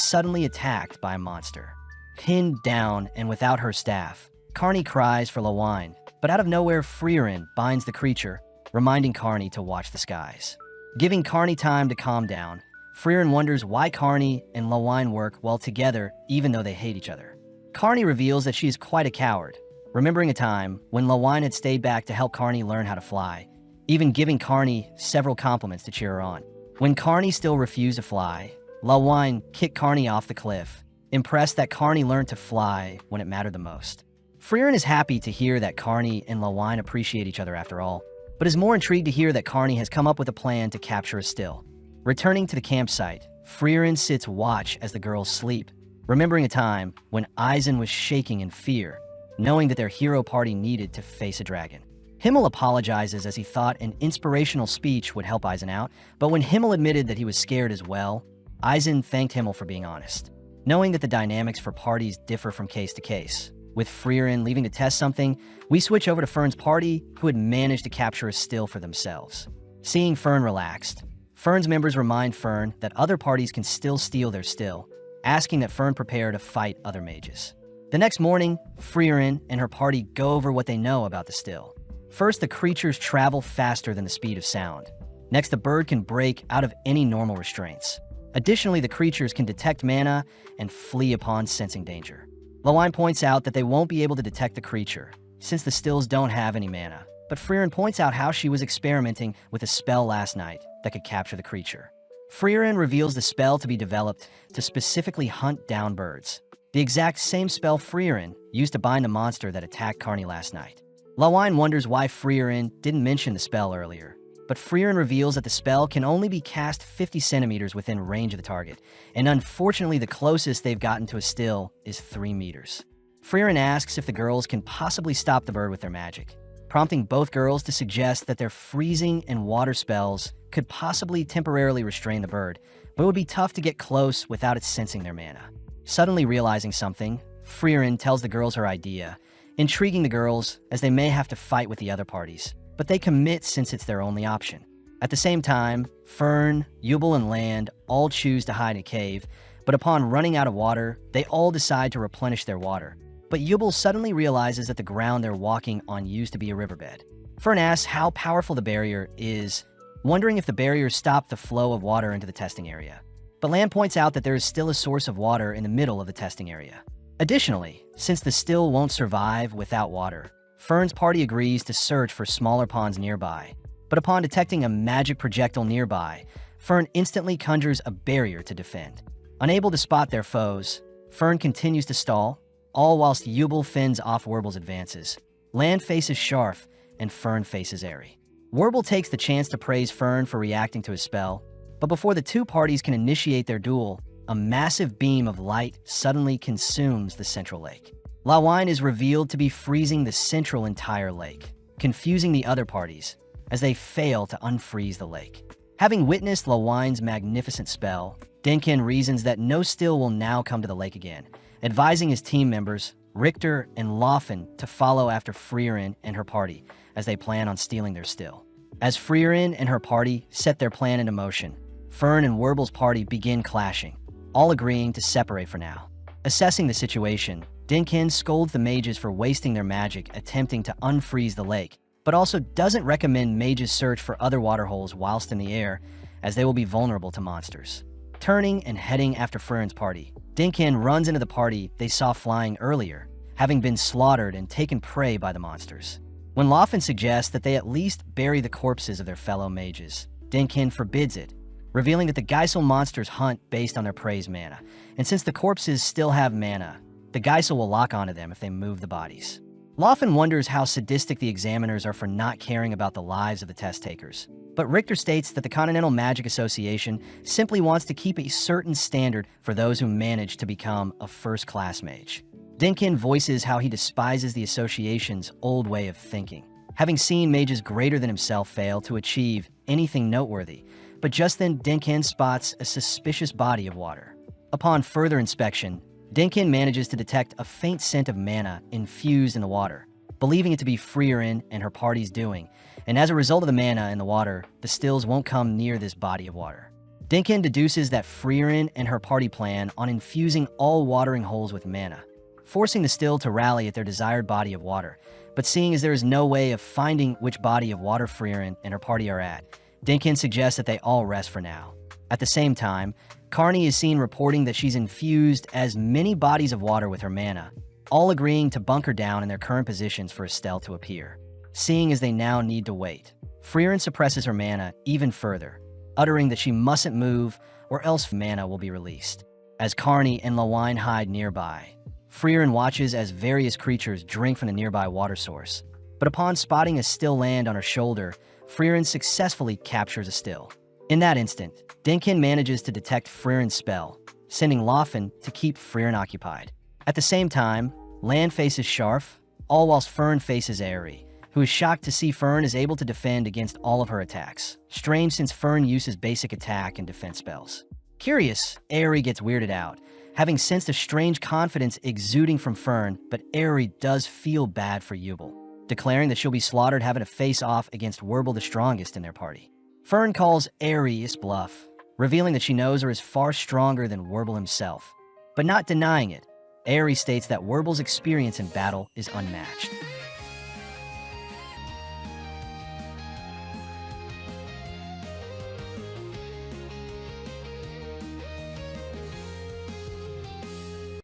suddenly attacked by a monster. Pinned down and without her staff, Carney cries for Lawine, but out of nowhere Frieren binds the creature, reminding Carney to watch the skies. Giving Carney time to calm down, Frieren wonders why Carney and Lawine work well together even though they hate each other. Carney reveals that she is quite a coward, remembering a time when Lawine had stayed back to help Carney learn how to fly, even giving Carney several compliments to cheer her on. When Carney still refused to fly, Lawine kicked Carney off the cliff, impressed that Carney learned to fly when it mattered the most. Frieren is happy to hear that Carney and Lawine appreciate each other after all, but is more intrigued to hear that Carney has come up with a plan to capture a still. Returning to the campsite, Frieren sits watch as the girls sleep, remembering a time when Eisen was shaking in fear, knowing that their hero party needed to face a dragon. Himmel apologizes as he thought an inspirational speech would help Eisen out, but when Himmel admitted that he was scared as well, Eisen thanked Himmel for being honest. Knowing that the dynamics for parties differ from case to case, with Frieren leaving to test something, we switch over to Fern's party, who had managed to capture a still for themselves. Seeing Fern relaxed, Fern's members remind Fern that other parties can still steal their still, asking that Fern prepare to fight other mages. The next morning, Frieren and her party go over what they know about the still. First, the creatures travel faster than the speed of sound. Next, the bird can break out of any normal restraints. Additionally, the creatures can detect mana and flee upon sensing danger. Lawine points out that they won't be able to detect the creature, since the stills don't have any mana. But Frieren points out how she was experimenting with a spell last night that could capture the creature. Frieren reveals the spell to be developed to specifically hunt down birds, the exact same spell Frieren used to bind the monster that attacked Carney last night. Lawine wonders why Frieren didn't mention the spell earlier, but Frieren reveals that the spell can only be cast 50 centimeters within range of the target, and unfortunately the closest they've gotten to a still is 3 meters. Frieren asks if the girls can possibly stop the bird with their magic, prompting both girls to suggest that their freezing and water spells could possibly temporarily restrain the bird, but it would be tough to get close without it sensing their mana. Suddenly realizing something, Frieren tells the girls her idea, intriguing the girls as they may have to fight with the other parties, but they commit since it's their only option. At the same time, Fern, Yubel, and Land all choose to hide in a cave, but upon running out of water, they all decide to replenish their water. But Yubel suddenly realizes that the ground they're walking on used to be a riverbed. Fern asks how powerful the barrier is, wondering if the barrier stopped the flow of water into the testing area. But Land points out that there is still a source of water in the middle of the testing area. Additionally, since the still won't survive without water, Fern's party agrees to search for smaller ponds nearby. But upon detecting a magic projectile nearby, Fern instantly conjures a barrier to defend. Unable to spot their foes, Fern continues to stall, all whilst Yubel fends off Werbel's advances. Land faces Sharf, and Fern faces Airy. Werbel takes the chance to praise Fern for reacting to his spell, but before the two parties can initiate their duel, a massive beam of light suddenly consumes the central lake. Lawine is revealed to be freezing the central entire lake, confusing the other parties as they fail to unfreeze the lake. Having witnessed Lawine's magnificent spell, Dinkin reasons that no still will now come to the lake again, advising his team members, Richter and Laufen, to follow after Frieren and her party as they plan on stealing their still. As Frieren and her party set their plan into motion, Fern and Werbel's party begin clashing, all agreeing to separate for now. Assessing the situation, Dinkin scolds the mages for wasting their magic attempting to unfreeze the lake, but also doesn't recommend mages search for other waterholes whilst in the air, as they will be vulnerable to monsters. Turning and heading after Friren's party, Dinkin runs into the party they saw flying earlier, having been slaughtered and taken prey by the monsters. When Laufen suggests that they at least bury the corpses of their fellow mages, Dinkin forbids it, revealing that the Geisel monsters hunt based on their prey's mana, and since the corpses still have mana, the Geisel will lock onto them if they move the bodies. Laufen wonders how sadistic the examiners are for not caring about the lives of the test takers, but Richter states that the Continental Magic Association simply wants to keep a certain standard for those who manage to become a first-class mage. Dinkin voices how he despises the association's old way of thinking, having seen mages greater than himself fail to achieve anything noteworthy, but just then Dinkin spots a suspicious body of water. Upon further inspection, Dinkin manages to detect a faint scent of mana infused in the water, believing it to be Frieren and her party's doing, and as a result of the mana in the water, the stills won't come near this body of water. Dinkin deduces that Frieren and her party plan on infusing all watering holes with mana, forcing the still to rally at their desired body of water, but seeing as there is no way of finding which body of water Frieren and her party are at, Dinkin suggests that they all rest for now. At the same time, Carney is seen reporting that she's infused as many bodies of water with her mana, all agreeing to bunker down in their current positions for Estelle to appear. Seeing as they now need to wait, Frieren suppresses her mana even further, uttering that she mustn't move or else mana will be released. As Carney and Lawine hide nearby, Frieren watches as various creatures drink from the nearby water source. But upon spotting a still land on her shoulder, Frieren successfully captures a still. In that instant, Dinkin manages to detect Frieren's spell, sending Loffen to keep Frieren occupied. At the same time, Land faces Sharf, all whilst Fern faces Aerie, who is shocked to see Fern is able to defend against all of her attacks. Strange since Fern uses basic attack and defense spells. Curious, Aerie gets weirded out, having sensed a strange confidence exuding from Fern, but Aerie does feel bad for Yubel, declaring that she'll be slaughtered having to face off against Werble the strongest in their party. Fern calls Aerie bluff, revealing that she knows her is far stronger than Werble himself, but not denying it. Aerie states that Werble's experience in battle is unmatched.